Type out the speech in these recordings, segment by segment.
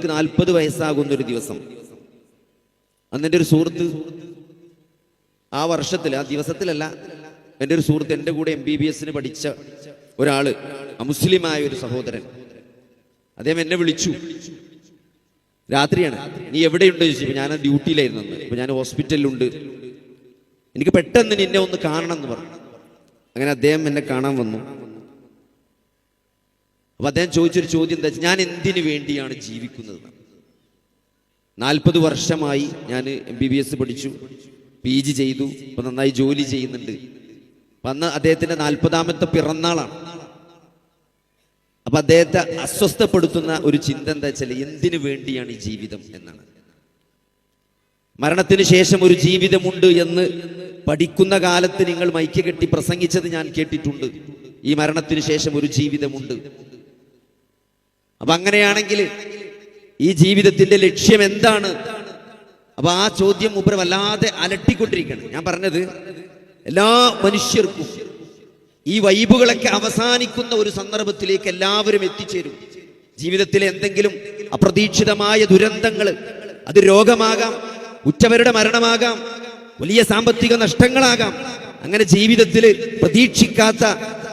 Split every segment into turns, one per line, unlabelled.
എനിക്ക് 40 വയസ്സാകുന്നൊരു ദിവസം, അന്ന് എൻ്റെ ഒരു സുഹൃത്ത്, ആ വർഷത്തിൽ, ആ ദിവസത്തിലല്ല, എൻ്റെ ഒരു സുഹൃത്ത്, എൻ്റെ കൂടെ MBBS പഠിച്ച ഒരാള്, അമുസ്ലിമായ ഒരു സഹോദരൻ, അദ്ദേഹം എന്നെ വിളിച്ചു. രാത്രിയാണ്. നീ എവിടെയുണ്ട് ചോദിച്ചു. ഞാൻ ഡ്യൂട്ടിയിലായിരുന്നു അന്ന്. അപ്പൊ ഞാൻ ഹോസ്പിറ്റലിലുണ്ട്, എനിക്ക് പെട്ടെന്ന് നിന്നെ ഒന്ന് കാണണം എന്ന് പറഞ്ഞു. അങ്ങനെ അദ്ദേഹം എന്നെ കാണാൻ വന്നു. അപ്പൊ അദ്ദേഹം ചോദിച്ചൊരു ചോദ്യം എന്താ വെച്ചാൽ, ഞാൻ എന്തിനു വേണ്ടിയാണ് ജീവിക്കുന്നത്? 40 വർഷമായി ഞാൻ MBBS പഠിച്ചു, PG ചെയ്തു, ഇപ്പൊ നന്നായി ജോലി ചെയ്യുന്നുണ്ട്. അപ്പൊ അന്ന് അദ്ദേഹത്തിന്റെ 40ാമത്തെ പിറന്നാളാണ്. അപ്പൊ അദ്ദേഹത്തെ അസ്വസ്ഥപ്പെടുത്തുന്ന ഒരു ചിന്ത എന്താ വെച്ചാൽ, എന്തിനു വേണ്ടിയാണ് ഈ ജീവിതം എന്നാണ്. മരണത്തിന് ശേഷം ഒരു ജീവിതമുണ്ട് എന്ന് പഠിക്കുന്ന കാലത്ത് നിങ്ങൾ മൈക്ക് കെട്ടി പ്രസംഗിച്ചത് ഞാൻ കേട്ടിട്ടുണ്ട്. ഈ മരണത്തിന് ശേഷം ഒരു ജീവിതമുണ്ട്. അപ്പൊ അങ്ങനെയാണെങ്കിൽ ഈ ജീവിതത്തിന്റെ ലക്ഷ്യം എന്താണ്? അപ്പൊ ആ ചോദ്യം മൂപ്പർ വല്ലാതെ അലട്ടിക്കൊണ്ടിരിക്കുകയാണ്. ഞാൻ പറഞ്ഞത്, എല്ലാ മനുഷ്യർക്കും ഈ വൈബുകളൊക്കെ അവസാനിക്കുന്ന ഒരു സന്ദർഭത്തിലേക്ക് എല്ലാവരും എത്തിച്ചേരും. ജീവിതത്തിലെ എന്തെങ്കിലും അപ്രതീക്ഷിതമായ ദുരന്തങ്ങൾ, അത് രോഗമാകാം, ഉറ്റവരുടെ മരണമാകാം, വലിയ സാമ്പത്തിക നഷ്ടങ്ങളാകാം. അങ്ങനെ ജീവിതത്തിൽ പ്രതീക്ഷിക്കാത്ത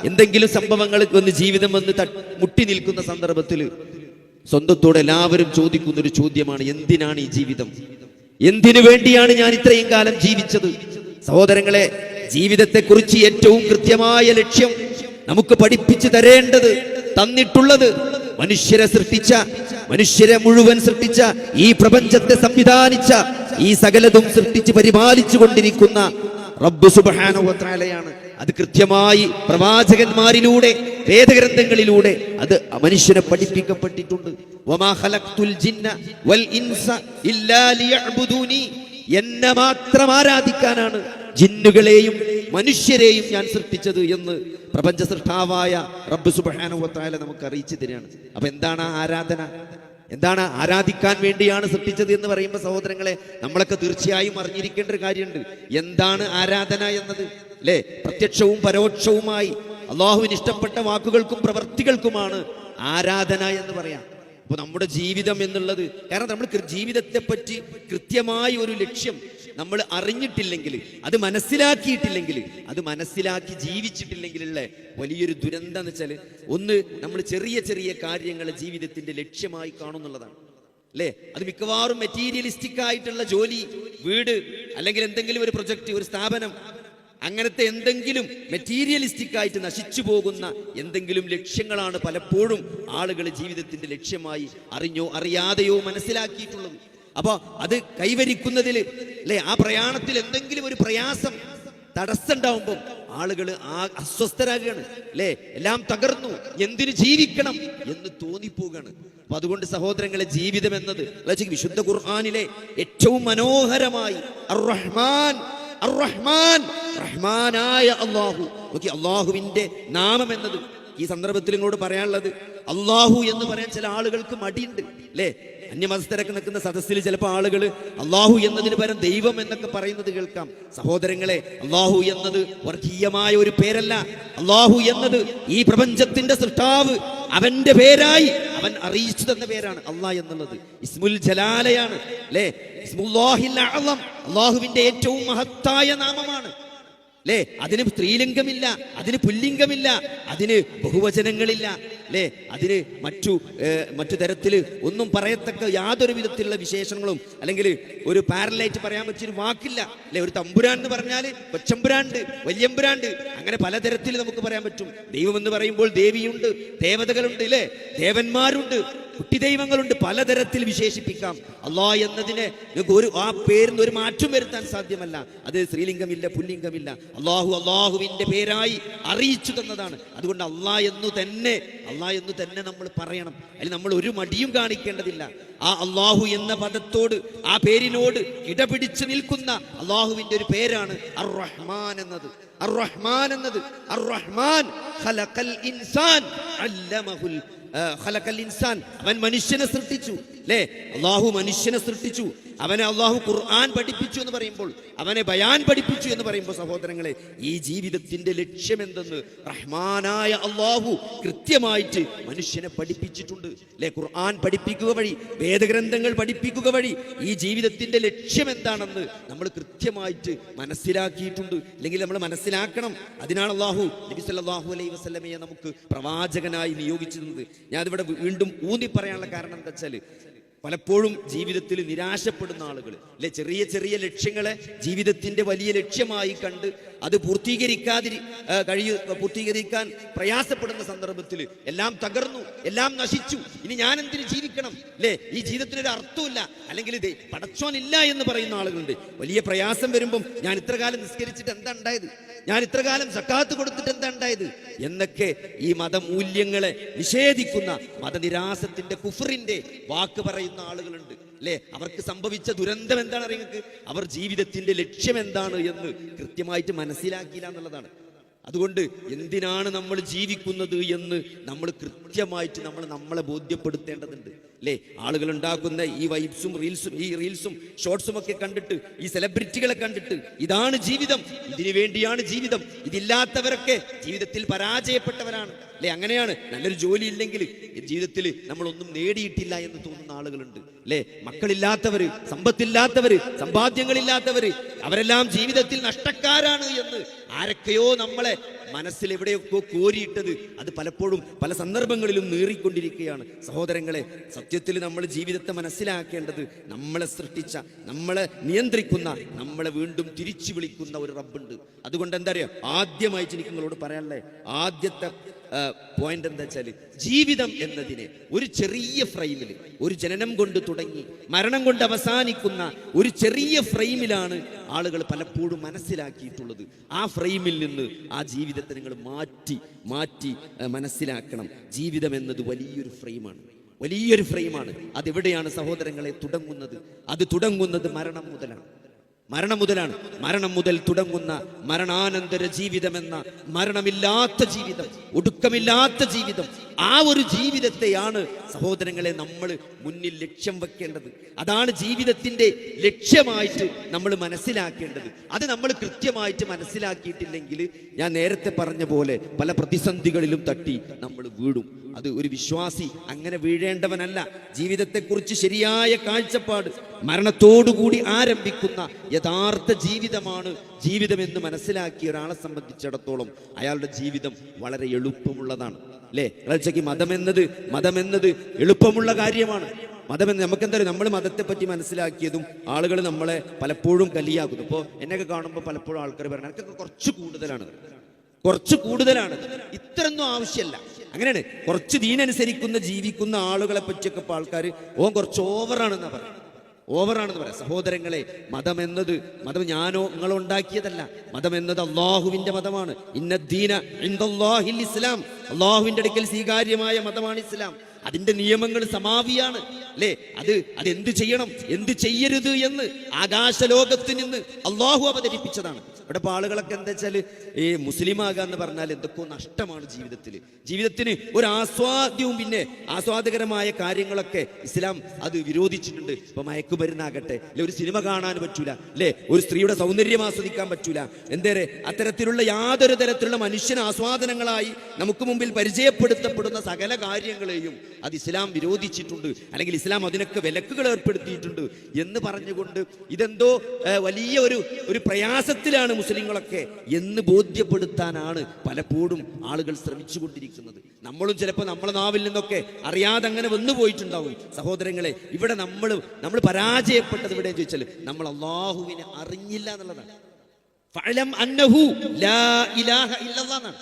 എന്തെങ്കിലും സംഭവങ്ങൾ വന്ന് ജീവിതം വന്ന് മുട്ടി നിൽക്കുന്ന സന്ദർഭത്തിൽ സ്വന്തത്തോടെ എല്ലാവരും ചോദിക്കുന്ന ഒരു ചോദ്യമാണ്, എന്തിനാണ് ഈ ജീവിതം? എന്തിനു വേണ്ടിയാണ് ഞാൻ ഇത്രയും കാലം ജീവിച്ചത്? സഹോദരങ്ങളെ, ജീവിതത്തെക്കുറിച്ച് ഏറ്റവും കൃത്യമായ ലക്ഷ്യം നമുക്ക് പഠിപ്പിച്ചു തരേണ്ടത്, തന്നിട്ടുള്ളത്, മനുഷ്യരെ സൃഷ്ടിച്ച, മനുഷ്യരെ മുഴുവൻ സൃഷ്ടിച്ച, ഈ പ്രപഞ്ചത്തെ സംവിധാനിച്ച, ഈ സകലതും സൃഷ്ടിച്ച് പരിപാലിച്ചു കൊണ്ടിരിക്കുന്ന റബ്ബ് സുബ്ഹാനഹു വ തആലയാണ്. അത് കൃത്യമായി പ്രവാചകന്മാരിലൂടെ, വേദഗ്രന്ഥങ്ങളിലൂടെ അത് മനുഷ്യനെ പഠിപ്പിക്കപ്പെട്ടിട്ടുണ്ട്. വമാ ഖലഖ്തുൽ ജിന്ന വൽ ഇൻസ ഇല്ലാ ലിയഅ്ബുദൂനി, എന്നെ മാത്രം ആരാധിക്കാനാണ് ജിന്നുകളെയും മനുഷ്യരെയും ഞാൻ സൃഷ്ടിച്ചത് എന്ന് പ്രപഞ്ച സൃഷ്ടാവായ റബ്ബ് സുബ്ഹാനഹു വ തആല നമുക്ക് അറിയിച്ചു തരികയാണ്. അപ്പൊ എന്താണ് ആരാധന? എന്താണ് ആരാധിക്കാൻ വേണ്ടിയാണ് സൃഷ്ടിച്ചത് എന്ന് പറയുമ്പോൾ സഹോദരങ്ങളെ, നമ്മളൊക്കെ തീർച്ചയായും അറിഞ്ഞിരിക്കേണ്ട ഒരു കാര്യമുണ്ട്. എന്താണ് ആരാധന എന്നത്? അല്ലേ? പ്രത്യക്ഷവും പരോക്ഷവുമായി അള്ളാഹുവിന് ഇഷ്ടപ്പെട്ട വാക്കുകൾക്കും പ്രവർത്തികൾക്കുമാണ് ആരാധന എന്ന് പറയാം. അപ്പൊ നമ്മുടെ ജീവിതം എന്നുള്ളത്, കാരണം നമ്മൾ ജീവിതത്തെ പറ്റി കൃത്യമായ ഒരു ലക്ഷ്യം നമ്മൾ അറിഞ്ഞിട്ടില്ലെങ്കിൽ, അത് മനസ്സിലാക്കിയിട്ടില്ലെങ്കിൽ, അത് മനസ്സിലാക്കി ജീവിച്ചിട്ടില്ലെങ്കിലുള്ള വലിയൊരു ദുരന്തം എന്ന് വെച്ചാൽ, ഒന്ന്, നമ്മൾ ചെറിയ ചെറിയ കാര്യങ്ങൾ ജീവിതത്തിന്റെ ലക്ഷ്യമായി കാണുന്നുള്ളതാണ്. അല്ലേ? അത് മിക്കവാറും മെറ്റീരിയലിസ്റ്റിക് ആയിട്ടുള്ള ജോലി, വീട്, അല്ലെങ്കിൽ എന്തെങ്കിലും ഒരു പ്രൊജക്ട്, ഒരു സ്ഥാപനം, അങ്ങനത്തെ എന്തെങ്കിലും മെറ്റീരിയലിസ്റ്റിക് ആയിട്ട് നശിച്ചു പോകുന്ന എന്തെങ്കിലും ലക്ഷ്യങ്ങളാണ് പലപ്പോഴും ആളുകൾ ജീവിതത്തിന്റെ ലക്ഷ്യമായി അറിഞ്ഞോ അറിയാതെയോ മനസ്സിലാക്കിയിട്ടുള്ളത്. അപ്പൊ അത് കൈവരിക്കുന്നതിൽ, അല്ലെ, ആ പ്രയാണത്തിൽ എന്തെങ്കിലും ഒരു പ്രയാസം, തടസ്സം ഉണ്ടാവുമ്പോൾ ആളുകൾ അസ്വസ്ഥരാകുകയാണ്. അല്ലെ? എല്ലാം തകർന്നു, എന്തിനു ജീവിക്കണം എന്ന് തോന്നിപ്പോവുകയാണ്. അപ്പൊ അതുകൊണ്ട് സഹോദരങ്ങളെ, ജീവിതം എന്നത് വിശുദ്ധ ഖുർആനിലെ ഏറ്റവും മനോഹരമായി അർ-റഹ്മാൻ, അർ-റഹ്മാൻ, റഹ്മാനായ അല്ലാഹു. നോക്കി, അള്ളാഹുവിന്റെ നാമം എന്നത് ഈ സന്ദർഭത്തിൽ ഇങ്ങോട്ട് പറയാനുള്ളത്, അള്ളാഹു എന്ന് പറയാൻ ചില ആളുകൾക്ക് മടിയുണ്ട്. അല്ലേ? അന്യമതസ്ഥരൊക്കെ നിൽക്കുന്ന സദസ്സിൽ ചിലപ്പോൾ ആളുകൾ അള്ളാഹു എന്നതിന് പകരം ദൈവം എന്നൊക്കെ പറയുന്നത് കേൾക്കാം. സഹോദരങ്ങളെ, അള്ളാഹു എന്നത് വർഗീയമായ ഒരു പേരല്ല. അള്ളാഹു എന്നത് ഈ പ്രപഞ്ചത്തിന്റെ സൃഷ്ടാവ്, അവന്റെ പേരായി അവൻ അറിയിച്ചു തന്ന പേരാണ് അള്ളാഹ് എന്നുള്ളത്. ഇസ്മുൽ ജലാലയാണ്. അല്ലേ? ഇസ്മുല്ലാഹിൽ അഅ്ളം, അള്ളാഹുവിന്റെ ഏറ്റവും മഹത്തായ നാമമാണ്. അല്ലേ? അതിന് സ്ത്രീലിംഗമില്ല, അതിന് പുല്ലിംഗമില്ല, അതിന് ബഹുവചനങ്ങളില്ല. അല്ലേ? അതിന് മറ്റു തരത്തിൽ ഒന്നും പറയത്തക്ക യാതൊരു വിധത്തിലുള്ള വിശേഷണങ്ങളും, അല്ലെങ്കിൽ ഒരു പാരലായിട്ട് പറയാൻ പറ്റിയൊരു വാക്കില്ല. അല്ലെ? ഒരു തമ്പുരാൻ എന്ന് പറഞ്ഞാൽ കൊച്ചമ്പുരാണ്ട്, വല്യമ്പുരാണ്ട്, അങ്ങനെ പലതരത്തിൽ നമുക്ക് പറയാൻ പറ്റും. ദൈവം എന്ന് പറയുമ്പോൾ ദേവിയുണ്ട്, ദേവതകളുണ്ട്, അല്ലേ? ദേവന്മാരുണ്ട്, കുട്ടി ദൈവങ്ങളുണ്ട്, പലതരത്തിൽ വിശേഷിപ്പിക്കാം. അള്ളാഹ് എന്നതിന് ആ പേരിന് ഒരു മാറ്റം വരുത്താൻ സാധ്യമല്ല. അത് സ്ത്രീലിംഗമില്ല, പുല്ലിംഗമില്ല. അള്ളാഹുവിന്റെ പേരായി അറിയിച്ചു തന്നതാണ്. അതുകൊണ്ട് അള്ളാഹ് എന്ന് തന്നെ നമ്മൾ പറയണം. അതിൽ നമ്മൾ ഒരു മടിയും കാണിക്കേണ്ടതില്ല. ആ അള്ളാഹു എന്ന പദത്തോട്, ആ പേരിനോട് ഇടപിടിച്ച് നിൽക്കുന്ന അള്ളാഹുവിന്റെ ഒരു പേരാണ് അർ-റഹ്മാൻ എന്നത്. അർ-റഹ്മാൻ എന്നത്, അർ-റഹ്മാൻ ഖലഖൽ ഇൻസാൻ അല്ലമഹുൽ ഖലഖൽ ഇൻസാൻ, അവൻ മനുഷ്യനെ സൃഷ്ടിച്ചു. അല്ലേ? അള്ളാഹു മനുഷ്യനെ സൃഷ്ടിച്ചു. അവനെ അള്ളാഹു ഖുർആൻ പഠിപ്പിച്ചു എന്ന് പറയുമ്പോൾ, അവനെ ബയാൻ പഠിപ്പിച്ചു എന്ന് പറയുമ്പോൾ സഹോദരങ്ങളെ, ഈ ജീവിതത്തിന്റെ ലക്ഷ്യം എന്തെന്ന് റഹ്മാനായ അള്ളാഹു കൃത്യമായിട്ട് മനുഷ്യനെ പഠിപ്പിച്ചിട്ടുണ്ട് അല്ലെ? ഖുർആൻ പഠിപ്പിക്കുക വഴി, വേദഗ്രന്ഥങ്ങൾ പഠിപ്പിക്കുക വഴി ഈ ജീവിതത്തിന്റെ ലക്ഷ്യം എന്താണെന്ന് നമ്മൾ കൃത്യമായിട്ട് മനസ്സിലാക്കിയിട്ടുണ്ട്. അല്ലെങ്കിൽ നമ്മൾ മനസ്സിലാക്കണം. അതിനാണ് അള്ളാഹു നബി സല്ലല്ലാഹു അലൈഹി വസല്ലമയെ നമുക്ക് പ്രവാചകനായി നിയോഗിച്ചിരുന്നത്. ഞാനിവിടെ വീണ്ടും ഊന്നി പറയാനുള്ള കാരണം എന്താ വെച്ചാൽ, പലപ്പോഴും ജീവിതത്തിൽ നിരാശപ്പെടുന്ന ആളുകൾ അല്ലെ, ചെറിയ ചെറിയ ലക്ഷ്യങ്ങളെ ജീവിതത്തിന്റെ വലിയ ലക്ഷ്യമായി കണ്ട് അത് പൂർത്തീകരിക്കാൻ പ്രയാസപ്പെടുന്ന സന്ദർഭത്തിൽ എല്ലാം തകർന്നു, എല്ലാം നശിച്ചു, ഇനി ഞാൻ എന്തിന് ജീവിക്കണം അല്ലെ, ഈ ജീവിതത്തിനൊരു അർത്ഥമില്ല, അല്ലെങ്കിൽ ഇത് പടച്ചോനില്ല എന്ന് പറയുന്ന ആളുകളുണ്ട്. വലിയ പ്രയാസം വരുമ്പം ഞാൻ ഇത്ര കാലം നിസ്കരിച്ചിട്ട് എന്താ ഉണ്ടായത്, ഞാൻ ഇത്ര കാലം സക്കാത്ത് കൊടുത്തിട്ട് എന്താ ഉണ്ടായത് എന്നൊക്കെ ഈ മതമൂല്യങ്ങളെ നിഷേധിക്കുന്ന, മതനിരാസത്തിന്റെ കുഫറിന്റെ വാക്ക് പറയുന്ന ആളുകളുണ്ട് അല്ലെ. അവർക്ക് സംഭവിച്ച ദുരന്തം എന്താണ് അറിയുന്നത്? അവർ ജീവിതത്തിന്റെ ലക്ഷ്യം എന്താണ് എന്ന് കൃത്യമായിട്ട് മനസ്സിലാക്കിയില്ല എന്നുള്ളതാണ്. അതുകൊണ്ട് എന്തിനാണ് നമ്മൾ ജീവിക്കുന്നത് എന്ന് നമ്മൾ കൃത്യമായിട്ട് നമ്മളെ ബോധ്യപ്പെടുത്തേണ്ടതുണ്ട് അല്ലേ. ആളുകൾ ഉണ്ടാക്കുന്ന ഈ വൈബ്സും റീൽസും ഷോർട്സും ഒക്കെ കണ്ടിട്ട്, ഈ സെലിബ്രിറ്റികളെ കണ്ടിട്ട് ഇതാണ് ജീവിതം, ഇതിനു വേണ്ടിയാണ് ജീവിതം, ഇതില്ലാത്തവരൊക്കെ ജീവിതത്തിൽ പരാജയപ്പെട്ടവരാണ് അല്ലെ. അങ്ങനെയാണ്. നല്ലൊരു ജോലി ഇല്ലെങ്കിൽ ജീവിതത്തിൽ നമ്മളൊന്നും നേടിയിട്ടില്ല എന്ന് തോന്നുന്ന ആളുകളുണ്ട് അല്ലെ. മക്കളില്ലാത്തവര്, സമ്പത്തില്ലാത്തവര്, സമ്പാദ്യങ്ങളില്ലാത്തവര്, അവരെല്ലാം ജീവിതത്തിൽ നഷ്ടക്കാരാണ് എന്ന് ആരൊക്കെയോ നമ്മളെ മനസ്സിൽ എവിടെയൊക്കെ കോരിയിട്ടത് അത് പലപ്പോഴും പല സന്ദർഭങ്ങളിലും നീറിക്കൊണ്ടിരിക്കുകയാണ്. സഹോദരങ്ങളെ, സത്യത്തിൽ നമ്മൾ ജീവിതത്തെ മനസ്സിലാക്കേണ്ടത് നമ്മളെ സൃഷ്ടിച്ച, നമ്മളെ നിയന്ത്രിക്കുന്ന, നമ്മളെ വീണ്ടും തിരിച്ചു വിളിക്കുന്ന ഒരു റബ്ബുണ്ട്. അതുകൊണ്ട് എന്താ പറയുക, ആദ്യമായിട്ട് എനിക്ക് നിങ്ങളോട് പറയാനുള്ളേ ആദ്യത്തെ പോയിന്റ് എന്താ വെച്ചാൽ, ജീവിതം എന്നതിനെ ഒരു ചെറിയ ഫ്രെയിമിൽ, ഒരു ജനനം കൊണ്ട് തുടങ്ങി മരണം കൊണ്ട് അവസാനിക്കുന്ന ഒരു ചെറിയ ഫ്രെയിമിലാണ് ആളുകൾ പലപ്പോഴും മനസ്സിലാക്കിയിട്ടുള്ളത്. ആ ഫ്രെയിമിൽ നിന്ന് ആ ജീവിതത്തെ നിങ്ങൾ മാറ്റി മനസ്സിലാക്കണം. ജീവിതം എന്നത് വലിയൊരു ഫ്രെയിമാണ്. അതെവിടെയാണ് സഹോദരങ്ങളെ തുടങ്ങുന്നത്? അത് തുടങ്ങുന്നത് മരണം മുതലാണ്. മരണം മുതൽ തുടങ്ങുന്ന മരണാനന്തര ജീവിതമെന്ന, മരണമില്ലാത്ത ജീവിതം, ഒടുക്കമില്ലാത്ത ജീവിതം, ആ ഒരു ജീവിതത്തെയാണ് സഹോദരങ്ങളെ നമ്മൾ മുന്നിൽ ലക്ഷ്യം വെക്കേണ്ടത്. അതാണ് ജീവിതത്തിന്റെ ലക്ഷ്യമായിട്ട് നമ്മൾ മനസ്സിലാക്കേണ്ടത്. അത് നമ്മൾ കൃത്യമായിട്ട് മനസ്സിലാക്കിയിട്ടില്ലെങ്കിൽ, ഞാൻ നേരത്തെ പറഞ്ഞ പോലെ പല പ്രതിസന്ധികളിലും തട്ടി നമ്മൾ വീഴും. അത് ഒരു വിശ്വാസി അങ്ങനെ വീഴേണ്ടവനല്ല. ജീവിതത്തെക്കുറിച്ച് ശരിയായ കാഴ്ചപ്പാട്, മരണത്തോടുകൂടി ആരംഭിക്കുന്ന യഥാർത്ഥ ജീവിതമാണ് ജീവിതമെന്ന് മനസ്സിലാക്കിയ ഒരാളെ സംബന്ധിച്ചിടത്തോളം അയാളുടെ ജീവിതം വളരെ എളുപ്പമുള്ളതാണ് അല്ലേ. മതമെന്നത് എളുപ്പമുള്ള കാര്യമാണ്. മതമെന്ന് നമുക്കെന്തായാലും, നമ്മൾ മതത്തെ പറ്റി മനസ്സിലാക്കിയതും ആളുകൾ നമ്മളെ പലപ്പോഴും കലിയാക്കുന്നു. ഇപ്പോൾ എന്നെയൊക്കെ കാണുമ്പോൾ പലപ്പോഴും ആൾക്കാർ പറയണം, എനിക്കൊക്കെ കുറച്ച് കൂടുതലാണ്, ഇത്രയൊന്നും ആവശ്യമല്ല. അങ്ങനെയാണ്. കുറച്ച് ദീനനുസരിക്കുന്ന ജീവിക്കുന്ന ആളുകളെ പറ്റിയൊക്കെ ഇപ്പോൾ ആൾക്കാർ കുറച്ച് ഓവറാണെന്ന് പറയാം. സഹോദരങ്ങളെ, മതം ഞാനോ നിങ്ങളോ ഉണ്ടാക്കിയതല്ല. മതം എന്നത് അള്ളാഹുവിന്റെ മതമാണ്. ഇന്നദ്ദീന ഇൻദല്ലാഹിൽ ഇസ്ലാം, അള്ളാഹുവിന്റെ അടുക്കൽ സ്വീകാര്യമായ മതമാണ് ഇസ്ലാം. അതിന്റെ നിയമങ്ങൾ സമാവിയാണ് അല്ലേ. അത് എന്ത് ചെയ്യണം, എന്ത് ചെയ്യരുത് എന്ന് ആകാശലോകത്ത് നിന്ന് അള്ളാഹു അവതരിപ്പിച്ചതാണ്. ഇവിടെ ആളുകളൊക്കെ എന്താ വെച്ചാൽ, ഈ മുസ്ലിം ആകാന്ന് പറഞ്ഞാൽ എന്തൊക്കെയോ നഷ്ടമാണ് ജീവിതത്തിന് ഒരു ആസ്വാദ്യവും പിന്നെ ആസ്വാദകരമായ കാര്യങ്ങളൊക്കെ ഇസ്ലാം അത് വിരോധിച്ചിട്ടുണ്ട്. ഇപ്പൊ മയക്കുമരുന്നാകട്ടെ അല്ലെ, ഒരു സിനിമ കാണാൻ പറ്റൂല അല്ലെ, ഒരു സ്ത്രീയുടെ സൗന്ദര്യം ആസ്വദിക്കാൻ പറ്റൂല. എന്തേറെ അത്തരത്തിലുള്ള യാതൊരു തരത്തിലുള്ള മനുഷ്യൻ ആസ്വാദനങ്ങളായി നമുക്ക് മുമ്പിൽ പരിചയപ്പെടുത്തപ്പെടുന്ന സകല കാര്യങ്ങളെയും അത് ഇസ്ലാം വിരോധിച്ചിട്ടുണ്ട്. അല്ലെങ്കിൽ ഇസ്ലാം അതിനൊക്കെ വിലക്കുകൾ ഏർപ്പെടുത്തിയിട്ടുണ്ട് എന്ന് പറഞ്ഞുകൊണ്ട് ഇതെന്തോ വലിയ ഒരു പ്രയാസത്തിലാണ് മുസ്ലിങ്ങളൊക്കെ എന്ന് ബോധ്യപ്പെടുത്താനാണ് പലപ്പോഴും ആളുകൾ ശ്രമിച്ചുകൊണ്ടിരിക്കുന്നത്. നമ്മളും ചിലപ്പോൾ നമ്മളെ നാവിൽ നിന്നൊക്കെ അറിയാതെ അങ്ങനെ വന്നു പോയിട്ടുണ്ടാവും. സഹോദരങ്ങളെ, ഇവിടെ നമ്മൾ പരാജയപ്പെട്ടത് ഇവിടെ ചോദിച്ചാൽ നമ്മൾ അല്ലാഹുവിനെ അറിഞ്ഞില്ല എന്നുള്ളതാണ്. ഫഅലം അന്നഹു ലാ ഇലാഹ ഇല്ലല്ലാഹ്.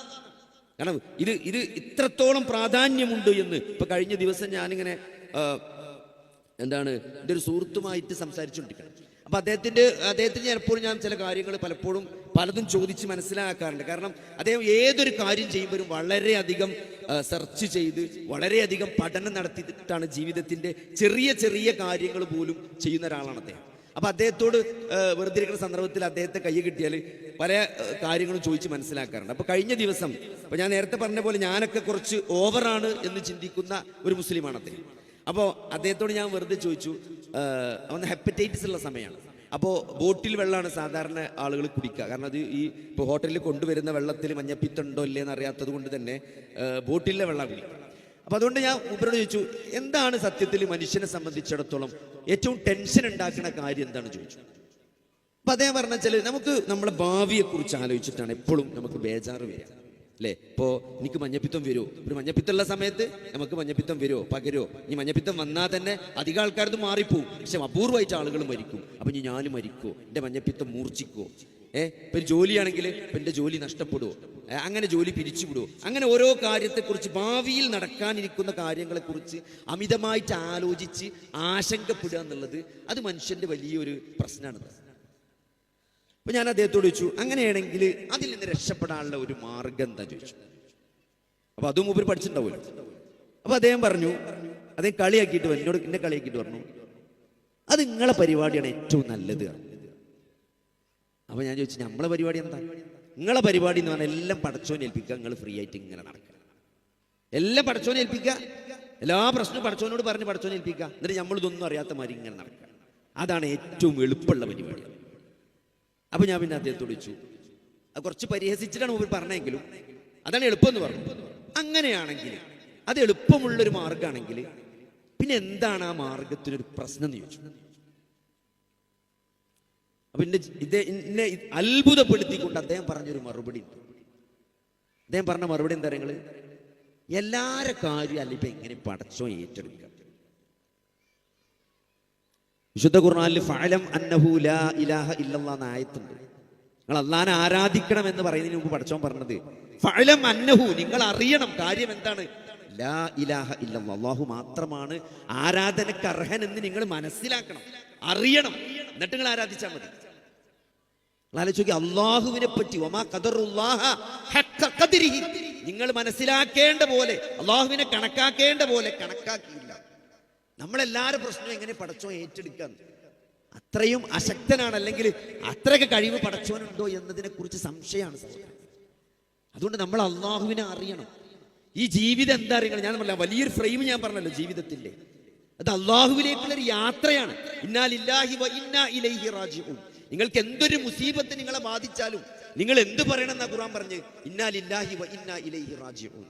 കാരണം ഇത് ഇത്രത്തോളം പ്രാധാന്യമുണ്ട് എന്ന് ഇപ്പൊ കഴിഞ്ഞ ദിവസം ഞാനിങ്ങനെ എൻ്റെ ഒരു സുഹൃത്തുമായിട്ട് സംസാരിച്ചുകൊണ്ടിരിക്കണം. അപ്പൊ അദ്ദേഹത്തിന് എപ്പോഴും ഞാൻ ചില കാര്യങ്ങൾ പലപ്പോഴും പലതും ചോദിച്ച് മനസ്സിലാക്കാറുണ്ട്. കാരണം അദ്ദേഹം ഏതൊരു കാര്യം ചെയ്യുമ്പോഴും വളരെയധികം സെർച്ച് ചെയ്ത് വളരെയധികം പഠനം നടത്തിയിട്ടാണ് ജീവിതത്തിന്റെ ചെറിയ ചെറിയ കാര്യങ്ങൾ പോലും ചെയ്യുന്ന ഒരാളാണ് അദ്ദേഹം. അപ്പൊ അദ്ദേഹത്തോട് വെറുതെ ഇരിക്കുന്ന സന്ദർഭത്തിൽ അദ്ദേഹത്തെ കൈ കിട്ടിയാൽ പല കാര്യങ്ങളും ചോദിച്ച് മനസ്സിലാക്കാറുണ്ട്. അപ്പൊ കഴിഞ്ഞ ദിവസം, അപ്പൊ ഞാൻ നേരത്തെ പറഞ്ഞ പോലെ ഞാനൊക്കെ കുറച്ച് ഓവറാണ് എന്ന് ചിന്തിക്കുന്ന ഒരു മുസ്ലിമാണ് അദ്ദേഹം. അപ്പോൾ അദ്ദേഹത്തോട് ഞാൻ വെറുതെ ചോദിച്ചു, അവന് ഹെപ്പറ്റൈറ്റിസ് ഉള്ള സമയമാണ്. അപ്പോൾ ബോട്ടിൽ വെള്ളമാണ് സാധാരണ ആളുകൾ കുടിക്കുക. കാരണം അത് ഈ ഇപ്പോൾ ഹോട്ടലിൽ കൊണ്ടുവരുന്ന വെള്ളത്തിൽ മഞ്ഞപ്പിത്തുണ്ടോ ഇല്ലേന്ന് അറിയാത്തത് കൊണ്ട് തന്നെ ബോട്ടിലെ വെള്ളം കുടിക്കുക. അപ്പോൾ അതുകൊണ്ട് ഞാൻ മൂപ്പരോട് ചോദിച്ചു, എന്താണ് സത്യത്തിൽ മനുഷ്യനെ സംബന്ധിച്ചിടത്തോളം ഏറ്റവും ടെൻഷൻ ഉണ്ടാക്കുന്ന കാര്യം എന്താണെന്ന് ചോദിച്ചു. അപ്പം അദ്ദേഹം പറഞ്ഞാൽ നമുക്ക് നമ്മുടെ ഭാവിയെക്കുറിച്ച് ആലോചിച്ചിട്ടാണ് എപ്പോഴും നമുക്ക് ബേജാറ് വരിക, അല്ലേ? ഇപ്പോൾ എനിക്ക് മഞ്ഞപ്പിത്തം വരുമോ, ഒരു മഞ്ഞപ്പിത്തമുള്ള സമയത്ത് നമുക്ക് മഞ്ഞപ്പിത്തം വരുമോ, പകരോ? ഇനി മഞ്ഞപ്പിത്തം വന്നാൽ തന്നെ അധികം ആൾക്കാരത് മാറിപ്പോവും, പക്ഷെ അപൂർവമായിട്ട് ആളുകൾ മരിക്കും. അപ്പം ഇനി ഞാൻ മരിക്കുമോ, എൻ്റെ മഞ്ഞപ്പിത്തം മൂർച്ഛിക്കുമോ, ഇപ്പം ഒരു ജോലിയാണെങ്കിൽ ഇപ്പം എൻ്റെ ജോലി നഷ്ടപ്പെടുമോ, അങ്ങനെ ജോലി പിരിച്ചുവിടുമോ, അങ്ങനെ ഓരോ കാര്യത്തെക്കുറിച്ച് ഭാവിയിൽ നടക്കാനിരിക്കുന്ന കാര്യങ്ങളെക്കുറിച്ച് അമിതമായിട്ട് ആലോചിച്ച് ആശങ്കപ്പെടുക എന്നുള്ളത് അത് മനുഷ്യൻ്റെ വലിയൊരു പ്രശ്നമാണ്. അപ്പൊ ഞാൻ അദ്ദേഹത്തോട് ചോദിച്ചു, അങ്ങനെയാണെങ്കിൽ അതിൽ നിന്ന് രക്ഷപ്പെടാനുള്ള ഒരു മാർഗം എന്താ ചോദിച്ചു. അപ്പൊ അതും ഉപരി പഠിച്ചിട്ടുണ്ടാവുമല്ലോ. അപ്പൊ അദ്ദേഹം പറഞ്ഞു, അദ്ദേഹം കളിയാക്കിയിട്ട് എന്നോട് എന്നെ കളിയാക്കിയിട്ട് പറഞ്ഞു, അത് നിങ്ങളെ പരിപാടിയാണ് ഏറ്റവും നല്ലത്. അപ്പൊ ഞാൻ ചോദിച്ചു, നമ്മളെ പരിപാടി എന്താ? നിങ്ങളെ പരിപാടി എന്ന് പറഞ്ഞാൽ എല്ലാം പടച്ചോനെ ഏൽപ്പിക്കുക, നിങ്ങൾ ഫ്രീ ആയിട്ട് ഇങ്ങനെ നടക്കുക, എല്ലാം പടച്ചോനെ ഏൽപ്പിക്കുക, എല്ലാ പ്രശ്നവും പടച്ചോനോട് പറഞ്ഞ് പടച്ചോനെ ഏൽപ്പിക്കുക, എന്നിട്ട് നമ്മളിതൊന്നും അറിയാത്ത മാതിരി ഇങ്ങനെ നടക്കുക. അതാണ് ഏറ്റവും എളുപ്പമുള്ള പരിപാടി. അപ്പൊ ഞാൻ പിന്നെ അദ്ദേഹത്തോട് ചോദിച്ചു, അത് കുറച്ച് പരിഹസിച്ചിട്ടാണ് മുമ്പിൽ പറഞ്ഞെങ്കിലും അതാണ് എളുപ്പം എന്ന് പറഞ്ഞു. അങ്ങനെയാണെങ്കിൽ അത് എളുപ്പമുള്ളൊരു മാർഗമാണെങ്കിൽ പിന്നെ എന്താണ് ആ മാർഗത്തിനൊരു പ്രശ്നം എന്ന് ചോദിച്ചു. അപ്പൊ എന്നെ അത്ഭുതപ്പെടുത്തിക്കൊണ്ട് അദ്ദേഹം പറഞ്ഞൊരു മറുപടി ഉണ്ട്. അദ്ദേഹം പറഞ്ഞ മറുപടി എന്താ പറയുക, എല്ലാരെ കാര്യം അല്ല ഇപ്പൊ എങ്ങനെ പടച്ചോ ഏറ്റെടുക്കുക. വിശുദ്ധ ഖുർആനിൽ ഫഅലം അന്നഹു ലാ ഇലാഹ ഇല്ലല്ലാഹ് എന്ന ആയത്തുണ്ട്. നിങ്ങൾ അല്ലാഹനെ ആരാധിക്കണം എന്ന് പറയുന്നതിന് മുമ്പ് പടച്ചോൻ പറഞ്ഞത് ഫഅലം അന്നഹു, നിങ്ങൾ അറിയണം കാര്യം എന്താണ്, ലാ ഇലാഹ ഇല്ലല്ലാഹ്, അല്ലാഹു മാത്രമാണ് ആരാധനക്ക് അർഹൻ എന്ന് നിങ്ങൾ മനസ്സിലാക്കണം, അറിയണം, എന്നിട്ട് നിങ്ങൾ ആരാധിച്ചാൽ മതി. ആലോചിക്കുക, അള്ളാഹുവിനെ പറ്റി വമാ ഖദറുല്ലാഹ ഹഖ്ക ഖദ്രിഹി, നിങ്ങൾ മനസ്സിലാക്കേണ്ട പോലെ അള്ളാഹുവിനെ കണക്കാക്കേണ്ട പോലെ കണക്കാക്കിയില്ല. നമ്മളെല്ലാവരും പ്രശ്നവും എങ്ങനെ പടച്ചോൻ ഏറ്റെടുക്കാൻ, അത്രയും അശക്തനാണ്, അല്ലെങ്കിൽ അത്രയൊക്കെ കഴിവ് പടച്ചോനുണ്ടോ എന്നതിനെ കുറിച്ച് സംശയമാണ് സഹോദരൻ. അതുകൊണ്ട് നമ്മൾ അള്ളാഹുവിനെ അറിയണം. ഈ ജീവിതം എന്താ അറിയണം, ഞാൻ പറഞ്ഞ വലിയൊരു ഫ്രെയിം ഞാൻ പറഞ്ഞല്ലോ ജീവിതത്തിന്റെ, അത് അള്ളാഹുവിലേക്കുള്ളൊരു യാത്രയാണ്. ഇന്നാ ലില്ലാഹി വ ഇന്നാ ഇലൈഹി റാജിഊൻ. നിങ്ങൾക്ക് എന്തൊരു മുസീബത്ത് നിങ്ങളെ ബാധിച്ചാലും നിങ്ങൾ എന്ത് പറയണം എന്നാ ഖുർആൻ പറഞ്ഞ്, ഇന്നാ ലില്ലാഹി വ ഇന്നാ ഇലൈഹി റാജിഊൻ.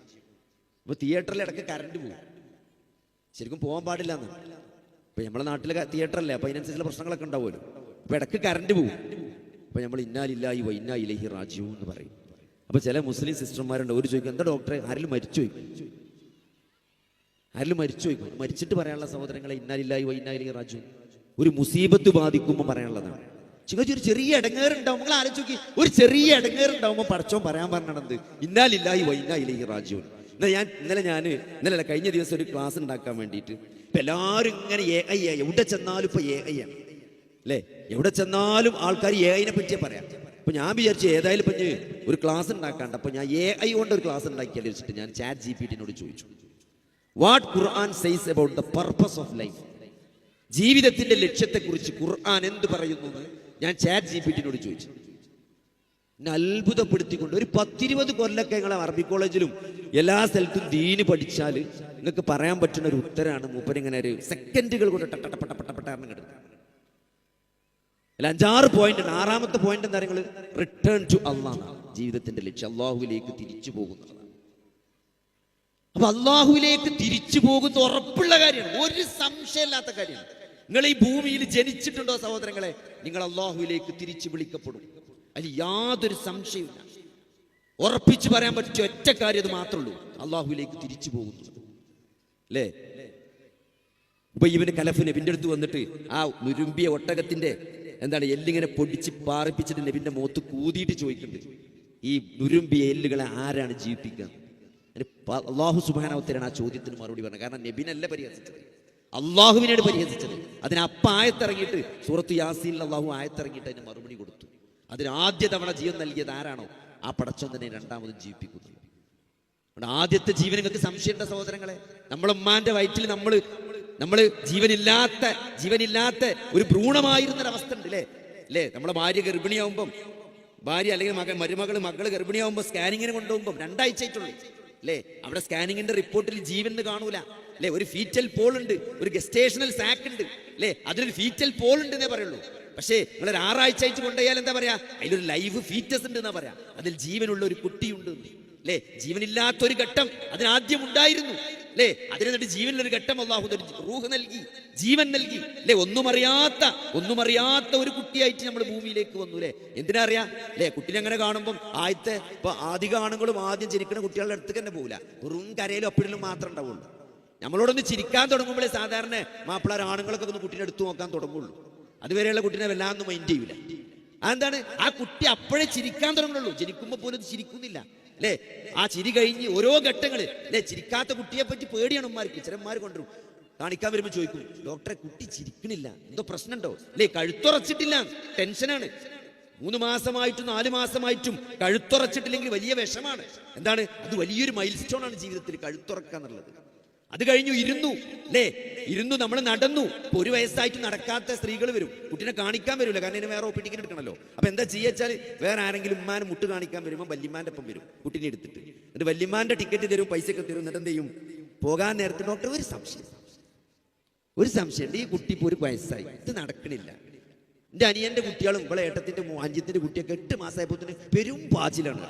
അപ്പൊ തിയേറ്ററിൽ ഇടയ്ക്ക് കറണ്ട് പോകും, ശരിക്കും പോകാൻ പാടില്ല എന്ന്. ഇപ്പൊ നമ്മളെ നാട്ടിലെ തിയേറ്ററല്ലേ, അപ്പൊ അതിനനുസരിച്ചുള്ള പ്രശ്നങ്ങളൊക്കെ ഉണ്ടാവുമല്ലോ. അപ്പൊ ഇടയ്ക്ക് കറണ്ട് പോകും, അപ്പൊ നമ്മൾ ഇന്നാ ലില്ലാഹി വ ഇന്നാ ഇലൈഹി റാജിഊൻ എന്ന് പറയും. അപ്പൊ ചില മുസ്ലിം സിസ്റ്റർമാരുണ്ട്, ഒരു ചോദിക്കും, എന്താ ഡോക്ടറെ ആരെങ്കിലും മരിച്ചു ചോദിക്കും, ആരെങ്കിലും മരിച്ചു ചോദിക്കും. മരിച്ചിട്ട് പറയാനുള്ള സഹോദരങ്ങളെ ഇന്നാ ലില്ലാഹി വ ഇന്നാ ഇലൈഹി റാജിഊൻ ഒരു മുസീബത്ത് ബാധിക്കുമ്പോൾ പറയാനുള്ളതാണ്. ഒരു ചെറിയ ഇടങ്ങേറുണ്ടാവും, നിങ്ങൾ ആലോചിച്ച്, ഒരു ചെറിയ ഇടങ്ങേറുണ്ടാവുമ്പോൾ പടച്ചോൻ പറയാൻ പറഞ്ഞത് ഇന്നാ ലില്ലാഹി വ ഇന്നാ ഇലൈഹി റാജിഊൻ. ഇന്നലെ കഴിഞ്ഞ ദിവസം ഒരു ക്ലാസ് ഉണ്ടാക്കാൻ വേണ്ടിയിട്ട് ഇപ്പം എല്ലാവരും ഇങ്ങനെ എവിടെ ചെന്നാലും ഇപ്പം AI ആണ് അല്ലേ, എവിടെ ചെന്നാലും ആൾക്കാർ AI പറ്റിയേ പറയാം. അപ്പം ഞാൻ വിചാരിച്ചു ഏതായാലും ഇപ്പം ഒരു ക്ലാസ് ഉണ്ടാക്കാണ്ട്, അപ്പം ഞാൻ AI കൊണ്ട് ഒരു ക്ലാസ് ഉണ്ടാക്കിയാൽ വെച്ചിട്ട് ഞാൻ ChatGPT-നോട് ചോദിച്ചു, what Quran says about the purpose of life, ജീവിതത്തിന്റെ ലക്ഷ്യത്തെക്കുറിച്ച് ഖുർആൻ എന്ത് പറയുന്നു എന്ന് ഞാൻ ChatGPT-നോട് ചോദിച്ചു. എന്നെ അത്ഭുതപ്പെടുത്തിക്കൊണ്ട് ഒരു 10-20 കൊല്ലൊക്കെ നിങ്ങളെ അറബി കോളേജിലും എല്ലാ സ്ഥലത്തും ദീന് പഠിച്ചാൽ നിങ്ങൾക്ക് പറയാൻ പറ്റുന്ന ഒരു ഉത്തരമാണ് മൂപ്പരിങ്ങനെ ഒരു സെക്കൻഡുകൾ കൊണ്ട് ടട്ടപ്പെട്ടപ്പെട്ടപ്പെട്ടെന്ന് കിടക്കുക. അല്ല 5-6 പോയിന്റ് ഉണ്ട്. 6ാമത്തെ പോയിന്റ് എന്താ നിങ്ങൾ, റിട്ടേൺ ടു അള്ളാഹ്, ജീവിതത്തിന്റെ ലക്ഷ്യം അള്ളാഹുവിലേക്ക് തിരിച്ചു പോകുന്നതാണ്. അപ്പൊ അള്ളാഹുവിലേക്ക് തിരിച്ചു പോകുന്ന ഉറപ്പുള്ള കാര്യമാണ്, ഒരു സംശയമില്ലാത്ത കാര്യമാണ്. നിങ്ങൾ ഈ ഭൂമിയിൽ ജനിച്ചിട്ടുണ്ടോ സഹോദരങ്ങളെ, നിങ്ങൾ അള്ളാഹുവിലേക്ക് തിരിച്ചു വിളിക്കപ്പെടും, അതിൽ യാതൊരു സംശയമില്ല. ഉറപ്പിച്ചു പറയാൻ പറ്റിയ ഒറ്റ കാര്യം അത് മാത്രമേ ഉള്ളൂ, അള്ളാഹുവിലേക്ക് തിരിച്ചു പോകുന്നു അല്ലേ. ഉബയ്യ് കലഫ് നബിന്റെ അടുത്ത് വന്നിട്ട് ആ നുരുമ്പിയ ഒട്ടകത്തിന്റെ എല്ലിങ്ങനെ പൊടിച്ച് പാറിപ്പിച്ചിട്ട് നബിന്റെ മുഖത്ത് കൂതിയിട്ട് ചോദിക്കുന്നുണ്ട്, ഈ നുരുമ്പിയ എല്ലുകളെ ആരാണ് ജീവിപ്പിക്കുക? അള്ളാഹു സുബ്ഹാനഹു വ തആല ആ ചോദ്യത്തിന് മറുപടി പറഞ്ഞു. കാരണം നബിനല്ല പരിഹസിച്ചത്, അള്ളാഹുവിനോട് പരിഹസിച്ചത്. അതിന് ആയത്തിറങ്ങിയിട്ട് സൂറത്ത് യാസീനിൽ അള്ളാഹു ആയത്തിറങ്ങിയിട്ട് അതിന് മറുപടി കൊടുത്തു. അതിന് ആദ്യ തവണ ജീവൻ നൽകിയത് ആരാണോ ആ പടച്ചോൻ തന്നെ രണ്ടാമതും ജീവിപ്പിക്കുന്നു. ആദ്യത്തെ ജീവൻ നിങ്ങൾക്ക് സംശയമുണ്ട സഹോദരങ്ങളെ, നമ്മളെ ഉമ്മാന്റെ വയറ്റിൽ നമ്മള് ജീവനില്ലാത്ത ഒരു ഭ്രൂണമായിരുന്നൊരവസ്ഥ ഉണ്ട് അല്ലേ. നമ്മളെ ഭാര്യ ഗർഭിണിയാവുമ്പം, ഭാര്യ അല്ലെങ്കിൽ മകള് ഗർഭിണിയാവുമ്പോൾ സ്കാനിങ്ങിന് കൊണ്ടുപോകുമ്പോൾ 2 ആഴ്ച ആയിട്ടുള്ളൂ അല്ലേ. അവിടെ സ്കാനിങ്ങിന്റെ റിപ്പോർട്ടിൽ ജീവൻ കാണൂല അല്ലെ? ഒരു ഫീറ്റൽ പോൾ ഉണ്ട്, ഒരു ഗസ്റ്റേഷണൽ സാക്ക് ഉണ്ട്, അല്ലെ? അതിലൊരു ഫീറ്റൽ പോൾ ഉണ്ട് എന്നേ പറയുള്ളൂ. പക്ഷേ നിങ്ങളൊരു 6 ആഴ്ച അയച്ചു കൊണ്ടുപോയാൽ എന്താ പറയാ? അതിലൊരു ലൈവ് ഫീറ്റസ് ഉണ്ട് എന്നാ പറയാ. അതിൽ ജീവനുള്ള ഒരു കുട്ടിയുണ്ട്, അല്ലെ? ജീവനില്ലാത്തൊരു ഘട്ടം അതിനാദ്യം ഉണ്ടായിരുന്നു, അല്ലെ? അതിനെന്നിട്ട് ജീവനിലൊരു ഘട്ടം അല്ലാഹു റൂഹ് നൽകി, ജീവൻ നൽകി, അല്ലെ? ഒന്നും അറിയാത്ത ഒരു കുട്ടിയായിട്ട് നമ്മൾ ഭൂമിയിലേക്ക് വന്നു, അല്ലെ? എന്തിനാ അറിയാ, അല്ലെ? കുട്ടിനെ അങ്ങനെ കാണുമ്പോൾ ഇപ്പൊ അധിക ആണുങ്ങളും ആദ്യം ജനിക്കുന്ന കുട്ടികളുടെ അടുത്തേക്ക് തന്നെ പോകില്ല, വെറും കരയിലും അപ്പിടലും മാത്രം ഉണ്ടാവുള്ളൂ. നമ്മളോടൊന്ന് ചിരിക്കാൻ തുടങ്ങുമ്പോഴേ സാധാരണ മാപ്പിളാർ ആണുങ്ങളൊക്കെ ഒന്ന് കുട്ടീനെ എടുത്തു നോക്കാൻ തുടങ്ങുള്ളൂ. അതുവരെയുള്ള കുട്ടീനെ വല്ലാതൊന്നും മൈൻഡ് ചെയ്യൂല. അതെന്താണ്? ആ കുട്ടി അപ്പോഴേ ചിരിക്കാൻ തുടങ്ങുള്ളൂ. ജനിക്കുമ്പോൾ പോലും ചിരിക്കുന്നില്ല, അല്ലെ? ആ ചിരി കഴിഞ്ഞ് ഓരോ ഘട്ടങ്ങള്, അല്ലെ? ചിരിക്കാത്ത കുട്ടിയെ പറ്റി പേടിയാണ് ഉമ്മാർക്ക്. ചിലന്മാർ കൊണ്ടുവരും, കാണിക്കാൻ വരുമ്പോൾ ചോദിക്കും, ഡോക്ടറെ കുട്ടി ചിരിക്കണില്ല, എന്തോ പ്രശ്നമുണ്ടോ? അല്ലെ? കഴുത്തുറച്ചിട്ടില്ല, ടെൻഷനാണ്. 3 മാസമായിട്ടും 4 മാസമായിട്ടും കഴുത്തുറച്ചിട്ടില്ലെങ്കിൽ വലിയ വിഷമാണ്. എന്താണ്? അത് വലിയൊരു മൈൽ സ്റ്റോൺ ആണ് ജീവിതത്തിൽ, കഴുത്തുറക്കുക എന്നുള്ളത്. അത് കഴിഞ്ഞു ഇരുന്നു, അല്ലേ? ഇരുന്നു, നമ്മൾ നടന്നു. ഇപ്പൊ 1 വയസ്സായിട്ട് നടക്കാത്ത സ്ത്രീകൾ വരും, കുട്ടീനെ കാണിക്കാൻ വരില്ല, കാരണം ഇതിന് വേറെ ടിക്കറ്റ് എടുക്കണല്ലോ. അപ്പൊ എന്താ ചെയ്യാച്ചാൽ, വേറെ ആരെങ്കിലും ഉമ്മാനെ മുട്ട് കാണിക്കാൻ വരുമ്പോൾ വല്യമാന്റെ ഒപ്പം വരും, കുട്ടീനെ എടുത്തിട്ട്. എന്നിട്ട് വല്യമാന്റെ ടിക്കറ്റ് തരും, പൈസ ഒക്കെ തരും. എന്നിട്ട് എന്ത് ചെയ്യും? പോകാൻ നേരത്തെ ഡോക്ടർ ഒരു സംശയമുണ്ട്, ഈ കുട്ടി ഇപ്പോൾ 1 വയസ്സായി, ഇത് നടക്കണില്ല. എന്റെ അനിയന്റെ കുട്ടികളും ഇവിടെ ഏട്ടത്തിന്റെ അഞ്ചത്തിന്റെ കുട്ടിയൊക്കെ 8 മാസമായപ്പോൾ പെരും പാച്ചിലാണ്.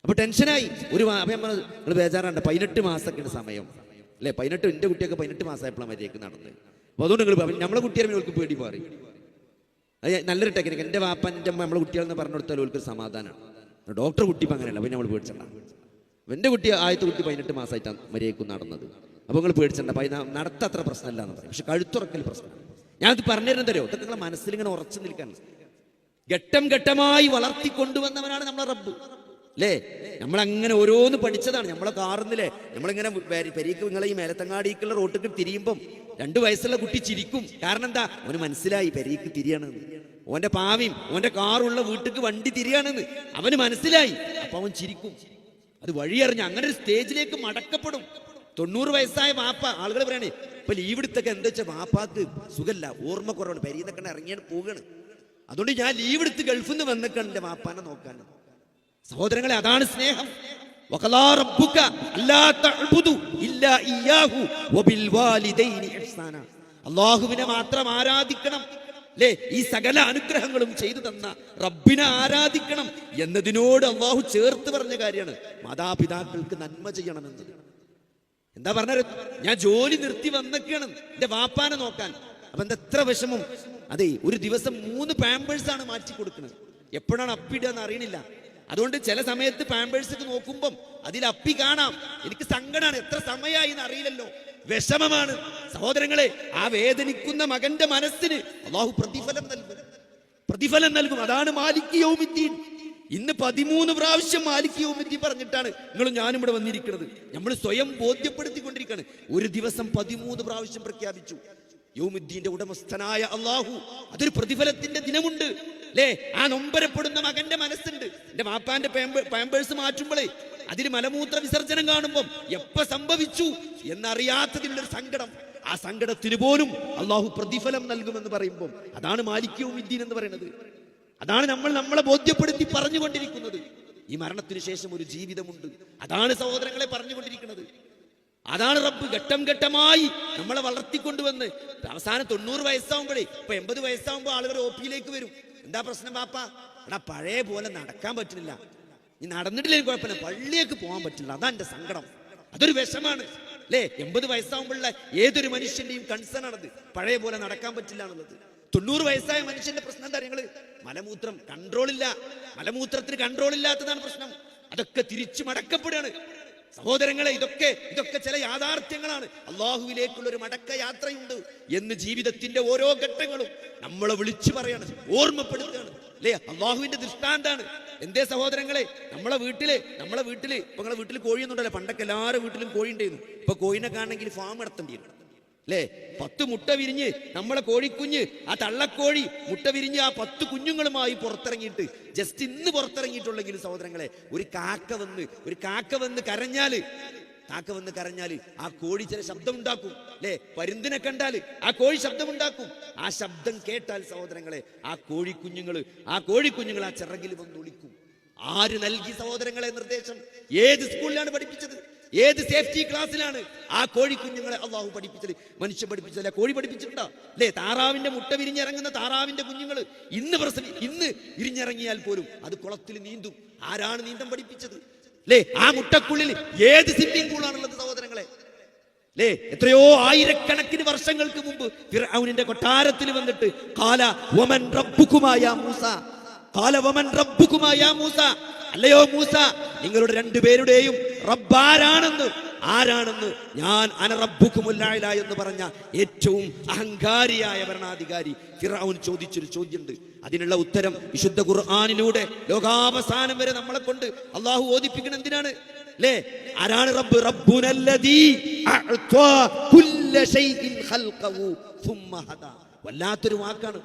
അപ്പൊ ടെൻഷനായി. നിങ്ങൾ ബേജാറാണ്ട്, 18 മാസമൊക്കെയാണ് സമയം, അല്ലെ? 18, എന്റെ കുട്ടിയൊക്കെ 18 മാസമായപ്പോഴാണ് മര്യാദക്ക് നടന്നത്. അപ്പൊ അതുകൊണ്ട് നിങ്ങൾ നമ്മളെ കുട്ടികളെ ഓൾക്ക് പേടി മാറി. അത് നല്ലൊരു ടെക്നിക്ക്. എന്റെ വാപ്പൻ്റെ അമ്മ നമ്മളെ കുട്ടികളെന്ന് പറഞ്ഞു കൊടുത്താൽ ഓൾക്കൊരു സമാധാനമാണ്. ഡോക്ടർ കുട്ടി ഇപ്പം അങ്ങനെയല്ല, പിന്നെ നമ്മൾ പേടിച്ചണ്ട. എന്റെ കുട്ടി ആദ്യത്തെ കുട്ടി 18 മാസമായിട്ടാണ് മര്യാദക്ക് നടന്നത്. അപ്പൊ നിങ്ങൾ പേടിച്ചണ്ട, നടത്തത്ര പ്രശ്നമല്ല എന്ന് പറയും. പക്ഷെ കഴുത്തുറക്കൽ പ്രശ്നമാണ്. ഞാനത് പറഞ്ഞിരുന്നു തരുമോ? ഇതൊക്കെ നിങ്ങളെ മനസ്സിലിങ്ങനെ ഉറച്ചു നിൽക്കാൻ. ഘട്ടം ഘട്ടമായി വളർത്തിക്കൊണ്ടുവന്നവനാണ് നമ്മളെ റബ്ബ്, അല്ലേ? നമ്മളങ്ങനെ ഓരോന്ന് പഠിച്ചതാണ്. നമ്മളെ കാറുന്നില്ലേ, നമ്മളിങ്ങനെ പെരീക്ക് നിങ്ങളെ ഈ മേലത്തങ്ങാടിക്കുള്ള റോട്ടിക്ക് തിരിയുമ്പം 2 വയസ്സുള്ള കുട്ടി ചിരിക്കും. കാരണം എന്താ? അവന് മനസ്സിലായി പെരീക്ക് തിരിയാണെന്ന്. ഓന്റെ പാവിയും ഓന്റെ കാറുള്ള വീട്ടിക്ക് വണ്ടി തിരിയാണെന്ന് അവന് മനസ്സിലായി. അപ്പൊ അവൻ ചിരിക്കും. അത് വഴിയറിഞ്ഞ് അങ്ങനെ ഒരു സ്റ്റേജിലേക്ക് മടക്കപ്പെടും. 90 വയസ്സായ വാപ്പ, ആളുകൾ പറയണേ ഇപ്പൊ ലീവ് എടുത്തൊക്കെ എന്താ വെച്ചാൽ വാപ്പാക്ക് സുഖല്ല, ഓർമ്മ കുറവാണ്, പെരീന്നൊക്കെ ഇറങ്ങിയാണ് പോവുകയാണ്. അതുകൊണ്ട് ഞാൻ ലീവ് എടുത്ത് ഗൾഫിൽ നിന്ന് വന്നേക്കാണ് എന്റെ വാപ്പാനെ നോക്കാൻ. സഹോദരങ്ങളെ, അതാണ് സ്നേഹം. അല്ലാഹുവിനെ മാത്രം ആരാധിക്കണം, അല്ലേ? ഈ സകല അനുഗ്രഹങ്ങളും ചെയ്തു തന്ന റബ്ബിനെ ആരാധിക്കണം എന്നതിനോട് അല്ലാഹു ചേർത്ത് പറഞ്ഞ കാര്യമാണ് മാതാപിതാക്കൾക്ക് നന്മ ചെയ്യണമെന്നത്. എന്താ പറഞ്ഞത്? ഞാൻ ജോലി നിർത്തി വന്നൊക്കെയാണ് എന്റെ വാപ്പാനെ നോക്കാൻ. അപ്പൊ എന്താ എത്ര വിഷമം? അതെ, ഒരു ദിവസം 3 പാമ്പേഴ്സാണ് മാറ്റി കൊടുക്കുന്നത്. എപ്പോഴാണ് അപ്പിടുക എന്ന് അറിയണില്ല. അതുകൊണ്ട് ചില സമയത്ത് പാമ്പേഴ്സ് നോക്കുമ്പം അതിൽ അപ്പി കാണാം. എനിക്ക് സങ്കടമാണ്, എത്ര സമയമായി എന്ന് അറിയില്ലല്ലോ, വിഷമമാണ്. സഹോദരങ്ങളെ, ആ വേദനിക്കുന്ന മകന്റെ മനസ്സിന് അല്ലാഹു പ്രതിഫലം നൽകും. അതാണ് മാലിക് യൗമിദ്ദീൻ. ഇന്ന് 13 പ്രാവശ്യം മാലിക് യൗമിദ്ദീൻ പറഞ്ഞിട്ടാണ് നിങ്ങളും ഞാനും ഇവിടെ വന്നിരിക്കുന്നത്. നമ്മൾ സ്വയം ബോധ്യപ്പെടുത്തിക്കൊണ്ടിരിക്കുകയാണ്. ഒരു ദിവസം 13 പ്രാവശ്യം പ്രഖ്യാപിച്ചു യൗമുദ്ദീന്റെ ഉടമസ്ഥനായ അല്ലാഹു. അതൊരു പ്രതിഫലത്തിന്റെ ദിനമുണ്ട്, അല്ലേ? ആ നൊമ്പരപ്പെടുന്ന മകന്റെ മനസ്സുണ്ട്. എന്റെ വാപ്പാന്റെ പാമ്പേഴ്സ് മാറ്റുമ്പോഴേ അതിൽ മലമൂത്ര വിസർജനം കാണുമ്പോൾ എപ്പ സംഭവിച്ചു എന്നറിയാത്തതിലുള്ളൊരു സങ്കടം, ആ സങ്കടത്തിന് പോലും അല്ലാഹു പ്രതിഫലം നൽകുമെന്ന് പറയുമ്പോൾ അതാണ് മാലിക് യൗമിദ്ദീൻ എന്ന് പറയുന്നത്. അതാണ് നമ്മളെ ബോധ്യപ്പെടുത്തി പറഞ്ഞുകൊണ്ടിരിക്കുന്നത്. ഈ മരണത്തിന് ശേഷം ഒരു ജീവിതമുണ്ട്. അതാണ് സഹോദരങ്ങളെ പറഞ്ഞുകൊണ്ടിരിക്കുന്നത്. അതാണ് റബ്ബ് ഘട്ടം ഘട്ടമായി നമ്മളെ വളർത്തിക്കൊണ്ടുവന്ന് അവസാനം 90 വയസ്സാവുമ്പോഴേ, ഇപ്പൊ 80 വയസ്സാവുമ്പോൾ ആളുകൾ ഒപിയിലേക്ക് വരും. എന്താ പ്രശ്നം വാപ്പാ? എടാ പഴയ പോലെ നടക്കാൻ പറ്റുന്നില്ല, നീ നടന്നിട്ടില്ലെങ്കിൽ കുഴപ്പമില്ല, പള്ളിയേക്ക് പോകാൻ പറ്റില്ല, അതാ എന്റെ സങ്കടം. അതൊരു വിഷമാണ്, അല്ലേ? 80 വയസ്സാവുമ്പോഴുള്ള ഏതൊരു മനുഷ്യന്റെയും കൺസേൺ ആണത്, പഴയ പോലെ നടക്കാൻ പറ്റില്ല എന്നുള്ളത്. 90 വയസ്സായ മനുഷ്യന്റെ പ്രശ്നം എന്താ? ഞങ്ങള് മലമൂത്രം കൺട്രോളില്ല, മലമൂത്രത്തിന് കൺട്രോൾ ഇല്ലാത്തതാണ് പ്രശ്നം. അതൊക്കെ തിരിച്ചു മടക്കപ്പെടുകയാണ്. സഹോദരങ്ങളെ, ഇതൊക്കെ ചില യാഥാർത്ഥ്യങ്ങളാണ്. അള്ളാഹുവിലേക്കുള്ള ഒരു മടക്ക യാത്രയുണ്ട് എന്ന് ജീവിതത്തിന്റെ ഓരോ ഘട്ടങ്ങളും നമ്മളെ വിളിച്ചു പറയാണ്, ഓർമ്മപ്പെടുത്തുകയാണ്, അല്ലേ? അള്ളാഹുവിന്റെ ദൃഷ്ടാന്താണ്. എന്തേ സഹോദരങ്ങളെ, നമ്മളെ വീട്ടില് ഇപ്പൊ നിങ്ങളെ വീട്ടിൽ കോഴിയൊന്നുണ്ടല്ലോ. പണ്ടൊക്കെ എല്ലാവരുടെ വീട്ടിലും കോഴി ഉണ്ടായിരുന്നു. ഇപ്പൊ കോഴിനെ കാണണമെങ്കിൽ ഫാം നടത്തേണ്ടി വരും, അല്ലേ? 10 മുട്ട വിരിഞ്ഞ് നമ്മളെ കോഴിക്കുഞ്ഞ്, ആ തള്ളക്കോഴി മുട്ട വിരിഞ്ഞ് ആ 10 കുഞ്ഞുങ്ങളുമായി പുറത്തിറങ്ങിയിട്ട് ജസ്റ്റ് ഇന്ന് പുറത്തിറങ്ങിയിട്ടുള്ളെങ്കിൽ സഹോദരങ്ങളെ, ഒരു കാക്ക വന്ന് കരഞ്ഞാല് ആ കോഴി ചില ശബ്ദം ഉണ്ടാക്കും, അല്ലേ? പരുന്തിനെ കണ്ടാൽ ആ കോഴി ശബ്ദമുണ്ടാക്കും. ആ ശബ്ദം കേട്ടാൽ സഹോദരങ്ങളെ, ആ കോഴിക്കുഞ്ഞുങ്ങൾ ആ ചിറകിൽ വന്ന് ഒളിക്കും. ആര് നൽകി സഹോദരങ്ങളെ നിർദ്ദേശം? ഏത് സ്കൂളിലാണ് പഠിപ്പിച്ചത്? ഏത് സേഫ്റ്റി ക്ലാസ്സിലാണ് ആ കോഴിക്കുഞ്ഞുങ്ങളെ അള്ളാഹു പഠിപ്പിച്ചത്? മനുഷ്യൻ പഠിപ്പിച്ചതല്ല, കോഴി പഠിപ്പിച്ചിട്ടുണ്ടോ? അല്ലേ? താറാവിന്റെ മുട്ട വിരിഞ്ഞിറങ്ങുന്ന താറാവിന്റെ കുഞ്ഞുങ്ങൾ ഇന്ന് വിരിഞ്ഞിറങ്ങിയാൽ പോലും അത് കുളത്തിൽ നീന്തും. ആരാണ് നീന്തം പഠിപ്പിച്ചത്? അല്ലേ? ആ മുട്ടക്കുള്ളിൽ ഏത് സ്വിമ്മിംഗ് പൂളാണുള്ളത് സഹോദരങ്ങളെ? അല്ലേ? എത്രയോ ആയിരക്കണക്കിന് വർഷങ്ങൾക്ക് മുമ്പ് ഫിർഔനിന്റെ കൊട്ടാരത്തിൽ വന്നിട്ട് ഖാല വമൻ റബ്ബുകുമാ യാ മൂസ, ഖാല വമൻ റബ്ബുകുമാ യാ മൂസ, അല്ലയോ മൂസ, നിങ്ങളുടെ രണ്ടുപേരുടെയും റബ്ബാരാണെന്ന്, ആരാണെന്ന് ഞാൻ അന റബ്ബുകുമുൽ അഅ്ല എന്ന് പറഞ്ഞ ഏറ്റവും അഹങ്കാരിയായ ഭരണാധികാരി ഫിർഔൻ ചോദിച്ചൊരു ചോദ്യമുണ്ട്. അതിനുള്ള ഉത്തരം വിശുദ്ധ ഖുർആനിലൂടെ ലോകാവസാനം വരെ നമ്മളെ കൊണ്ട് അള്ളാഹു ഓദിപ്പിക്കണം. എന്തിനാണ്? അല്ലേ? ആരാണ് റബ്ബ്? റബ്ബുനല്ലദീ അഅ്താ കുല്ല ശൈഇൻ ഖൽഖഹു സുമ്മ ഹദാ. വല്ലാത്തൊരു വാക്കാണ്.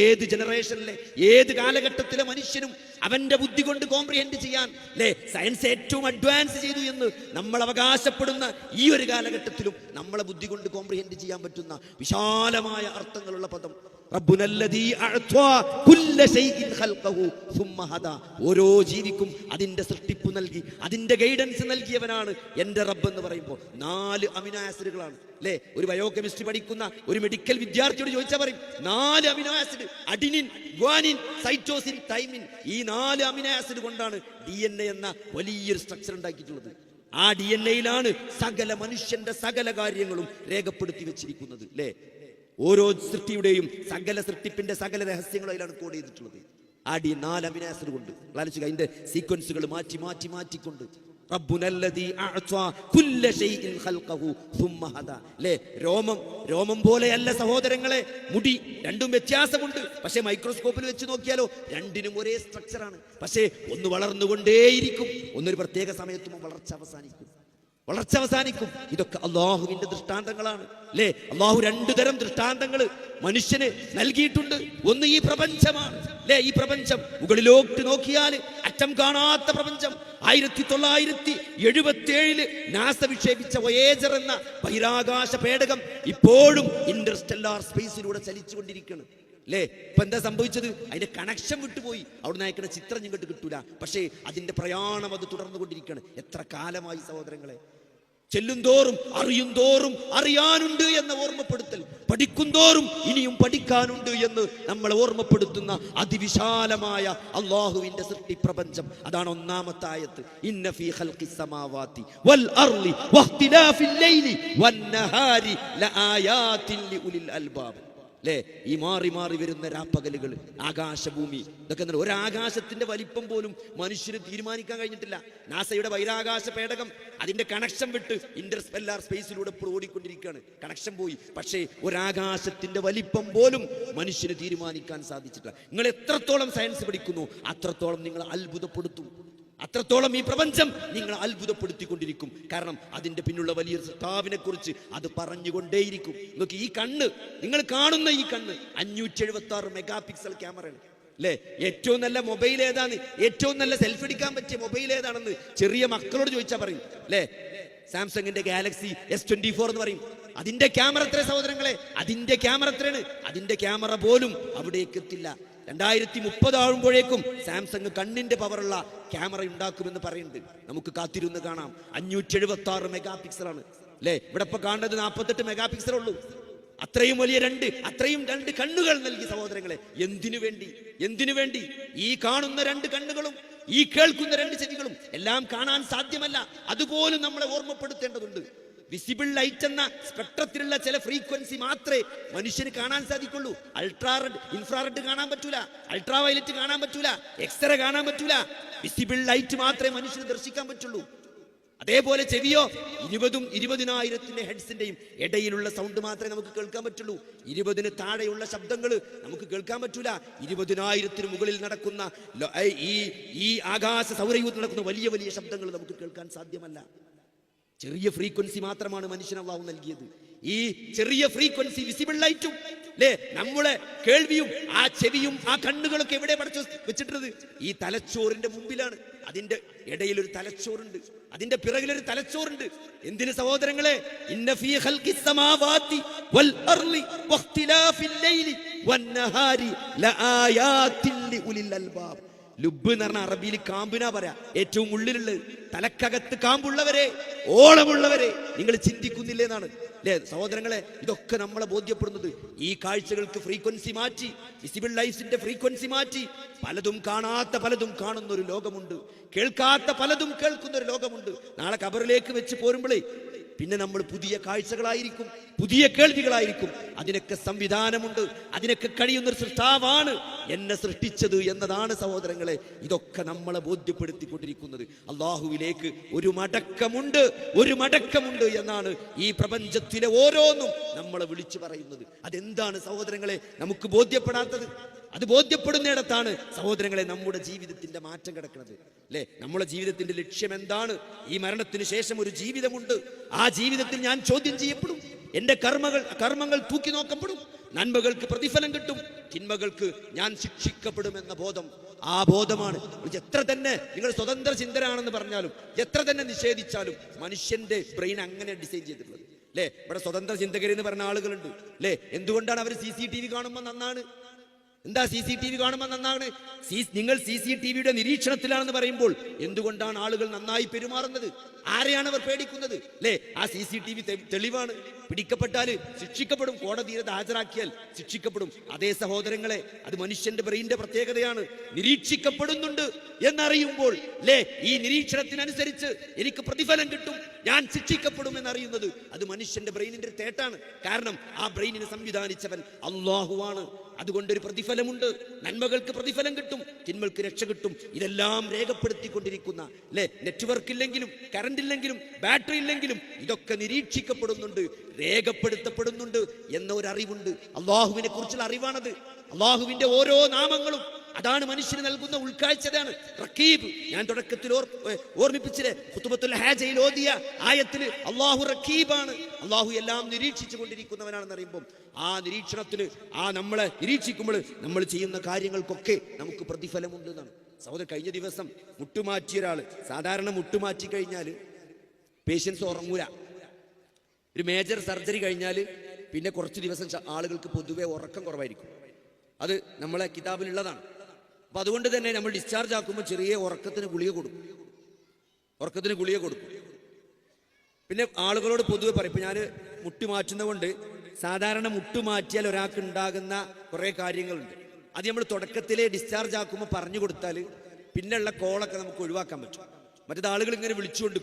ഏത് ജനറേഷനിലെ ഏത് കാലഘട്ടത്തിലെ മനുഷ്യനും അവന്റെ ബുദ്ധി കൊണ്ട് കോംപ്രിഹെൻഡ് ചെയ്യാൻ, അല്ലേ, സയൻസ് ഏറ്റവും അഡ്വാൻസ് ചെയ്തു എന്ന് നമ്മൾ അവകാശപ്പെടുന്ന ഈ ഒരു കാലഘട്ടത്തിലും നമ്മളെ ബുദ്ധി കൊണ്ട് കോംപ്രിഹെൻഡ് ചെയ്യാൻ പറ്റുന്ന വിശാലമായ അർത്ഥങ്ങളുള്ള പദം റബ്ബുനല്ലദീ അഅ്താ കുല്ല ശൈഇൻ ഖൽഖഹു സുമ്മ ഹദാ. ഓരോ ജീവിക്കും അതിന്റെ സൃഷ്ടിപ്പ് നൽകി അതിന്റെ ഗൈഡൻസ് നൽകിയവനാണ് എന്റെ റബ്ബ് എന്ന് പറയുമ്പോൾ 4 അമിനോ ആസിഡുകളാണ്. അല്ലേ? ഒരു ബയോകെമിസ്ട്രി പഠിക്കുന്ന ഒരു മെഡിക്കൽ വിദ്യാർത്ഥിയോട് ചോദിച്ചാൽ പറയും 4 amino acid, adenine, guanine, cytosine, thymine. ഈ 4 അമിനോ ആസിഡ് കൊണ്ടാണ് DNA എന്ന വലിയൊരു സ്ട്രക്ചർ ഉണ്ടാക്കിയിട്ടുള്ളത്. ആ DNA യിലാണ് സകല മനുഷ്യന്റെ സകല കാര്യങ്ങളും രേഖപ്പെടുത്തി വെച്ചിരിക്കുന്നത്. അല്ലേ? ഓരോ സൃഷ്ടിയുടെയും സകല സൃഷ്ടിപ്പിന്റെ സകല രഹസ്യങ്ങളും അതിലാണ് കോഡ് ചെയ്തിട്ടുള്ളത്. ആ 4 അമിനോ ആസിഡ് കൊണ്ട് അതിന്റെ സീക്വൻസുകൾ മാറ്റിക്കൊണ്ട് റബ്ബുനല്ലദീ അഅ്താ കുല്ല ശൈഇൻ ഖൽഖഹു സുമ്മ ഹദാ. അല്ലേ? രോമം പോലെയല്ല സഹോദരങ്ങളെ മുടി, രണ്ടും വ്യത്യാസമുണ്ട്. പക്ഷേ മൈക്രോസ്കോപ്പിൽ വെച്ച് നോക്കിയാലോ രണ്ടിനും ഒരേ സ്ട്രക്ചറാണ്. പക്ഷേ ഒന്ന് വളർന്നുകൊണ്ടേയിരിക്കും, ഒന്നൊരു പ്രത്യേക സമയത്തും വളർച്ച അവസാനിക്കും. ഇതൊക്കെ അള്ളാഹുവിന്റെ ദൃഷ്ടാന്തങ്ങളാണ്. അല്ലേ? അള്ളാഹു 2 തരം ദൃഷ്ടാന്തങ്ങൾ മനുഷ്യന് നൽകിയിട്ടുണ്ട്. ഒന്ന് ഈ പ്രപഞ്ചമാണ്. അല്ലേ? ഈ പ്രപഞ്ചം മുകളിലോട്ട് നോക്കിയാൽ അറ്റം കാണാത്ത പ്രപഞ്ചം. 1977 നാസ വിക്ഷേപിച്ച വോയേജർ എന്ന ബഹിരാകാശ പേടകം ഇപ്പോഴും ഇന്റർസ്റ്റെല്ലാർ സ്പേസിലൂടെ ചലിച്ചുകൊണ്ടിരിക്കുകയാണ്. അല്ലേ? ഇപ്പൊ എന്താ സംഭവിച്ചത്? അതിന്റെ കണക്ഷൻ വിട്ടുപോയി. അവിടുന്ന് അയക്കുന്ന ചിത്രം ഇങ്ങോട്ട് കിട്ടൂല. പക്ഷേ അതിന്റെ പ്രയാണം അത് തുടർന്നുകൊണ്ടിരിക്കുകയാണ്. എത്ര കാലമായി സഹോദരങ്ങളെ? ചെല്ലുന്തോറും അറിയുന്തോറും അറിയാനുണ്ട് എന്ന ഓർമ്മപ്പെടുത്തൽ, പഠിക്കുന്തോറും ഇനിയും പഠിക്കാനുണ്ട് എന്ന് നമ്മളെ ഓർമ്മപ്പെടുത്തുന്ന അതിവിശാലമായ അള്ളാഹുവിന്റെ സൃഷ്ടി പ്രപഞ്ചം. അതാണ് ഒന്നാമത്തെ ആയത്ത്. ഇന്ന ഫീ ഖൽഖിസ് സമാവാതി വൽ അർളി വഖ്തിലാഫിൽ ലൈലി വന്നഹാരി ലആയാതിൻ ലിഉലിൽ അൽബാബ്. അല്ലേ? ഈ മാറി വരുന്ന രാപ്പകലുകൾ, ആകാശഭൂമി, ഇതൊക്കെ ഒരാകാശത്തിന്റെ വലിപ്പം പോലും മനുഷ്യന് തീരുമാനിക്കാൻ കഴിഞ്ഞിട്ടില്ല. നാസയുടെ ബഹിരാകാശ പേടകം അതിന്റെ കണക്ഷൻ വിട്ട് ഇന്റർസ്റ്റെല്ലാർ സ്പേസിലൂടെ ഇപ്പോൾ ഓടിക്കൊണ്ടിരിക്കുകയാണ്. കണക്ഷൻ പോയി. പക്ഷേ ഒരാകാശത്തിന്റെ വലിപ്പം പോലും മനുഷ്യന് തീരുമാനിക്കാൻ സാധിച്ചിട്ടില്ല. നിങ്ങൾ എത്രത്തോളം സയൻസ് പഠിക്കുന്നു അത്രത്തോളം നിങ്ങൾ അത്ഭുതപ്പെടുത്തും. അത്രത്തോളം ഈ പ്രപഞ്ചം നിങ്ങളെ അത്ഭുതപ്പെടുത്തിക്കൊണ്ടിരിക്കും. കാരണം അതിന്റെ പിന്നുള്ള വലിയ സൃഷ്ടാവിനെ കുറിച്ച് അത് പറഞ്ഞുകൊണ്ടേയിരിക്കും. നോക്കി, ഈ കണ്ണ്, നിങ്ങൾ കാണുന്ന ഈ കണ്ണ് 576 മെഗാ പിക്സൽ ക്യാമറയാണ്. അല്ലേ? ഏറ്റവും നല്ല മൊബൈൽ ഏതാണ്, ഏറ്റവും നല്ല സെൽഫി എടുക്കാൻ പറ്റിയ മൊബൈൽ ഏതാണെന്ന് ചെറിയ മക്കളോട് ചോദിച്ചാൽ പറയും. അല്ലേ? സാംസങ്ങിന്റെ ഗാലക്സി S24 എന്ന് പറയും. അതിന്റെ ക്യാമറ എത്ര സഹോദരങ്ങളെ? അതിന്റെ ക്യാമറ എത്രയാണ്? അതിന്റെ ക്യാമറ പോലും അവിടേക്ക് എത്തില്ല. 2030 ആകുമ്പോഴേക്കും സാംസങ് കണ്ണിന്റെ പവറുള്ള ക്യാമറ ഉണ്ടാക്കുമെന്ന് പറയുന്നുണ്ട്. നമുക്ക് കാത്തിരുന്ന് കാണാം. 576 മെഗാ പിക്സലാണ്. അല്ലേ? ഇവിടെ ഇപ്പൊ കാണുന്നത് 48 മെഗാ പിക്സൽ ഉള്ളൂ. അത്രയും വലിയ അത്രയും രണ്ട് കണ്ണുകൾ നൽകി സഹോദരങ്ങളെ. എന്തിനു വേണ്ടി? ഈ കാണുന്ന 2 കണ്ണുകളും ഈ കേൾക്കുന്ന 2 ചെവികളും എല്ലാം കാണാൻ സാധ്യമല്ല. അതുപോലും നമ്മളെ ഓർമ്മപ്പെടുത്തേണ്ടതുണ്ട്. വിസിബിൾ ലൈറ്റ് എന്ന സ്പെക്ട്രത്തിലുള്ള ചില ഫ്രീക്വൻസി മാത്രമേ മനുഷ്യന് കാണാൻ സാധിക്കുള്ളൂ. അൾട്രാറെഡ്, ഇൻഫ്രാറെഡ് കാണാൻ പറ്റൂല, അൾട്രാ വയലറ്റ് കാണാൻ പറ്റൂല, എക്സ്റേ കാണാൻ പറ്റൂല. വിസിബിൾ ലൈറ്റ് മാത്രമേ മനുഷ്യന് ദർശിക്കാൻ പറ്റുള്ളൂ. അതേപോലെ ചെവിയോ 20,000 ഹെഡ്സിന്റെയും ഇടയിലുള്ള സൗണ്ട് മാത്രമേ നമുക്ക് കേൾക്കാൻ പറ്റുള്ളൂ. 20 താഴെയുള്ള ശബ്ദങ്ങൾ നമുക്ക് കേൾക്കാൻ പറ്റൂല. 20,000 മുകളിൽ നടക്കുന്ന ഈ ആകാശ സൗരയൂഥത്തിൽ നടക്കുന്ന വലിയ ശബ്ദങ്ങൾ നമുക്ക് കേൾക്കാൻ സാധ്യമല്ല. ചെറിയ ഫ്രീക്വൻസി മാത്രമാണ് മനുഷ്യന് അല്ലാഹു നൽകിയത്. ഈ ചെറിയ ഫ്രീക്വൻസി വിസിബിൾ ലൈറ്റും, അല്ലേ, നമ്മളെ കേൾവിയും ആ ചെവിയും ആ കണ്ണുകളൊക്കെ എവിടെ പഠിച്ചു വെച്ചിട്ടുള്ളത്? ഈ തലച്ചോറിന്റെ മുമ്പിലാണ്. അതിന്റെ ഇടയിൽ ഒരു തലച്ചോറുണ്ട്, അതിന്റെ പിറകിലൊരു തലച്ചോറുണ്ട്. എന്തിന് സഹോദരങ്ങളെ? ഇന്ന ഫീ ഖൽഖിസ് സമാവാതി വൽ അർളി വഖ്തിലാഫിൽ ലൈലി വന്നഹാരി ലആയാതിൻ ലിഉലിൽ അൽബാബ്. ലുബ് എന്ന് പറഞ്ഞ അറബിയിൽ കാമ്പിനാ പറയാ, ഏറ്റവും ഉള്ളിലുള്ളത്. തലക്കകത്ത് കാമ്പുള്ളവരെ, ഓളമുള്ളവരെ നിങ്ങൾ ചിന്തിക്കുന്നില്ലേ എന്നാണ് അല്ലേ സഹോദരങ്ങളെ? ഇതൊക്കെ നമ്മളെ ബോധ്യപ്പെടുന്നത് ഈ കാഴ്ചകൾക്ക് ഫ്രീക്വൻസി മാറ്റി, വിസിബിൾ ലൈഫിന്റെ ഫ്രീക്വൻസി മാറ്റി, പലതും കാണാത്ത പലതും കാണുന്ന ഒരു ലോകമുണ്ട്, കേൾക്കാത്ത പലതും കേൾക്കുന്ന ഒരു ലോകമുണ്ട്. നാളെ ഖബറിലേക്ക് വെച്ച് പോരുമ്പോഴേ പിന്നെ നമ്മൾ പുതിയ കാഴ്ചകളായിരിക്കും, പുതിയ കേൾവികളായിരിക്കും. അതിനൊക്കെ സംവിധാനമുണ്ട്, അതിനൊക്കെ കഴിയുന്നൊരു സൃഷ്ടാവാണ് എന്നെ സൃഷ്ടിച്ചത് എന്നതാണ് സഹോദരങ്ങളെ ഇതൊക്കെ നമ്മളെ ബോധ്യപ്പെടുത്തിക്കൊണ്ടിരിക്കുന്നത്. അള്ളാഹുവിലേക്ക് ഒരു മടക്കമുണ്ട്, ഒരു മടക്കമുണ്ട് എന്നാണ് ഈ പ്രപഞ്ചത്തിലെ ഓരോന്നും നമ്മളെ വിളിച്ചു പറയുന്നത്. അതെന്താണ് സഹോദരങ്ങളെ നമുക്ക് ബോധ്യപ്പെടാത്തത്? അത് ബോധ്യപ്പെടുന്നിടത്താണ് സഹോദരങ്ങളെ നമ്മുടെ ജീവിതത്തിന്റെ മാറ്റം കിടക്കുന്നത് അല്ലെ? നമ്മുടെ ജീവിതത്തിന്റെ ലക്ഷ്യം എന്താണ്? ഈ മരണത്തിന് ശേഷം ഒരു ജീവിതമുണ്ട്. ആ ജീവിതത്തിൽ ഞാൻ ചോദ്യം ചെയ്യപ്പെടും, എന്റെ കർമ്മങ്ങൾ തൂക്കി നോക്കപ്പെടും, നന്മകൾക്ക് പ്രതിഫലം കിട്ടും, തിന്മകൾക്ക് ഞാൻ ശിക്ഷിക്കപ്പെടുമെന്ന ബോധം. ആ ബോധമാണ് എത്ര തന്നെ നിങ്ങൾ സ്വതന്ത്ര ചിന്തരാണെന്ന് പറഞ്ഞാലും, എത്ര തന്നെ നിഷേധിച്ചാലും മനുഷ്യന്റെ ബ്രെയിൻ അങ്ങനെ ഡിസൈൻ ചെയ്തിട്ടുള്ളത് അല്ലെ? ഇവിടെ സ്വതന്ത്ര ചിന്തകരെന്ന് പറഞ്ഞ ആളുകളുണ്ട് അല്ലെ? എന്തുകൊണ്ടാണ് അവർ CCTV കാണുമ്പോൾ നന്നാണ്? എന്താ CCTV കാണുമ്പോൾ നന്നാണ്? നിങ്ങൾ CCTVയുടെ നിരീക്ഷണത്തിലാണെന്ന് പറയുമ്പോൾ എന്തുകൊണ്ടാണ് ആളുകൾ നന്നായി പെരുമാറുന്നത്? ആരെയാണ് അവർ പേടിക്കുന്നത് അല്ലേ? ആ CCTV തെളിവാണ്. പിടിക്കപ്പെട്ടാൽ ശിക്ഷിക്കപ്പെടും, കോടതിയിൽ ഹാജരാക്കിയാൽ ശിക്ഷിക്കപ്പെടും. അതേ സഹോദരങ്ങളെ, അത് മനുഷ്യന്റെ ബ്രെയിനിന്റെ പ്രത്യേകതയാണ്. നിരീക്ഷിക്കപ്പെടുന്നുണ്ട് എന്നറിയുമ്പോൾ അല്ലേ, ഈ നിരീക്ഷണത്തിനനുസരിച്ച് എനിക്ക് പ്രതിഫലം കിട്ടും, ഞാൻ ശിക്ഷിക്കപ്പെടും എന്നറിയുന്നത് അത് മനുഷ്യന്റെ ബ്രെയിനിന്റെ തേട്ടാണ്. കാരണം ആ ബ്രെയിനിനെ സംവിധാനിച്ചവൻ അല്ലാഹുവാണ്. അതുകൊണ്ടൊരു പ്രതിഫലമുണ്ട്, നന്മകൾക്ക് പ്രതിഫലം കിട്ടും, തിന്മകൾക്ക് രക്ഷ കിട്ടും. ഇതെല്ലാം രേഖപ്പെടുത്തിക്കൊണ്ടിരിക്കുന്ന അല്ലെ, നെറ്റ്വർക്ക് ഇല്ലെങ്കിലും കറണ്ട് ഇല്ലെങ്കിലും ബാറ്ററി ഇല്ലെങ്കിലും ഇതൊക്കെ നിരീക്ഷിക്കപ്പെടുന്നുണ്ട്, രേഖപ്പെടുത്തപ്പെടുന്നുണ്ട് എന്ന ഒരു അറിവുണ്ട്. അള്ളാഹുവിനെ കുറിച്ചുള്ള അറിവാണത്. അള്ളാഹുവിന്റെ ഓരോ നാമങ്ങളും അതാണ് മനുഷ്യന് നൽകുന്ന ഉൾക്കാഴ്ചതാണ്. റഖീബ്, ഞാൻ തുടക്കത്തിൽ ഓർമ്മിപ്പിച്ചില്ലേ, ഖുതുബത്തുൽ ഹാജയിൽ ഓതിയ ആയത്തിൽ അള്ളാഹു റഖീബാണ്. അള്ളാഹു എല്ലാം നിരീക്ഷിച്ചു കൊണ്ടിരിക്കുന്നവനാണെന്ന് അറിയുമ്പോൾ ആ നിരീക്ഷണത്തിൽ നമ്മളെ നിരീക്ഷിക്കുമ്പോൾ നമ്മൾ ചെയ്യുന്ന കാര്യങ്ങൾക്കൊക്കെ നമുക്ക് പ്രതിഫലമുണ്ട് എന്നാണ്. സഹോദരൻ, കഴിഞ്ഞ ദിവസം മുട്ടുമാറ്റിയ ഒരാൾ, സാധാരണ മുട്ടുമാറ്റി കഴിഞ്ഞാൽ പേഷ്യൻസ് ഉറങ്ങൂല. ഒരു മേജർ സർജറി കഴിഞ്ഞാൽ പിന്നെ കുറച്ച് ദിവസം ആളുകൾക്ക് പൊതുവെ ഉറക്കം കുറവായിരിക്കും. അത് നമ്മളെ കിതാബിലുള്ളതാണ്. അപ്പൊ അതുകൊണ്ട് തന്നെ നമ്മൾ ഡിസ്ചാർജ് ആക്കുമ്പോൾ ചെറിയ ഉറക്കത്തിന് ഗുളിക കൊടുക്കും. പിന്നെ ആളുകളോട് പൊതുവെ പറയും, ഇപ്പൊ ഞാൻ മുട്ടുമാറ്റുന്നത് കൊണ്ട് സാധാരണ മുട്ടുമാറ്റിയാൽ ഒരാൾക്ക് ഉണ്ടാകുന്ന കുറെ കാര്യങ്ങളുണ്ട്. അത് നമ്മൾ തുടക്കത്തിലെ ഡിസ്ചാർജ് ആക്കുമ്പോൾ പറഞ്ഞു കൊടുത്താൽ പിന്നെയുള്ള കോളൊക്കെ നമുക്ക് ഒഴിവാക്കാൻ പറ്റും. മറ്റേത് ആളുകൾ ഇങ്ങനെ വിളിച്ചുകൊണ്ട്,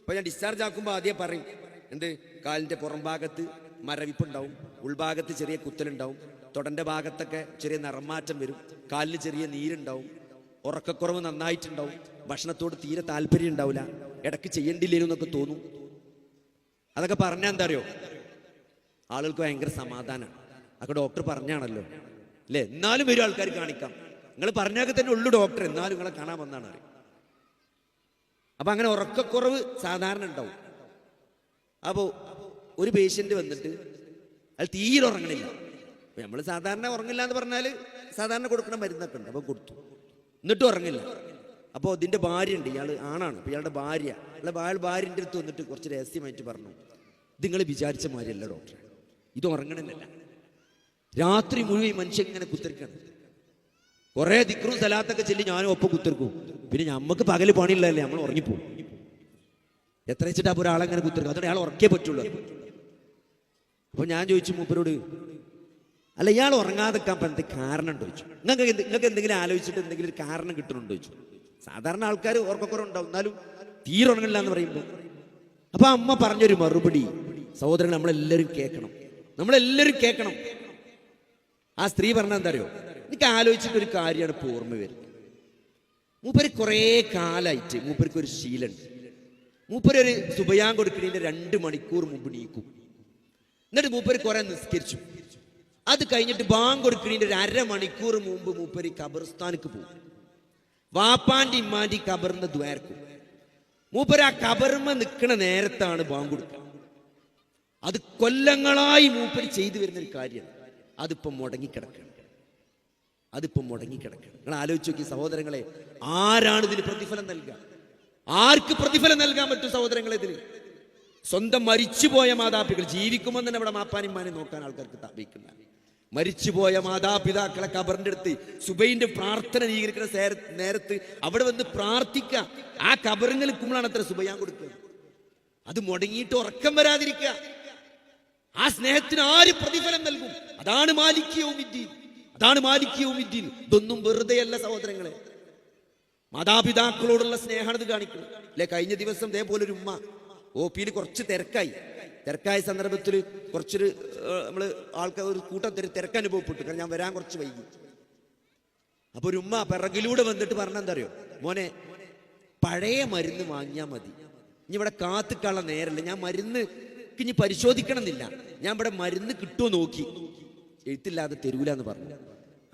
ഇപ്പൊ ഞാൻ ഡിസ്ചാർജ് ആക്കുമ്പോൾ ആദ്യം പറയും, എന്ത്, കാലിന്റെ പുറം ഭാഗത്ത് മരവിപ്പുണ്ടാവും, ഉൾഭാഗത്ത് ചെറിയ കുത്തലുണ്ടാവും, തൊടന്റെ ഭാഗത്തൊക്കെ ചെറിയ നിറമാറ്റം വരും, കാലിന് ചെറിയ നീരുണ്ടാവും, ഉറക്കക്കുറവ് നന്നായിട്ടുണ്ടാവും, ഭക്ഷണത്തോട് തീരെ താല്പര്യം ഉണ്ടാവില്ല, ഇടയ്ക്ക് ചെയ്യേണ്ടില്ലേനും എന്നൊക്കെ തോന്നും. അതൊക്കെ പറഞ്ഞാൽ എന്താ അറിയോ, ആളുകൾക്ക് ഭയങ്കര സമാധാനമാണ്. അതൊക്കെ ഡോക്ടർ പറഞ്ഞാണല്ലോ അല്ലേ? എന്നാലും വരും ആൾക്കാർ കാണിക്കാം. നിങ്ങൾ പറഞ്ഞാൽ തന്നെ ഉള്ളു ഡോക്ടർ, എന്നാലും നിങ്ങളെ കാണാൻ വന്നാണ് അറിയാം. അപ്പൊ അങ്ങനെ ഉറക്കക്കുറവ് സാധാരണ ഉണ്ടാവും. അപ്പോൾ ഒരു പേഷ്യന്റ് വന്നിട്ട് അത് തീരെ ഉറങ്ങണില്ല. നമ്മൾ സാധാരണ ഉറങ്ങില്ല എന്ന് പറഞ്ഞാൽ സാധാരണ കൊടുക്കുന്ന മരുന്നൊക്കെ ഉണ്ട്, അപ്പോൾ കൊടുത്തു, എന്നിട്ടും ഉറങ്ങില്ല. അപ്പോൾ ഇതിൻ്റെ ഭാര്യ ഉണ്ട്, ഇയാൾ ആണാണ്. അപ്പോൾ ഇയാളുടെ ഭാര്യൻ്റെ അടുത്ത് വന്നിട്ട് കുറച്ച് രഹസ്യമായിട്ട് പറഞ്ഞു, ഇത് നിങ്ങൾ വിചാരിച്ച മാതിരിയല്ല ഡോക്ടർ, ഇത് ഉറങ്ങണമെന്നല്ല. രാത്രി മുഴുവൻ മനുഷ്യൻ ഇങ്ങനെ കുത്തിരിക്കണം, കുറേ ദിക്റും സലാത്തൊക്കെ ചൊല്ലി ഞാനും ഒപ്പം കുത്തിരിക്കും. പിന്നെ നമുക്ക് പകല് പണിയുള്ളതല്ലേ, നമ്മൾ ഉറങ്ങിപ്പോവും. എത്ര വെച്ചിട്ടാ ഒരാളെങ്ങനെ കുത്തിരിക്കും? അതുകൊണ്ട് അയാൾ ഉറക്കേ പറ്റുള്ളൂ. അപ്പൊ ഞാൻ ചോദിച്ചു മൂപ്പരോട്, അല്ല ഇയാൾ ഉറങ്ങാതെക്കാൻ എന്ത് കാരണം ഉണ്ടോ ചോദിച്ചു. നിങ്ങൾക്ക് എന്തെങ്കിലും ആലോചിച്ചിട്ട് എന്തെങ്കിലും ഒരു കാരണം കിട്ടുന്നുണ്ടോ ചോദിച്ചു. സാധാരണ ആൾക്കാർ ഉറക്കക്കുറവുണ്ടാവും, എന്നാലും തീരെ ഉറങ്ങില്ല എന്ന് പറയുമ്പോൾ. അപ്പൊ അമ്മ പറഞ്ഞൊരു മറുപടി സഹോദരൻ നമ്മളെല്ലാവരും കേൾക്കണം. ആ സ്ത്രീ പറഞ്ഞ എന്താ അറിയോ, എനിക്ക് ആലോചിച്ചിട്ടൊരു കാര്യമാണ് ഇപ്പോൾ ഓർമ്മ വരുന്നത്. മൂപ്പര് കുറേ കാലമായിട്ട് മൂപ്പർക്ക് ഒരു ശീലമുണ്ട്. മൂപ്പരൊരു സുബയാൻ കൊടുക്കുന്നതിന്റെ 2 മണിക്കൂർ മുമ്പ് നീക്കും. എന്നിട്ട് മൂപ്പര് കുറെ നിസ്കരിച്ചു. അത് കഴിഞ്ഞിട്ട് ബാങ്ക് കൊടുക്കുന്നതിന്റെ 1/2 മണിക്കൂർ മുമ്പ് മൂപ്പര് ഖബർസ്ഥാനിക്ക് പോകും. വാപ്പാന്റെ ഇമ്മാന്റെ ഖബറിന്റെ ദ്വാരക്കും. മൂപ്പര് ആ ഖബർമ നിൽക്കുന്ന നേരത്താണ് ബാങ്ക് കൊടുക്കുക. അത് കൊല്ലങ്ങളായി മൂപ്പര് ചെയ്തു വരുന്ന ഒരു കാര്യമാണ്. അതിപ്പോ മുടങ്ങിക്കിടക്കണം. നിങ്ങൾ ആലോചിച്ച് നോക്കി സഹോദരങ്ങളെ, ആരാണ് ഇതിന് പ്രതിഫലം നൽകുക? ആർക്ക് പ്രതിഫലം നൽകാൻ പറ്റും സഹോദരങ്ങളെ ഇതിന്? സ്വന്തം മരിച്ചുപോയ മാതാപിതാക്കൾ ജീവിക്കുമ്പോൾ തന്നെ ഇവിടെ മാപ്പാനിമാനെ നോക്കാൻ ആൾക്കാർക്ക് താപിക്കുന്ന മരിച്ചുപോയ മാതാപിതാക്കളെ ഖബറിന്റെ അടുത്ത് സുബൈന്റെ പ്രാർത്ഥന സ്വീകരിക്കുന്ന നേരത്ത് അവിടെ വന്ന് പ്രാർത്ഥിക്കുക. ആ ഖബറിൽ നിൽക്കുമ്പോഴാണ് അത്ര സുബൈയാൻ കൊടുക്കുക. അത് മുടങ്ങിയിട്ട് ഉറക്കം വരാതിരിക്കുക. ആ സ്നേഹത്തിന് ആര് പ്രതിഫലം നൽകും? അതാണ് മാലിക് യൗമിദ്ദീൻ. അതാണ് മാലിക് യൗമിദ്ദീൻ. ഇതൊന്നും വെറുതെയല്ല സഹോദരങ്ങളെ. മാതാപിതാക്കളോടുള്ള സ്നേഹമാണ് ഇത് കാണിക്കുന്നത് അല്ലെ. കഴിഞ്ഞ ദിവസം ഇതേപോലെ ഒരു ഉമ്മ OP-യിൽ കുറച്ച് തിരക്കായ സന്ദർഭത്തിൽ കുറച്ചൊരു നമ്മള് ആൾക്കാർ ഒരു കൂട്ടം തിരക്ക് അനുഭവപ്പെട്ടു. കാരണം ഞാൻ വരാൻ കുറച്ച് വൈകി. അപ്പൊ ഒരു ഉമ്മ പിറകിലൂടെ വന്നിട്ട് പറഞ്ഞെന്താ അറിയോ, മോനെ പഴയ മരുന്ന് വാങ്ങിയാൽ മതി, ഇനി ഇവിടെ കാത്തിക്കാനുള്ള നേരല്ല, ഞാൻ മരുന്ന് ഇനി പരിശോധിക്കണം എന്നില്ല, ഞാൻ ഇവിടെ മരുന്ന് കിട്ടുമോ നോക്കി, എഴുത്തില്ലാതെ തരൂലെന്ന് പറഞ്ഞു.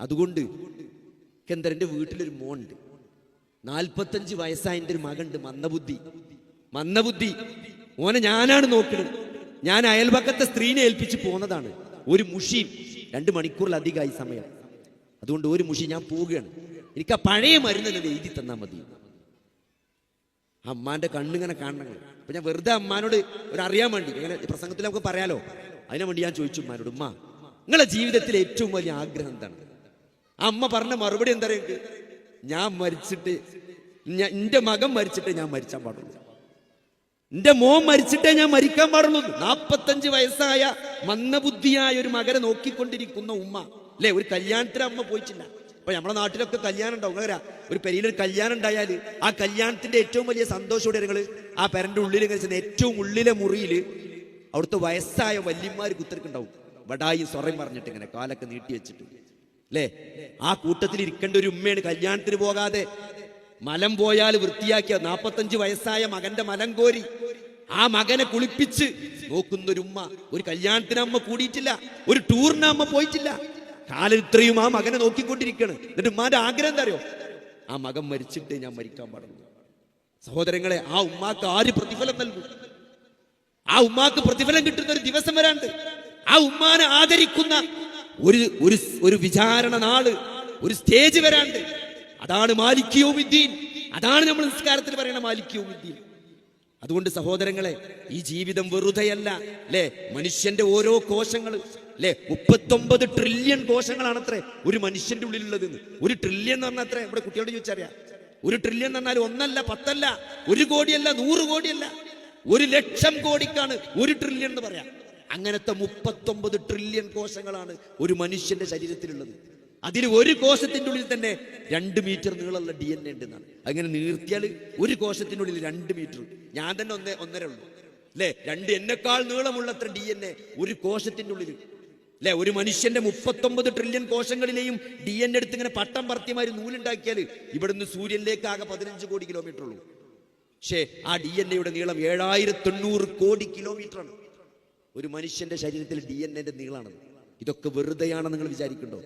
അതുകൊണ്ട് എൻ്റെ വീട്ടിലൊരു മോനുണ്ട്, 45 വയസ്സായ എൻ്റെ ഒരു മകനുണ്ട്, മന്ദബുദ്ധി. മോനെ ഞാനാണ് നോക്കുന്നത്. ഞാൻ അയൽപക്കത്തെ സ്ത്രീനെ ഏൽപ്പിച്ച് പോന്നതാണ്. ഒരു മുഷി 2 മണിക്കൂറിലധികമായി സമയം. അതുകൊണ്ട് ഒരു മുഷി ഞാൻ പോവുകയാണ്, എനിക്ക് ആ പഴയ മരുന്ന് എഴുതി തന്നാൽ മതി. അമ്മാന്റെ കണ്ണിങ്ങനെ കാണണം. അപ്പൊ ഞാൻ വെറുതെ അമ്മാനോട് അറിയാൻ വേണ്ടി, ഇങ്ങനെ പ്രസംഗത്തിൽ നമുക്ക് പറയാലോ, അതിനു വേണ്ടി ഞാൻ ചോദിച്ചു അമ്മാനോട്, ഉമ്മ നിങ്ങളെ ജീവിതത്തിലെ ഏറ്റവും വലിയ ആഗ്രഹം എന്താണ്? അമ്മ പറഞ്ഞ മറുപടി എന്താ പറയുക, ഞാൻ മരിച്ചിട്ട് എൻ്റെ മകൻ മരിച്ചിട്ടേ ഞാൻ മരിച്ചാൻ പാടുള്ളൂ, എൻ്റെ മോൻ മരിച്ചിട്ടേ ഞാൻ മരിക്കാൻ പാടുള്ളൂ. 45 വയസ്സായ മന്ദബുദ്ധിയായ ഒരു മകനെ നോക്കിക്കൊണ്ടിരിക്കുന്ന ഉമ്മ അല്ലെ. ഒരു കല്യാണത്തിന് അമ്മ പോയിട്ടില്ല. അപ്പൊ നമ്മുടെ നാട്ടിലൊക്കെ കല്യാണം ഉണ്ടാവും. അങ്ങനെ ഒരു പെരയിലൊരു കല്യാണം ഉണ്ടായാൽ ആ കല്യാണത്തിന്റെ ഏറ്റവും വലിയ സന്തോഷത്തോടെ നിങ്ങൾ ആ പെരന്റെ ഉള്ളിൽ കഴിച്ച ഏറ്റവും ഉള്ളിലെ മുറിയിൽ അവിടുത്തെ വയസ്സായ വല്യന്മാർ കുത്തിരക്കുണ്ടാവും, വടായി സ്വറയും പറഞ്ഞിട്ട് ഇങ്ങനെ കാലൊക്കെ നീട്ടി വെച്ചിട്ട് അല്ലേ. ആ കൂട്ടത്തിൽ ഇരിക്കേണ്ട ഒരു ഉമ്മയാണ് കല്യാണത്തിന് പോകാതെ മലം പോയാൽ വൃത്തിയാക്കിയ 45 വയസ്സായ മകന്റെ മലം കോരി ആ മകനെ കുളിപ്പിച്ച് നോക്കുന്നൊരു ഉമ്മ. ഒരു കല്യാണത്തിന് അമ്മ കൂടിയിട്ടില്ല, ഒരു ടൂറിന് അമ്മ പോയിട്ടില്ല, കാലം ഇത്രയും ആ മകനെ നോക്കിക്കൊണ്ടിരിക്കുകയാണ്. എന്നിട്ട് ഉമ്മാന്റെ ആഗ്രഹം എന്താ അറിയോ, ആ മകൻ മരിച്ചിട്ടേ ഞാൻ മരിക്കാൻ പാടുള്ളൂ. സഹോദരങ്ങളെ, ആ ഉമ്മാക്ക് ആര് പ്രതിഫലം നൽകും? ആ ഉമ്മാക്ക് പ്രതിഫലം കിട്ടുന്ന ഒരു ദിവസം വരാണ്ട്, ആ ഉമ്മാനെ ആദരിക്കുന്ന ഒരു വിചാരണ നാള്, ഒരു സ്റ്റേജ് വരാണ്ട്. അതാണ് മാലിക് യൗമിദ്ദീൻ. അതാണ് നമ്മൾ നിസ്കാരത്തിൽ പറയുന്ന മാലിക് യൗമിദ്ദീൻ. അതുകൊണ്ട് സഹോദരങ്ങളെ, ഈ ജീവിതം വെറുതെയല്ല അല്ലെ. മനുഷ്യന്റെ ഓരോ കോശങ്ങൾ അല്ലെ, 39 ട്രില്യൺ കോശങ്ങളാണ് അത്രേ ഒരു മനുഷ്യന്റെ ഉള്ളിലുള്ളത്. 1 ട്രില്യൺ എന്ന് പറഞ്ഞാൽ അത്രേ, ഇവിടെ കുട്ടിയോട് ചോദിച്ചറിയാം. 1 ട്രില്യൺ എന്ന് പറഞ്ഞാൽ 1 അല്ല 10 അല്ല 1 കോടിയല്ല 100 കോടിയല്ല, 1,00,000 കോടിക്കാണ് 1 ട്രില്യൺ എന്ന് പറയാം. അങ്ങനത്തെ 39 ട്രില്യൺ കോശങ്ങളാണ് ഒരു മനുഷ്യന്റെ ശരീരത്തിലുള്ളത്. അതിൽ ഒരു കോശത്തിന്റെ ഉള്ളിൽ തന്നെ 2 മീറ്റർ നീളമുള്ള DNA ഉണ്ടെന്നാണ്. അങ്ങനെ നീർത്തിയാൽ ഒരു കോശത്തിന്റെ ഉള്ളിൽ 2 മീറ്റർ. ഞാൻ തന്നെ 1.5 ഉള്ളൂ അല്ലെ. 2 എന്നെക്കാൾ നീളമുള്ള അത്ര DNA ഒരു കോശത്തിന്റെ ഉള്ളിൽ അല്ലെ. ഒരു മനുഷ്യന്റെ 39 ട്രില്യൺ കോശങ്ങളിലെയും DNA എടുത്ത് ഇങ്ങനെ പട്ടം പറത്തിയമാര് നൂലുണ്ടാക്കിയാൽ ഇവിടുന്ന് സൂര്യനിലേക്ക് ആകെ 15 കോടി കിലോമീറ്റർ ഉള്ളൂ. പക്ഷേ ആ DNA നീളം 7,800 കോടി കിലോമീറ്റർ ആണ്. ഒരു മനുഷ്യന്റെ ശരീരത്തിൽ DNA നീളാണ്. ഇതൊക്കെ വെറുതെയാണെന്ന് നിങ്ങൾ വിചാരിക്കണ്ടോ?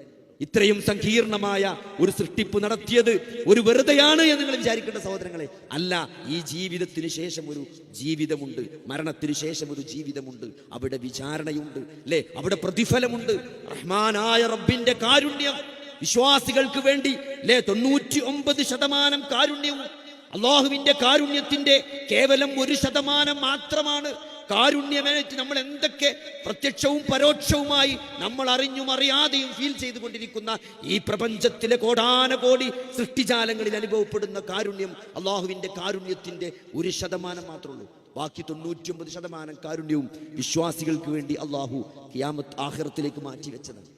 ഇത്രയും സങ്കീർണമായ ഒരു സൃഷ്ടിപ്പ് നടത്തിയത് ഒരു വെറുതെയാണ് എന്ന് നിങ്ങൾ വിചാരിക്കേണ്ട സഹോദരങ്ങളെ. അല്ല, ഈ ജീവിതത്തിന് ശേഷം ഒരു ജീവിതമുണ്ട്, മരണത്തിന് ശേഷം ഒരു ജീവിതമുണ്ട്. അവിടെ വിചാരണയുണ്ട് അല്ലെ, അവിടെ പ്രതിഫലമുണ്ട്. റഹ്മാനായ റബ്ബിന്റെ കാരുണ്യം വിശ്വാസികൾക്ക് വേണ്ടി അല്ലെ 99% കാരുണ്യവും അള്ളാഹുവിന്റെ കാരുണ്യത്തിന്റെ കേവലം 1% മാത്രമാണ്. കാരുണ്യമേറ്റ് നമ്മൾ എന്തൊക്കെ പ്രത്യക്ഷവും പരോക്ഷവുമായി നമ്മൾ അറിഞ്ഞും അറിയാതെയും ഫീൽ ചെയ്തുകൊണ്ടിരിക്കുന്ന ഈ പ്രപഞ്ചത്തിലെ കോടാനകോടി സൃഷ്ടിജാലങ്ങളിൽ അനുഭവപ്പെടുന്ന കാരുണ്യം അള്ളാഹുവിന്റെ കാരുണ്യത്തിന്റെ 1% മാത്രമേ ഉള്ളൂ. ബാക്കി 99% കാരുണ്യവും വിശ്വാസികൾക്ക് വേണ്ടി അള്ളാഹു ഖിയാമത്ത് ആഖിറത്തിലേക്ക് മാറ്റിവെച്ചതാണ്.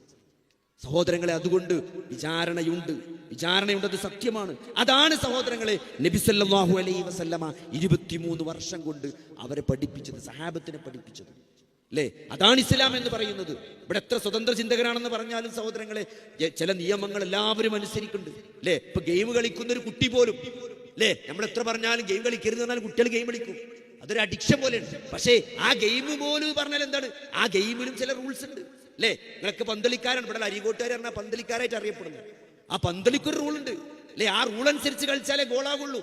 സഹോദരങ്ങളെ, അതുകൊണ്ട് വിചാരണയുണ്ട്, അത് സത്യമാണ്. അതാണ് സഹോദരങ്ങളെ നബി സല്ലല്ലാഹു അലൈഹി വസല്ലമ 23 വർഷം കൊണ്ട് അവരെ പഠിപ്പിച്ചത്, സഹാബത്തിനെ പഠിപ്പിച്ചത് അല്ലേ. അതാണ് ഇസ്ലാം എന്ന് പറയുന്നത്. ഇവിടെ എത്ര സ്വതന്ത്ര ചിന്തകരാണെന്ന് പറഞ്ഞാലും സഹോദരങ്ങളെ, ചില നിയമങ്ങൾ എല്ലാവരും അനുസരിക്കുന്നുണ്ട് അല്ലേ. ഇപ്പൊ ഗെയിം കളിക്കുന്ന ഒരു കുട്ടി പോലും അല്ലേ, നമ്മൾ എത്ര പറഞ്ഞാലും ഗെയിം കളിക്കരുത് പറഞ്ഞാൽ കുട്ടികൾ ഗെയിം കളിക്കും, അതൊരു അഡിക്ഷൻ പോലെയാണ്. പക്ഷേ ആ ഗെയിം പോലും പറഞ്ഞാൽ എന്താണ്, ആ ഗെയിമിലും ചില റൂൾസ് ഉണ്ട് അല്ലേ. നിങ്ങളൊക്കെ പന്തളിക്കാരാണ്, ഇവിടെ അരീകോട്ടുകാർ പറഞ്ഞാൽ പന്തളിക്കാരായിട്ട് അറിയപ്പെടുന്നത്. ആ പന്തളിക്കൊരു റൂളുണ്ട് അല്ലേ. ആ റൂൾ അനുസരിച്ച് കളിച്ചാലേ ഗോളാകുള്ളൂ,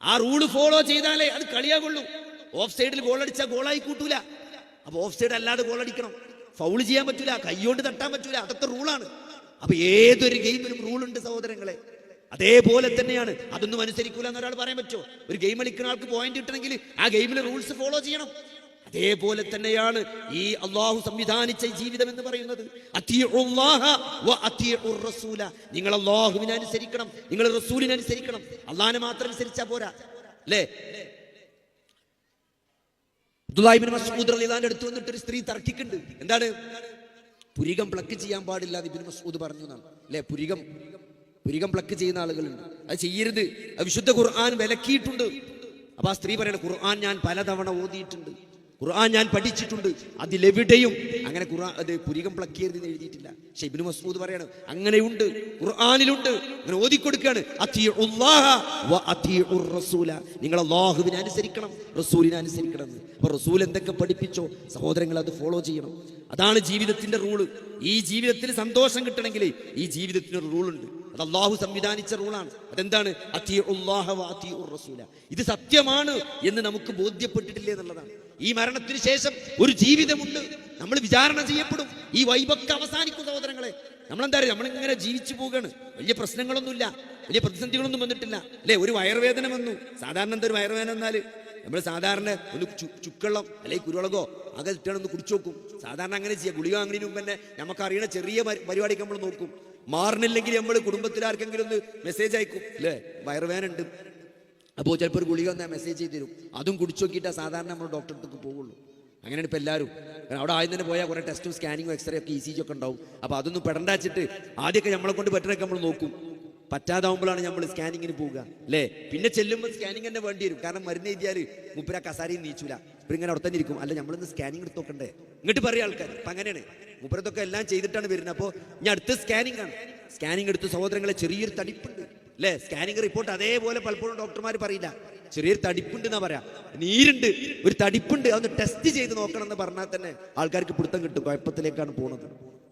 ആ റൂള് ഫോളോ ചെയ്താലേ അത് കളിയാകുള്ളൂ. ഓഫ് സൈഡിൽ ഗോളടിച്ചാൽ ഗോളായി കൂട്ടൂല. അപ്പൊ ഓഫ് സൈഡ് അല്ലാതെ ഗോളടിക്കണം, ഫൗൾ ചെയ്യാൻ പറ്റൂല, കൈകൊണ്ട് തട്ടാൻ പറ്റൂല, അതൊക്കെ റൂളാണ്. അപ്പൊ ഏതൊരു ഗെയിമിലും റൂളുണ്ട് സഹോദരങ്ങളെ. അതേപോലെ തന്നെയാണ്, അതൊന്നും അനുസരിക്കൂല എന്നൊരാൾ പറയാൻ പറ്റുമോ? ഒരു ഗെയിം കളിക്കുന്ന ആൾക്ക് പോയിന്റ് കിട്ടണമെങ്കിൽ ആ ഗെയിമിലെ റൂൾസ് ഫോളോ ചെയ്യണം. അതേപോലെ തന്നെയാണ് ഈ അള്ളാഹു സംവിധാനിച്ച ജീവിതം എന്ന് പറയുന്നത്. നിങ്ങൾ അള്ളാഹുവിനെ അനുസരിക്കണം, നിങ്ങൾ റസൂലിനെ അനുസരിക്കണം. അള്ളാഹിനെ മാത്രം അനുസരിച്ചാ പോരാ അല്ലേ? അബ്ദുല്ലാഹി ഇബ്നു മസ്ഊദ് റളിയല്ലാഹു അൻഹു അടുത്ത് വന്നിട്ട് ഒരു സ്ത്രീ തർക്കിക്കുന്നുണ്ട്. എന്താണ്? പുരികം പ്ലക്ക് ചെയ്യാൻ പാടില്ല എന്ന് ഇബ്നു മസ്ഊദ് പറഞ്ഞു എന്നാണ് അല്ലെ? പുരികം പ്ലക്ക് ചെയ്യുന്ന ആളുകളുണ്ട്, അത് ചെയ്യരുത്, അത് വിശുദ്ധ ഖുർആൻ വിലക്കിയിട്ടുണ്ട്. അപ്പൊ ആ സ്ത്രീ പറയണ, ഖുർആൻ ഞാൻ പലതവണ ഓതിയിട്ടുണ്ട്, ഖുർആൻ ഞാൻ പഠിച്ചിട്ടുണ്ട്, അതിലെവിടെയും അങ്ങനെ ഖുർആൻ അത് പുരികം പ്ലക്ക് ചെയ്യരുതെന്ന് എഴുതിയിട്ടില്ല. പക്ഷെ ഇബ്നു മസ്ഊദ് പറയാണ് അങ്ങനെയുണ്ട്, ഖുർആനിലുണ്ട്. അങ്ങനെ ഓതിക്കൊടുക്കുകയാണ്, നിങ്ങൾ അല്ലാഹുവിനെ അനുസരിക്കണം, റസൂലിനെ അനുസരിക്കണം. അപ്പൊ റസൂൽ എന്തൊക്കെ പഠിപ്പിച്ചോ സഹോദരങ്ങൾ അത് ഫോളോ ചെയ്യണം. അതാണ് ജീവിതത്തിന്റെ റൂള്. ഈ ജീവിതത്തിൽ സന്തോഷം കിട്ടണമെങ്കിൽ ഈ ജീവിതത്തിനൊരു റൂളുണ്ട്. അത് അള്ളാഹു സംവിധാനിച്ച റൂളാണ്. അതെന്താണ്? ഇത് സത്യമാണ് എന്ന് നമുക്ക് ബോധ്യപ്പെട്ടിട്ടില്ലേ എന്നുള്ളതാണ്. ഈ മരണത്തിന് ശേഷം ഒരു ജീവിതമുണ്ട്, നമ്മൾ വിചാരണ ചെയ്യപ്പെടും. ഈ വൈബൊക്കെ അവസാനിക്കും സഹോദരങ്ങളെ. നമ്മളെന്താ പറയുക, നമ്മളിങ്ങനെ ജീവിച്ചു പോവുകയാണ്, വലിയ പ്രശ്നങ്ങളൊന്നുമില്ല, വലിയ പ്രതിസന്ധികളൊന്നും വന്നിട്ടില്ല അല്ലെ? ഒരു വയറുവേദന വന്നു, സാധാരണ എന്താ ഒരു വയറുവേദന വന്നാല് നമ്മൾ സാധാരണ ഒന്ന് ചുക്കള്ളം അല്ലെങ്കിൽ കുരുളകോ അകെ ഇട്ടാണെന്ന് കുടിച്ചു നോക്കും. സാധാരണ അങ്ങനെ ചെയ്യാം. ഗുളിക വാങ്ങുന്നതിന് മുമ്പ് തന്നെ നമുക്കറിയണ ചെറിയ പരിപാടിക്ക് നമ്മൾ നോക്കും. മാറണില്ലെങ്കിൽ നമ്മൾ കുടുംബത്തിൽ ആർക്കെങ്കിലും ഒന്ന് മെസ്സേജ് അയക്കും അല്ലേ, വയറുവേദന ഉണ്ട്. അപ്പോൾ ചിലപ്പോൾ ഒരു ഗുളിക ഒന്ന് മെസ്സേജ് ചെയ്ത് തരും. അതും കുടിച്ചു നോക്കിയിട്ടാ സാധാരണ നമ്മൾ ഡോക്ടറെ അടുത്ത് പോവുള്ളൂ. അങ്ങനെയാണ് ഇപ്പം എല്ലാവരും. കാരണം അവിടെ ആദ്യം തന്നെ പോയാൽ കുറേ ടെസ്റ്റും സ്കാനിങ്ങും എക്സ്റേ ഒക്കെ ECG ഒക്കെ ഉണ്ടാവും. അപ്പോൾ അതൊന്നും പെടണ്ടാച്ചിട്ട് ആദ്യമൊക്കെ നമ്മളെ കൊണ്ട് പറ്റുന്നതൊക്കെ നമ്മൾ നോക്കും. പറ്റാതാവുമ്പോഴാണ് നമ്മൾ സ്കാനിങ്ങിന് പോവുക അല്ലേ? പിന്നെ ചെല്ലുമ്പോൾ സ്കാനിങ് തന്നെ വേണ്ടി വരും. കാരണം മരുന്ന് എഴുതിയാൽ മുപ്പര കസാരയും നീച്ചൂല. ഇപ്പം ഇങ്ങനെ അവിടെ തന്നെ ഇരിക്കും. അല്ല, നമ്മളിന്ന് സ്കാനിങ് എടുത്ത് നോക്കണ്ടേ ഇങ്ങോട്ട് പറയാം ആൾക്കാർ. അപ്പം അങ്ങനെയാണ്, മുപ്പരത്തൊക്കെ എല്ലാം ചെയ്തിട്ടാണ് വരുന്നത്. അപ്പോൾ ഞാൻ അടുത്ത സ്കാനിങ് ആണ്. സ്കാനിങ് എടുത്ത് സഹോദരങ്ങളെ ചെറിയൊരു തടിപ്പുണ്ട് അല്ലേ? സ്കാനിങ് റിപ്പോർട്ട് അതേപോലെ പലപ്പോഴും ഡോക്ടർമാർ പറയില്ല, ചെറിയൊരു തടിപ്പുണ്ട് എന്നാ പറയാ, നീരുണ്ട്, ഒരു തടിപ്പുണ്ട്, അതൊന്ന് ടെസ്റ്റ് ചെയ്ത് നോക്കണം എന്ന് പറഞ്ഞാൽ തന്നെ ആൾക്കാർക്ക് പിടുത്തം കിട്ടും. കുഴപ്പത്തിലേക്കാണ് പോകുന്നത്.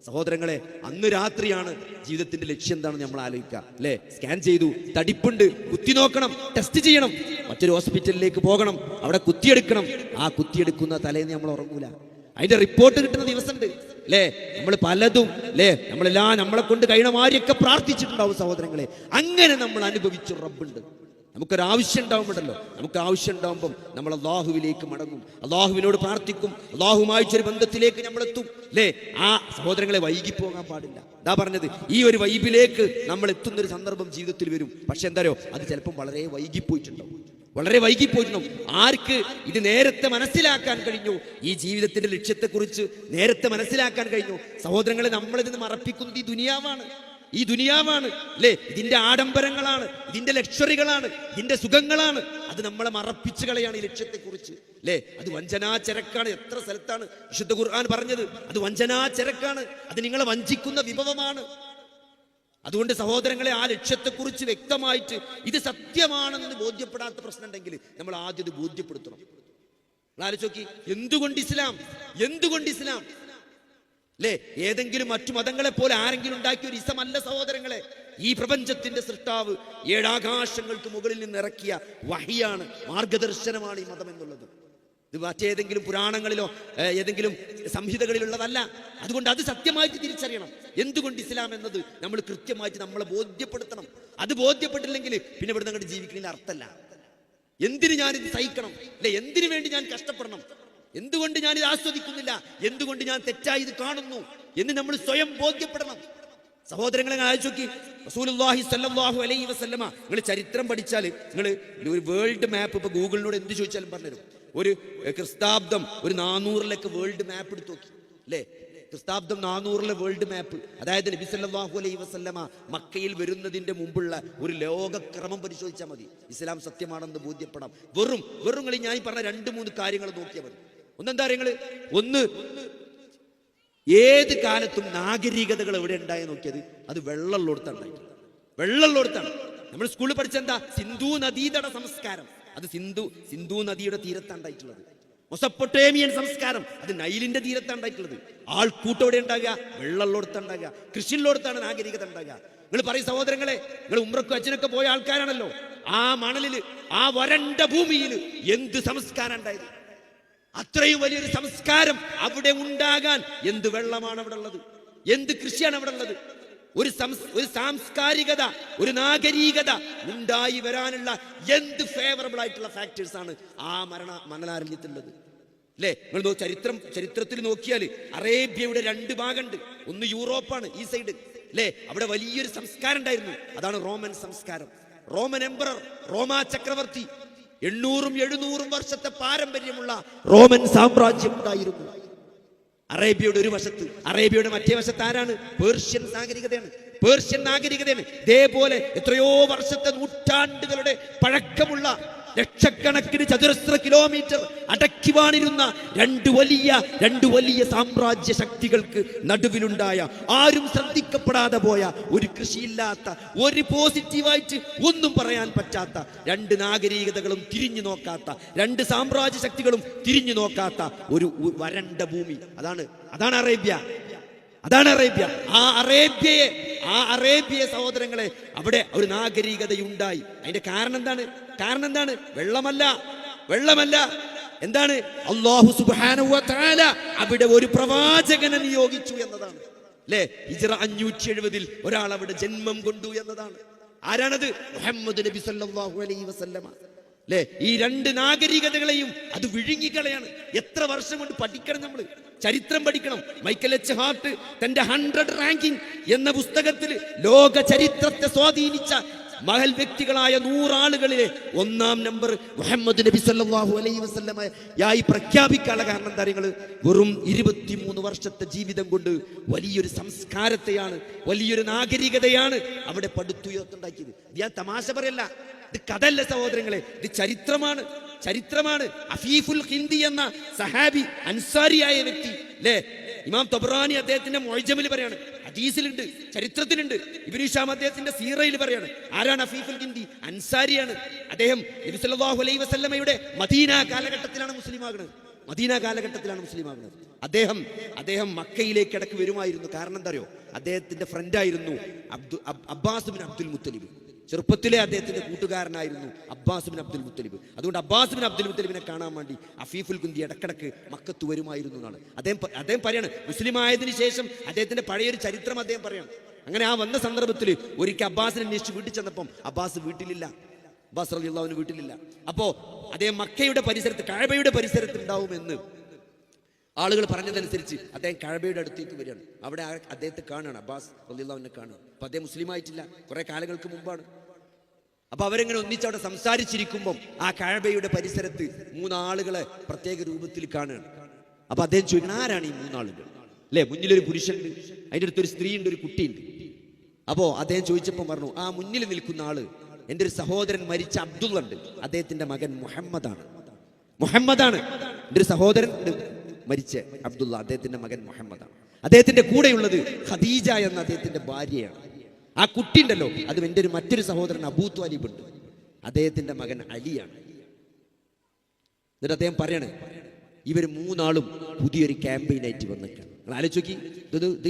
സഹോദരങ്ങളെ, അന്ന് രാത്രിയാണ് ജീവിതത്തിന്റെ ലക്ഷ്യം എന്താണെന്ന് നമ്മൾ ആലോചിക്കുക അല്ലെ? സ്കാൻ ചെയ്തു, തടിപ്പുണ്ട്, കുത്തി നോക്കണം, ടെസ്റ്റ് ചെയ്യണം, മറ്റൊരു ഹോസ്പിറ്റലിലേക്ക് പോകണം, അവിടെ കുത്തിയെടുക്കണം. ആ കുത്തിയെടുക്കുന്ന തലേന്ന് നമ്മൾ ഉറങ്ങൂല, അതിന്റെ റിപ്പോർട്ട് കിട്ടുന്ന ദിവസമുണ്ട് അല്ലേ? നമ്മൾ പലതും അല്ലേ, നമ്മളെല്ലാം നമ്മളെ കൊണ്ട് കഴിയണ മാതിരിയൊക്കെ പ്രാർത്ഥിച്ചിട്ടുണ്ടാവും സഹോദരങ്ങളെ. അങ്ങനെ നമ്മൾ അനുഭവിച്ച റബ്ബുണ്ട്. നമുക്കൊരാവശ്യം ഉണ്ടാവുമ്പോഴല്ലോ, നമുക്ക് ആവശ്യം ഉണ്ടാവുമ്പം നമ്മൾ അള്ളാഹുവിലേക്ക് മടങ്ങും, അള്ളാഹുവിനോട് പ്രാർത്ഥിക്കും, അള്ളാഹുമായിട്ടൊരു ബന്ധത്തിലേക്ക് നമ്മളെത്തും അല്ലേ? ആ സഹോദരങ്ങളെ വൈകിപ്പോകാൻ പാടില്ല. എന്താ പറഞ്ഞത്? ഈ ഒരു വൈബിലേക്ക് നമ്മൾ എത്തുന്നൊരു സന്ദർഭം ജീവിതത്തിൽ വരും. പക്ഷെ എന്താ പറയുക, അത് ചിലപ്പം വളരെ വൈകിപ്പോയിട്ടുണ്ടാവും, വളരെ വൈകിപ്പോയിട്ടുണ്ടാവും. ആർക്ക് ഇത് നേരത്തെ മനസ്സിലാക്കാൻ കഴിഞ്ഞു, ഈ ജീവിതത്തിന്റെ ലക്ഷ്യത്തെക്കുറിച്ച് നേരത്തെ മനസ്സിലാക്കാൻ കഴിഞ്ഞു സഹോദരങ്ങളെ, നമ്മളിത് മറപ്പിക്കുന്നത് ഈ ദുനിയാവാണ് അല്ലേ? ഇതിന്റെ ആഡംബരങ്ങളാണ്, ഇതിന്റെ ലക്ഷറികളാണ്, ഇതിന്റെ സുഖങ്ങളാണ്. അത് നമ്മളെ മറപ്പിച്ചു കളയാണ് ഈ ലക്ഷ്യത്തെക്കുറിച്ച് അല്ലേ? അത് വഞ്ചനാചരക്കാണ്. എത്ര സ്ഥലത്താണ് വിശുദ്ധ ഖുർആൻ പറഞ്ഞത്? അത് വഞ്ചനാചരക്കാണ്, അത് നിങ്ങളെ വഞ്ചിക്കുന്ന വിഭവമാണ്. അതുകൊണ്ട് സഹോദരങ്ങളെ, ആ ലക്ഷ്യത്തെക്കുറിച്ച് വ്യക്തമായിട്ട് ഇത് സത്യമാണെന്ന് ബോധ്യപ്പെടാത്ത പ്രശ്നം ഉണ്ടെങ്കിൽ നമ്മൾ ആദ്യം ഇത് ബോധ്യപ്പെടുത്തണം. ആലോചിച്ച് നോക്കി, എന്തുകൊണ്ട് ഇസ്ലാം അല്ലേ? ഏതെങ്കിലും മറ്റു മതങ്ങളെ പോലെ ആരെങ്കിലും ഉണ്ടാക്കിയ ഒരു ഇസമല്ല സഹോദരങ്ങളെ. ഈ പ്രപഞ്ചത്തിന്റെ സൃഷ്ടാവ് 7 ആകാശങ്ങൾക്ക് മുകളിൽ നിന്ന് ഇറക്കിയ വഹിയാണ്, മാർഗദർശനമാണ് ഈ മതം എന്നുള്ളത്. ഇത് മറ്റേതെങ്കിലും പുരാണങ്ങളിലോ ഏതെങ്കിലും സംഹിതകളിലുള്ളതല്ല. അതുകൊണ്ട് അത് സത്യമായിട്ട് തിരിച്ചറിയണം. എന്തുകൊണ്ട് ഇസ്ലാം എന്നത് നമ്മൾ കൃത്യമായിട്ട് നമ്മളെ ബോധ്യപ്പെടുത്തണം. അത് ബോധ്യപ്പെട്ടില്ലെങ്കിൽ പിന്നെ ഇവിടെ അങ്ങോട്ട് ജീവിക്കുന്നതിന് അർത്ഥമല്ല. എന്തിന് ഞാനിത് സഹിക്കണം അല്ലെ? എന്തിനു വേണ്ടി ഞാൻ കഷ്ടപ്പെടണം? എന്തുകൊണ്ട് ഞാൻ ഇത് ആസ്വദിക്കുന്നില്ല? എന്തുകൊണ്ട് ഞാൻ തെറ്റായി ഇത് കാണുന്നു എന്ന് നമ്മൾ സ്വയം ബോധ്യപ്പെടണം. സഹോദരങ്ങളെ, ആലോചിച്ച് നോക്കി, റസൂലുള്ളാഹി സ്വല്ലല്ലാഹു അലൈഹി വസല്ലമ, നിങ്ങൾ ചരിത്രം പഠിച്ചാൽ നിങ്ങൾ ഒരു വേൾഡ് മാപ്പ് ഇപ്പൊ ഗൂഗിളിനോട് എന്ത് ചോദിച്ചാലും പറഞ്ഞുതരും. ഒരു ക്രിസ്താബ്ദം ഒരു 400 വേൾഡ് മാപ്പ് എടുത്ത് നോക്കി അല്ലേ? ക്രിസ്താബ്ദം 400 വേൾഡ് മാപ്പ്, അതായത് നബി സല്ലല്ലാഹു അലൈഹി വസല്ലമ മക്കയിൽ വരുന്നതിന്റെ മുമ്പുള്ള ഒരു ലോകക്രമം പരിശോധിച്ചാൽ മതി. ഇസ്ലാം സത്യമാണെന്ന് ബോധ്യപ്പെടാം. വെറും ഞാൻ പറഞ്ഞ 2-3 കാര്യങ്ങൾ നോക്കിയാൽ മതി. ഒന്നെന്താ കാര്യങ്ങള്? ഒന്ന്, ഏത് കാലത്തും നാഗരികതകൾ എവിടെ ഉണ്ടായി നോക്കിയത്? അത് വെള്ളമുള്ളോടത്താണ് ഉണ്ടായിട്ടുള്ളത്. വെള്ളമുള്ളോടത്താണ്. നമ്മൾ സ്കൂളിൽ പഠിച്ചെന്താ? സിന്ധു നദീതട സംസ്കാരം, അത് സിന്ധു നദിയുടെ തീരത്താണ് ഉണ്ടായിട്ടുള്ളത്. മൊസപ്പൊട്ടേമിയൻ സംസ്കാരം, അത് നൈലിന്റെ തീരത്താണ് ഉണ്ടായിട്ടുള്ളത്. ആൾക്കൂട്ടം എവിടെ ഉണ്ടാകുക? വെള്ളമുള്ളോടത്താണ് ഉണ്ടാകുക. കൃഷിയുള്ളോടത്താണ് നാഗരികത ഉണ്ടാകുക. നിങ്ങൾ പറയും സഹോദരങ്ങളെ, നിങ്ങൾ ഉംറക്കും അച്ഛനൊക്കെ പോയ ആൾക്കാരാണല്ലോ. ആ മണലില്, ആ വരണ്ട ഭൂമിയിൽ എന്ത് സംസ്കാരം ഉണ്ടായത്? അത്രയും വലിയൊരു സംസ്കാരം അവിടെ ഉണ്ടാകാൻ എന്ത് വെള്ളമാണ് അവിടെ ഉള്ളത്? എന്ത് കൃഷിയാണ് അവിടെ ഉള്ളത്? ഒരു സാംസ്കാരികത, ഒരു നാഗരികത ഉണ്ടായി വരാനുള്ള എന്ത് ഫേവറബിൾ ആയിട്ടുള്ള ഫാക്ടേഴ്സ് ആണ് ആ മണലാരണ്യത്തിലുള്ളത്? അല്ലേ? നിങ്ങൾ ചരിത്രത്തിൽ നോക്കിയാൽ അറേബ്യയുടെ 2 ഭാഗമുണ്ട്. ഒന്ന് യൂറോപ്പാണ്, ഈ സൈഡ് അല്ലേ. അവിടെ വലിയൊരു സംസ്കാരം ഉണ്ടായിരുന്നു. അതാണ് റോമൻ സംസ്കാരം. റോമൻ എംപറർ, റോമാ ചക്രവർത്തി, 800-700 വർഷത്തെ പാരമ്പര്യമുള്ള റോമൻ സാമ്രാജ്യം ഉണ്ടായിരുന്നു അറേബ്യയുടെ ഒരു വശത്ത്. അറേബ്യയുടെ മറ്റേ വശത്ത് ആരാണ്? പേർഷ്യൻ നാഗരികതയാണ്. പേർഷ്യൻ നാഗരികതയാണ്. ഇതേപോലെ എത്രയോ വർഷത്തെ, നൂറ്റാണ്ടുകളുടെ പഴക്കമുള്ള, ലക്ഷക്കണക്കിന് ചതുരശ്ര കിലോമീറ്റർ അടക്കി വാണിരുന്ന രണ്ട് വലിയ സാമ്രാജ്യ ശക്തികൾക്ക് നടുവിലുണ്ടായ, ആരും ശ്രദ്ധിക്കപ്പെടാതെ പോയ, ഒരു കൃഷിയില്ലാത്ത, ഒരു പോസിറ്റീവായിട്ട് ഒന്നും പറയാൻ പറ്റാത്ത, 2 നാഗരികതകളും തിരിഞ്ഞു നോക്കാത്ത, 2 സാമ്രാജ്യ ശക്തികളും തിരിഞ്ഞു നോക്കാത്ത ഒരു വരണ്ട ഭൂമി. അതാണ് അറേബ്യ. ആ അറേബ്യ സഹോദരങ്ങളെ, അവിടെ ഒരു നാഗരികതയുണ്ടായി. അതിന്റെ കാരണം എന്താണ്? വെള്ളമല്ല. എന്താണ്? അല്ലാഹു സുബ്ഹാനഹു വ തആല അവിടെ ഒരു പ്രവാചകനെ നിയോഗിച്ചു എന്നതാണ്. അല്ലേ? ഹിജ്റ 570 ഒരാൾ അവിടെ ജന്മം കൊണ്ടു എന്നതാണ്. ആരാണത്? മുഹമ്മദ് നബി സല്ലല്ലാഹു അലൈഹി വസല്ലമ. അല്ലേ? ഈ 2 നാഗരികതകളെയും അത് വിഴുങ്ങിക്കളയാണ്. എത്ര വർഷം കൊണ്ട് പഠിക്കണം, നമ്മൾ ചരിത്രം പഠിക്കണം. മൈക്കൽ എച്ച് ഹാർട്ട് തന്റെ 100 റാങ്കിങ് എന്ന പുസ്തകത്തിൽ ലോക ചരിത്രത്തെ സ്വാധീനിച്ച മഹൽ വ്യക്തികളായ 100 ആളുകളിലെ 1-ാം നമ്പർ മുഹമ്മദ് നബി സല്ലല്ലാഹു അലൈഹി വസല്ലമയായി പ്രഖ്യാപിക്കാനുള്ള കാരണം എന്താ? നിങ്ങൾ വെറും 23 വർഷത്തെ ജീവിതം കൊണ്ട് വലിയൊരു സംസ്കാരത്തെയാണ്, വലിയൊരു നാഗരികതയാണ് അവിടെ പടുത്തുയർത്തുണ്ടാക്കിയത്. ഞാൻ തമാശ പറയല്ല, ഇത് കഥല്ല സഹോദരങ്ങളെ, ഇത് ചരിത്രമാണ്. അഫീഫുൽ ഹിന്ദി എന്ന സഹാബി, അൻസാരിയായ വ്യക്തി, അല്ലേ? ഇമാം തബറാനി അദ്ദേഹത്തിന്റെ മുഅ്ജമിൽ പറയാണ്, ഹദീസിലുണ്ട്, ചരിത്രത്തിലുണ്ട്. ഇബ്നു ഹിശാം അദ്ദേഹത്തിന്റെ സീറയിൽ പറയാണ്. ആരാണ് അഫീഫുൽ ഹിന്ദി? അൻസാരിയാണ്. അദ്ദേഹം നബി സല്ലല്ലാഹു അലൈഹി വസല്ലമയുടെ മദീന കാലഘട്ടത്തിലാണ് മുസ്ലിം ആകുന്നത്. അദ്ദേഹം മക്കയിലേക്ക് ഇടയ്ക്ക് വരുമായിരുന്നു. കാരണം എന്താ അറിയോ? അദ്ദേഹത്തിന്റെ ഫ്രണ്ടായിരുന്നു അബ്ബാസ് ബിൻ അബ്ദുൽ മുത്തലിബ്. ചെറുപ്പത്തിലെ അദ്ദേഹത്തിന്റെ കൂട്ടുകാരനായിരുന്നു അബ്ബാസ് ബിൻ അബ്ദുൽ മുത്തലിബ്. അതുകൊണ്ട് അബ്ബാസ് ബിൻ അബ്ദുൽ മുത്തലിബിനെ കാണാൻ വേണ്ടി അഫീഫുൽ ഹിന്ദി ഇടക്കിടക്ക് മക്കത്ത് വരുമായിരുന്നു എന്നാണ് അദ്ദേഹം പറയാണ്. മുസ്ലിം ആയതിനു ശേഷം അദ്ദേഹത്തിന്റെ പഴയൊരു ചരിത്രം അദ്ദേഹം പറയാണ്. അങ്ങനെ ആ വന്ന സന്ദർഭത്തിൽ ഒരിക്കൽ അബ്ബാസിനെ അന്വേഷിച്ച് വീട്ടിൽ ചെന്നപ്പം അബ്ബാസ് റളിയല്ലാഹു അൻഹു വീട്ടിലില്ല. അപ്പോ അദ്ദേഹം മക്കയുടെ പരിസരത്ത്, കഅബയുടെ പരിസരത്ത് ഉണ്ടാവുമെന്ന് ആളുകൾ പറഞ്ഞതനുസരിച്ച് അദ്ദേഹം കഅബയുടെ അടുത്തേക്ക് വരികയാണ്. അവിടെ അദ്ദേഹത്തെ കാണുകയാണ്, അബ്ബാസ് റളിയല്ലാഹു അൻഹു കാണുക. അപ്പൊ അദ്ദേഹം മുസ്ലിം ആയിട്ടില്ല, കുറെ കാലങ്ങൾക്ക് മുമ്പാണ്. അപ്പൊ അവരെങ്ങനെ ഒന്നിച്ച് അവിടെ സംസാരിച്ചിരിക്കുമ്പോൾ ആ കഅബയുടെ പരിസരത്ത് 3 ആളുകളെ പ്രത്യേക രൂപത്തിൽ കാണുകയാണ്. അപ്പൊ അദ്ദേഹം ചോദിക്കണം, ആരാണ് ഈ 3 ആളുകൾ? അല്ലെ, മുന്നിലൊരു പുരുഷനുണ്ട്, അതിൻ്റെ അടുത്തൊരു സ്ത്രീയുണ്ട്, ഒരു കുട്ടിയുണ്ട്. അപ്പോ അദ്ദേഹം ചോദിച്ചപ്പോൾ പറഞ്ഞു, ആ മുന്നിൽ നിൽക്കുന്ന ആള് എൻ്റെ ഒരു സഹോദരൻ മരിച്ച അബ്ദുള്ള ഉണ്ട്, അദ്ദേഹത്തിന്റെ മകൻ മുഹമ്മദാണ്. എൻ്റെ ഒരു സഹോദരൻ മരിച്ച അബ്ദുള്ള, അദ്ദേഹത്തിന്റെ മകൻ മുഹമ്മദാണ്. അദ്ദേഹത്തിന്റെ കൂടെയുള്ളത് ഖദീജ എന്ന അദ്ദേഹത്തിന്റെ ഭാര്യയാണ്. ആ കുട്ടി ഉണ്ടല്ലോ, അത് എൻ്റെ മറ്റൊരു സഹോദരൻ അബൂ ത്വാലിബ് ഉണ്ട്, അദ്ദേഹത്തിന്റെ മകൻ അലിയാണ്. എന്നിട്ട് അദ്ദേഹം പറയണേ, ഇവർ 3 ആളും പുതിയൊരു ക്യാമ്പയിനായിട്ട് വന്നിട്ടാണ്. നിങ്ങൾ ആലോചിച്ച് നോക്കി,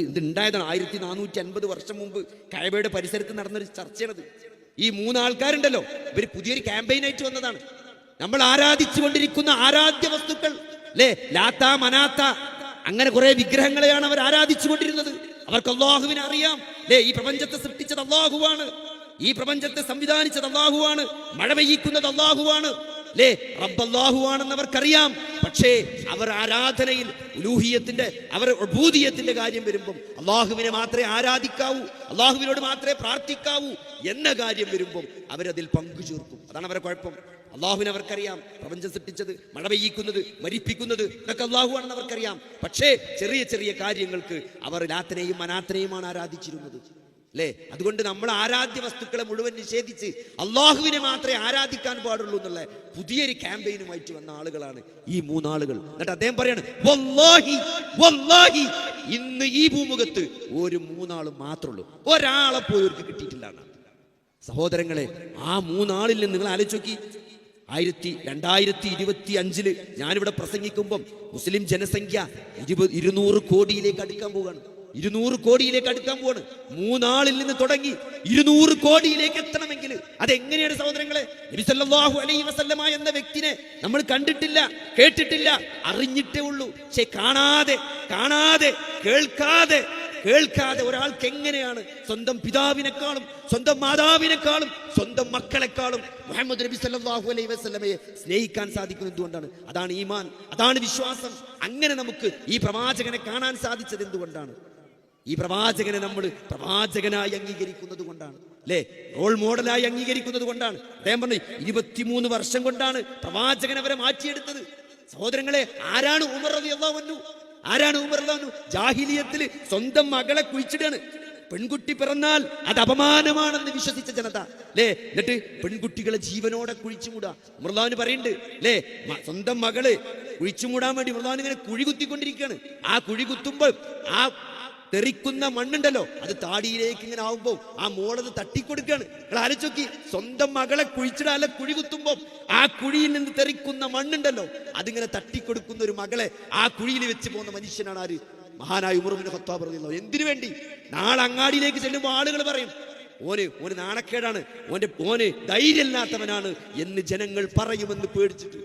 ഇത് ഉണ്ടായതാണ് 1450 വർഷം മുമ്പ് കഅബയുടെ പരിസരത്ത് നടന്നൊരു ചർച്ചയാണത്. ഈ 3 ആൾക്കാരുണ്ടല്ലോ, ഇവർ പുതിയൊരു ക്യാമ്പയിനായിട്ട് വന്നതാണ്. നമ്മൾ ആരാധിച്ചു കൊണ്ടിരിക്കുന്ന ആരാധ്യ വസ്തുക്കൾ, അല്ലേ, ലാത്ത മനാത്ത, അങ്ങനെ കുറെ വിഗ്രഹങ്ങളെയാണ് അവർ ആരാധിച്ചു കൊണ്ടിരുന്നത്. അവർക്ക് അല്ലാഹുവിനെ അറിയാം, അല്ലേ? ഈ പ്രപഞ്ചത്തെ സൃഷ്ടിച്ചത് അല്ലാഹുവാണ്, ഈ പ്രപഞ്ചത്തെ സംവിധാനിച്ചത് അല്ലാഹുവാണ്, മഴ പെയ്യിക്കുന്നത് അല്ലാഹുവാണ്, അല്ലേ? റബ്ബ് അല്ലാഹുവാണെന്ന് അവർക്കറിയാം. പക്ഷേ അവർ ആരാധനയിൽ ഉലൂഹിയത്തിന്റെ, അവർ ഉബൂദിയത്തിന്റെ കാര്യം വരുമ്പം അല്ലാഹുവിനെ മാത്രമേ ആരാധിക്കാവൂ, അല്ലാഹുവിനോട് മാത്രമേ പ്രാർത്ഥിക്കാവൂ എന്ന കാര്യം വരുമ്പം അവരതിൽ പങ്കു ചേർക്കും. അതാണ് അവരുടെ കുഴപ്പം. അല്ലാഹുവിനെ അവർക്കറിയാം, പ്രപഞ്ചം സൃഷ്ടിച്ചത്, മഴ പെയ്യിക്കുന്നത്, മരിപ്പിക്കുന്നത് ഇതൊക്കെ അല്ലാഹുവാണെന്ന് അവർക്കറിയാം. പക്ഷേ ചെറിയ ചെറിയ കാര്യങ്ങൾക്ക് അവർ ലാത്തനെയും മനാത്തനെയുമാണ് ആരാധിച്ചിരുന്നത്, അല്ലേ? അതുകൊണ്ട് നമ്മൾ ആരാധ്യ വസ്തുക്കളെ മുഴുവൻ നിഷേധിച്ച് അല്ലാഹുവിനെ മാത്രമേ ആരാധിക്കാൻ പാടുള്ളൂ എന്നുള്ള പുതിയൊരു ക്യാമ്പയിനുമായിട്ട് വന്ന ആളുകളാണ് ഈ 3 ആളുകൾ. എന്നിട്ട് അദ്ദേഹം പറയാണ്, വല്ലാഹി ഇന്ന് ഈ ഭൂമുഖത്ത് ഒരു 3 ആൾ മാത്രമേ ഉള്ളൂ, ഒരാളെ പോലും അവർക്ക് കിട്ടിയിട്ടില്ല. സഹോദരങ്ങളെ, ആ 3 ആളിൽ നിങ്ങൾ ആലോചിച്ച് നോക്കി. 2025 ഞാനിവിടെ പ്രസംഗിക്കുമ്പം മുസ്ലിം ജനസംഖ്യ 200 കോടിയിലേക്ക് അടുക്കാൻ പോവുകയാണ്. 200 കോടിയിലേക്ക് അടുക്കാൻ പോവാണ്. 3 ആളിൽ നിന്ന് തുടങ്ങി 200 കോടിയിലേക്ക് എത്തണമെങ്കിൽ അതെങ്ങനെയാണ് സഹോദരങ്ങളെ? നബി സല്ലല്ലാഹു അലൈഹി വസല്ലമ എന്ന വ്യക്തിനെ നമ്മൾ കണ്ടിട്ടില്ല, കേട്ടിട്ടില്ല, അറിഞ്ഞിട്ടേ ഉള്ളൂ. പക്ഷെ കാണാതെ കേൾക്കാതെ ഒരാൾക്ക് എങ്ങനെയാണ് സ്വന്തം പിതാവിനെക്കാളും സ്വന്തം മാതാവിനെക്കാളും സ്വന്തം മക്കളെക്കാളും മുഹമ്മദ് നബി സല്ലല്ലാഹു അലൈഹി വസല്ലമയെ സ്നേഹിക്കാൻ സാധിക്കുന്നത് എന്തുകൊണ്ടാണ്? അതാണ് ഈമാൻ, അതാണ് വിശ്വാസം. അങ്ങനെ നമുക്ക് ഈ പ്രവാചകനെ കാണാൻ സാധിച്ചത് എന്തുകൊണ്ടാണ്? ഈ പ്രവാചകനെ നമ്മൾ പ്രവാചകനായി അംഗീകരിക്കുന്നത് കൊണ്ടാണ്, അല്ലേ? റോൾ മോഡലായി അംഗീകരിക്കുന്നത് കൊണ്ടാണ്. അദ്ദേഹം പറഞ്ഞു 23 വർഷം കൊണ്ടാണ് പ്രവാചകൻ അവരെ മാറ്റിയെടുത്തത്. സഹോദരങ്ങളെ, ആരാണ് ഉമർ റളിയല്ലാഹു അൻഹു? ആരാണ് ഉമർ റളിയല്ലാഹു അൻഹു? ജാഹിലിയത്തിൽ സ്വന്തം മകളെ കുഴിച്ചിടാണ്. പെൺകുട്ടി പിറന്നാൽ അത് അപമാനമാണെന്ന് വിശ്വസിച്ച ജനത, അല്ലേ? എന്നിട്ട് പെൺകുട്ടികളെ ജീവനോടെ കുഴിച്ചുമൂടാ. ഉമർ റളിയല്ലാഹു അൻഹു പറയുന്നുണ്ട്, അല്ലേ? സ്വന്തം മകള് കുഴിച്ചുമൂടാൻ വേണ്ടി ഉമർ റളിയല്ലാഹു അൻഹു ഇങ്ങനെ കുഴി കുത്തിക്കൊണ്ടിരിക്കുകയാണ്. ആ കുഴി കുത്തുമ്പോൾ ആ തെറിക്കുന്ന മണ്ണുണ്ടല്ലോ, അത് താടിയിലേക്ക് ഇങ്ങനെ ആവുമ്പോ ആ മോളത് തട്ടിക്കൊടുക്കാണ്. നിങ്ങൾ ആലോചിച്ച് നോക്കി, സ്വന്തം മകളെ കുഴിച്ചിടാലെ കുഴി കുത്തുമ്പോ ആ കുഴിയിൽ നിന്ന് തെറിക്കുന്ന മണ്ണുണ്ടല്ലോ, അതിങ്ങനെ തട്ടിക്കൊടുക്കുന്ന ഒരു മകളെ ആ കുഴിയിൽ വെച്ച് പോകുന്ന മനുഷ്യനാണ് ആര്? മഹാനായ ഉമർ ഇബ്നു ഖത്താബ് റളിയല്ലാഹു അൻഹു. എന്തിനു വേണ്ടി? നാളെ അങ്ങാടിയിലേക്ക് ചെല്ലുമ്പോൾ ആളുകൾ പറയും, ഓന് നാണക്കേടാണ്, ഓന് ധൈര്യമില്ലാത്തവനാണ് എന്ന് ജനങ്ങൾ പറയുമെന്ന് പേടിച്ചിട്ട്.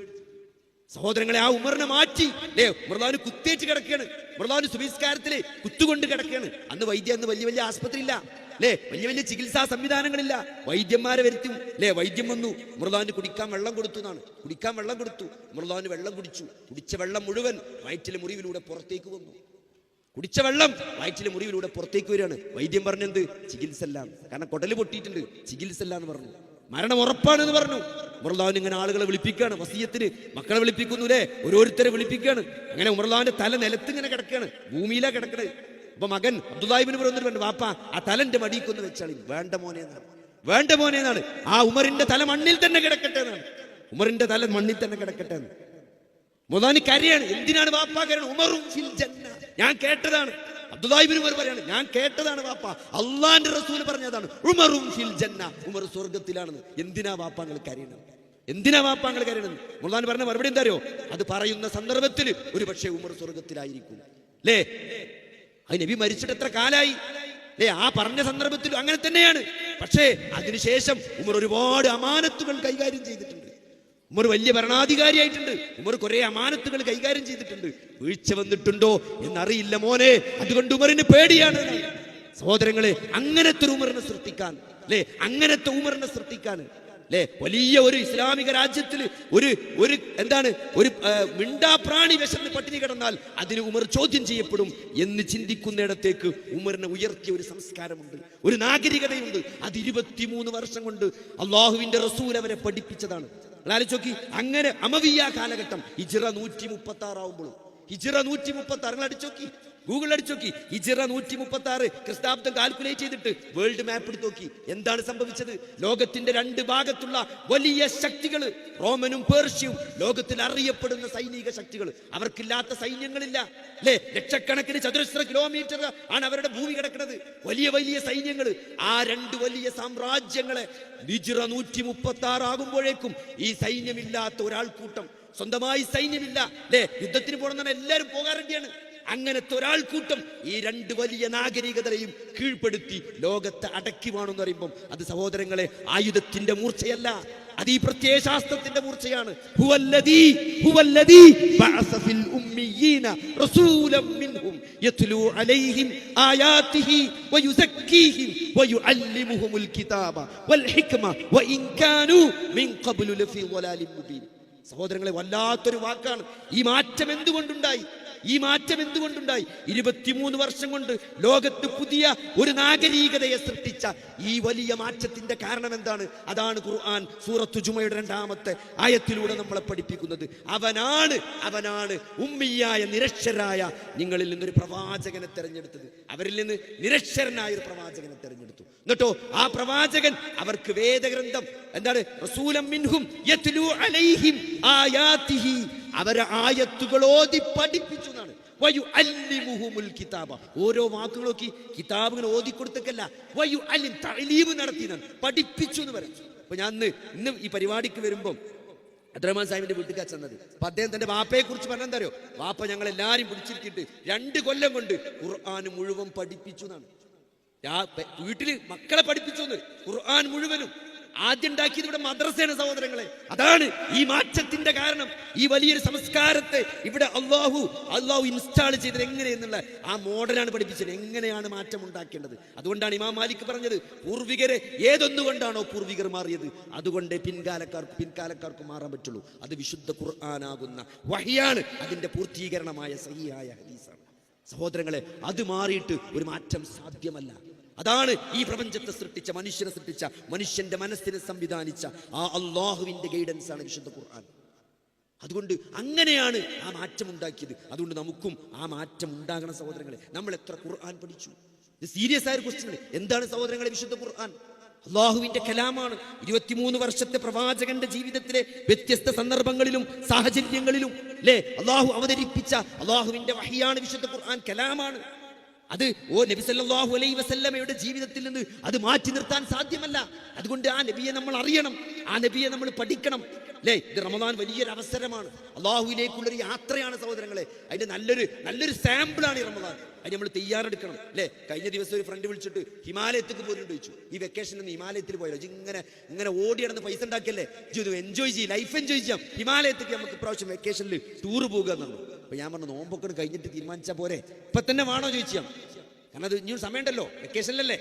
സഹോദരങ്ങളെ, ആ ഉമറിനെ മാറ്റി, അല്ലേ? ഉമർലാന് കുത്തേറ്റ് കിടക്കുകയാണ്. ഉമർലാന് സുബഹിസ്കാരത്തില് കുത്തുകൊണ്ട് കിടക്കുകയാണ്. അന്ന് വലിയ വലിയ ആസ്പത്രി ഇല്ല, അല്ലേ? വലിയ ചികിത്സാ സംവിധാനങ്ങളില്ല. വൈദ്യന്മാരെ വരുത്തും, അല്ലേ? വൈദ്യം വന്നു. ഉമർലാന് കുടിക്കാൻ വെള്ളം കൊടുത്തു എന്നാണ്. കുടിക്കാൻ വെള്ളം കൊടുത്തു. ഉമർലാന് വെള്ളം കുടിച്ചു. കുടിച്ച വെള്ളം മുഴുവൻ വയറ്റിലെ മുറിവിലൂടെ പുറത്തേക്ക് വന്നു. കുടിച്ച വെള്ളം വയറ്റിലെ മുറിവിലൂടെ പുറത്തേക്ക് വരികയാണ്. വൈദ്യം പറഞ്ഞെന്ത്? ചികിത്സ അല്ല, കാരണം കുടല് പൊട്ടിയിട്ടുണ്ട്, ചികിത്സ അല്ല എന്ന് പറഞ്ഞു. മരണം ഉറപ്പാണെന്ന് പറഞ്ഞു. ഉമർലാൻ ഇങ്ങനെ ആളുകളെ വിളിപ്പിക്കുകയാണ്, വസിയത്തിന് മക്കളെ വിളിപ്പിക്കുന്നു, അല്ലേ? ഓരോരുത്തരെ വിളിപ്പിക്കുകയാണ്. അങ്ങനെ ഉമർലാന്റെ തല നിലത്ത് ഇങ്ങനെ കിടക്കുകയാണ്, ഭൂമിയിലാ കിടക്കണത്. അപ്പൊ മകൻ അബ്ദുല്ലാഹി ഇബ്നു ഉമർ പറഞ്ഞു, വാപ്പ ആ തലന്റെ മടിക്കൊന്ന് വെച്ചാളി. വേണ്ട മോനെ എന്നാണ്, വേണ്ട മോനെ എന്നാണ്. ആ ഉമറിന്റെ തല മണ്ണിൽ തന്നെ കിടക്കട്ടെ എന്നാണ്. ഉമറിന്റെ തല മണ്ണിൽ തന്നെ കിടക്കട്ടെ എന്ന് ഉമർലാൻ കരയാണ്. എന്തിനാണ് വാപ്പ കരയാണ്? ഉമറും ഫിൽ ജന്ന, ഞാൻ കേട്ടതാണ്. അബ്ദുല്ലാഹി ഇബ്നു ഉമർ പറയാണ്, ഞാൻ കേട്ടതാണ് വാപ്പ, അള്ളാന്റെ റസൂൽ പറഞ്ഞതാണ്, ഉമറും ഫിൽ ജന്ന, ഉമർ സ്വർഗ്ഗത്തിലാണെന്ന്. എന്തിനാ വാപ്പാങ്ങൾ കരയണം? എന്തിനാ വാപ്പാങ്ങൾ കരയണം? ഉമർലാൻ പറഞ്ഞ മറുപടി എന്താ അറിയോ? അത് പറയുന്ന സന്ദർഭത്തിൽ ഒരു പക്ഷേ ഉമർ സ്വർഗ്ഗത്തിലായിരിക്കും, അല്ലേ? അത് നബി മരിച്ചിട്ട് എത്ര കാലായി, അല്ലേ? ആ പറഞ്ഞ സന്ദർഭത്തിൽ അങ്ങനെ തന്നെയാണ്. പക്ഷേ അതിനുശേഷം ഉമർ ഒരുപാട് അമാനത്തുകൾ കൈകാര്യം ചെയ്തിട്ടുണ്ട്. ഉമർ വലിയ ഭരണാധികാരിയായിട്ടുണ്ട്. ഉമർ കുറെ അമാനത്തുകൾ കൈകാര്യം ചെയ്തിട്ടുണ്ട്. വീഴ്ച വന്നിട്ടുണ്ടോ എന്നറിയില്ല മോനെ, അതുകൊണ്ട് ഉമറിന് പേടിയാണ്. സഹോദരങ്ങളെ, അങ്ങനത്തെ ഒരു ഉമറിനെ സൃഷ്ടിക്കാൻ, അല്ലേ? അങ്ങനത്തെ ഉമറിനെ സൃഷ്ടിക്കാൻ, അല്ലേ? വലിയ ഒരു ഇസ്ലാമിക രാജ്യത്തിൽ ഒരു എന്താണ് ഒരു മിണ്ടാപ്രാണി വിശന്ന് പട്ടിണി കിടന്നാൽ അതിന് ഉമർ ചോദ്യം ചെയ്യപ്പെടും എന്ന് ചിന്തിക്കുന്നിടത്തേക്ക് ഉമറിനെ ഉയർത്തിയ ഒരു സംസ്കാരമുണ്ട്, ഒരു നാഗരികതയുണ്ട്. അത് 23 വർഷം കൊണ്ട് അള്ളാഹുവിന്റെ റസൂൽ അവരെ പഠിപ്പിച്ചതാണ്. ആലോചിച്ചോക്കി, അങ്ങനെ അമവിയ കാലഘട്ടം ഹിജ്റ 136 ആവുമ്പോഴും, ഹിജ്റ 136 നിങ്ങൾ അടിച്ചോക്കി, ഗൂഗിൾ അടിച്ചോക്കി, ഹിജ്റ 136 ക്രിസ്താബ്ദം കാൽക്കുലേറ്റ് ചെയ്തിട്ട് വേൾഡ് മാപ്പ് എടുത്ത് നോക്കി. എന്താണ് സംഭവിച്ചത്? ലോകത്തിന്റെ 2 ഭാഗത്തുള്ള വലിയ ശക്തികൾ, റോമനും പേർഷ്യയും, ലോകത്തിൽ അറിയപ്പെടുന്ന സൈനിക ശക്തികൾ, അവർക്കില്ലാത്ത സൈന്യങ്ങളില്ല, അല്ലേ? ലക്ഷക്കണക്കിന് ചതുരശ്ര കിലോമീറ്റർ ആണ് അവരുടെ ഭൂമി കിടക്കുന്നത്. വലിയ വലിയ സൈന്യങ്ങൾ. ആ 2 വലിയ സാമ്രാജ്യങ്ങളെ ഹിജ്റ 136 ആകുമ്പോഴേക്കും ഈ സൈന്യമില്ലാത്ത ഒരാൾക്കൂട്ടം, സ്വന്തമായി സൈന്യമില്ല, അല്ലേ? യുദ്ധത്തിന് പോകണമെന്നാണ് എല്ലാവരും പോകാറുണ്ടെയാണ്. അങ്ങനത്തെ ഒരാൾക്കൂട്ടം ഈ 2 വലിയ നാഗരികതയും കീഴ്പ്പെടുത്തി ലോകത്തെ അടക്കി വേണമെന്ന് പറയുമ്പോൾ അത് സഹോദരങ്ങളെ ആയുധത്തിന്റെ മൂർച്ചയല്ല, അത് ഈ പ്രത്യയശാസ്ത്രത്തിന്റെ മൂർച്ചയാണ്. ഹുവല്ലദീ ബഅസ ഫിൽ ഉമ്മിയീന റസൂലൻ മിൻഹും യത്ലൂ അലൈഹിം ആയാതിഹി വയുസക്കീഹിം വയുഅല്ലിമുഹുൽ കിതാബ വൽ ഹിക്മ വഇൻ കാനൂ മിൻ ഖബ്ലു ലഫീ ളലാലിൻ മുബീൻ. സഹോദരങ്ങളെ, വല്ലാത്തൊരു വാക്കാണ്. ഈ മാറ്റം എന്തുകൊണ്ടുണ്ടായി? ഈ മാറ്റം എന്തുകൊണ്ടുണ്ടായി? 23 വർഷം കൊണ്ട് ലോകത്ത് പുതിയ ഒരു നാഗരികതയെ സൃഷ്ടിച്ച ഈ വലിയ മാറ്റത്തിന്റെ കാരണം എന്താണ്? അതാണ് ഖുർആൻ സൂറത്തു ജുമയുടെ 2-ാമത്തെ ആയത്തിലൂടെ നമ്മളെ പഠിപ്പിക്കുന്നത്. അവനാണ് ഉമ്മിയായ നിരക്ഷരായ നിങ്ങളിൽ നിന്നൊരു പ്രവാചകനെ തെരഞ്ഞെടുത്തത്. അവരിൽ നിന്ന് നിരക്ഷരനായ ഒരു പ്രവാചകനെ തെരഞ്ഞെടുത്തു. എന്നിട്ടോ ആ പ്രവാചകൻ അവർക്ക് വേദഗ്രന്ഥം എന്താണ്? റസൂലൻ മിൻഹും യത്ലൂ അലൈഹിം ആയാതിഹി, അവരെ ആയത്തുകൾ ഓതി പഠിപ്പിച്ചു എന്നാണ്. വയുഅല്ലിമുഹുൽ കിതാബ, ഓരോ വാക്കുകൾ നോക്കി, കിതാബ് ഇങ്ങനെ ഓതി കൊടുത്തക്കല്ല, വയുഅല്ലിം തഅലീം നടത്തിനാണ്, പഠിപ്പിച്ചു എന്ന് പറയും. അപ്പൊ ഞാൻ ഇന്ന് ഈ പരിപാടിക്ക് വരുമ്പോൾ അബ്ദുറഹ്മാൻ സാഹിബിന്റെ വീട്ടിൽ ചെന്നത്, അപ്പൊ അദ്ദേഹം തന്റെ വാപ്പയെ കുറിച്ച് പറഞ്ഞെന്തറിയോ? വാപ്പ ഞങ്ങൾ എല്ലാരും പിടിച്ചിരിക്കിട്ട് 2 കൊല്ലം കൊണ്ട് ഖുർആൻ മുഴുവൻ പഠിപ്പിച്ചു എന്നാണ്. വീട്ടില് മക്കളെ പഠിപ്പിച്ചു, ഖുർആൻ മുഴുവനും. ആദ്യം ഉണ്ടാക്കിയത് ഇവിടെ മദ്രസയാണ് സഹോദരങ്ങളെ. അതാണ് ഈ മാറ്റത്തിന്റെ കാരണം. ഈ വലിയൊരു സംസ്കാരത്തെ ഇവിടെ അള്ളാഹു ഇൻസ്റ്റാൾ ചെയ്തത് എങ്ങനെയെന്നുള്ള ആ മോഡലാണ് പഠിപ്പിച്ചത്, എങ്ങനെയാണ് മാറ്റം ഉണ്ടാക്കേണ്ടത്. അതുകൊണ്ടാണ് ഇമാം മാലിക് പറഞ്ഞത്, പൂർവികരെ ഏതൊന്നുകൊണ്ടാണോ പൂർവികർ മാറിയത് അതുകൊണ്ട് പിൻകാലക്കാർക്ക് മാറാൻ പറ്റുള്ളൂ. അത് വിശുദ്ധ ഖുർആനാകുന്ന വഹിയാണ്, അതിന്റെ പൂർത്തീകരണമായ സഹിയായ ഹദീസാണ്. സഹോദരങ്ങളെ, അത് മാറിയിട്ട് ഒരു മാറ്റം സാധ്യമല്ല. അതാണ് ഈ പ്രപഞ്ചത്തെ സൃഷ്ടിച്ച, മനുഷ്യനെ സൃഷ്ടിച്ച, മനുഷ്യന്റെ മനസ്സിനെ സംവിധാനിച്ച ആ അള്ളാഹുവിന്റെ ഗൈഡൻസ് ആണ് വിശുദ്ധ ഖുർആൻ. അതുകൊണ്ട് അങ്ങനെയാണ് ആ മാറ്റം ഉണ്ടാക്കിയത്. അതുകൊണ്ട് നമുക്കും ആ മാറ്റം ഉണ്ടാകണം സഹോദരങ്ങളെ. നമ്മൾ എത്ര ഖുർആൻ പഠിച്ചു? ഇത് സീരിയസ് ആയ ഒരു ക്വസ്റ്റ്യൻ. എന്താണ് സഹോദരങ്ങളെ വിശുദ്ധ ഖുർആൻ? അള്ളാഹുവിന്റെ കലാമാണ്. 23 വർഷത്തെ പ്രവാചകന്റെ ജീവിതത്തിലെ വ്യത്യസ്ത സന്ദർഭങ്ങളിലും സാഹചര്യങ്ങളിലും അള്ളാഹു അവതരിപ്പിച്ച അള്ളാഹുവിന്റെ വഹിയാണ് വിശുദ്ധ ഖുർആൻ, കലാമാണ്. അത് നബി സല്ലല്ലാഹു അലൈഹി വസല്ലമയുടെ ജീവിതത്തിൽ നിന്ന് അത് മാറ്റി നിർത്താൻ സാധ്യമല്ല. അതുകൊണ്ട് ആ നബിയെ നമ്മൾ അറിയണം, ആ നബിയെ നമ്മൾ പഠിക്കണം. ഇത് റമദാൻ വലിയൊരു അവസരമാണ്, അള്ളാഹുവിലേക്കുള്ളൊരു യാത്രയാണ് സഹോദരങ്ങളെ. അതിന്റെ നല്ലൊരു സാമ്പിളാണ് ഈ റമദാൻ. അതിന് നമ്മൾ തയ്യാറെടുക്കണം. കഴിഞ്ഞ ദിവസം ഒരു ഫ്രണ്ട് വിളിച്ചിട്ട് ഹിമാലയത്തേക്ക് പോലും ചോദിച്ചു, ഈ വെക്കേഷനിൽ നിന്ന് ഹിമാലയത്തിൽ പോയാലോ? ഇങ്ങനെ ഓടി നടന്ന് പൈസ ഉണ്ടാക്കിയല്ലേ, എൻജോയ് ചെയ്യും, ലൈഫ് എൻജോയ് ചെയ്യാം, ഹിമാലയത്തേക്ക് നമുക്ക് ഇപ്രാവശ്യം വെക്കേഷനിൽ ടൂർ പോകുക എന്നുള്ളൂ. അപ്പൊ ഞാൻ പറഞ്ഞു, നോമ്പൊക്കെ കഴിഞ്ഞിട്ട് തീരുമാനിച്ചാൽ പോരെ, ഇപ്പൊ തന്നെ വേണോ ചോദിച്ചാൽ, കാരണം അത് ഇനി സമയമുണ്ടല്ലോ, വെക്കേഷനിലല്ലേ,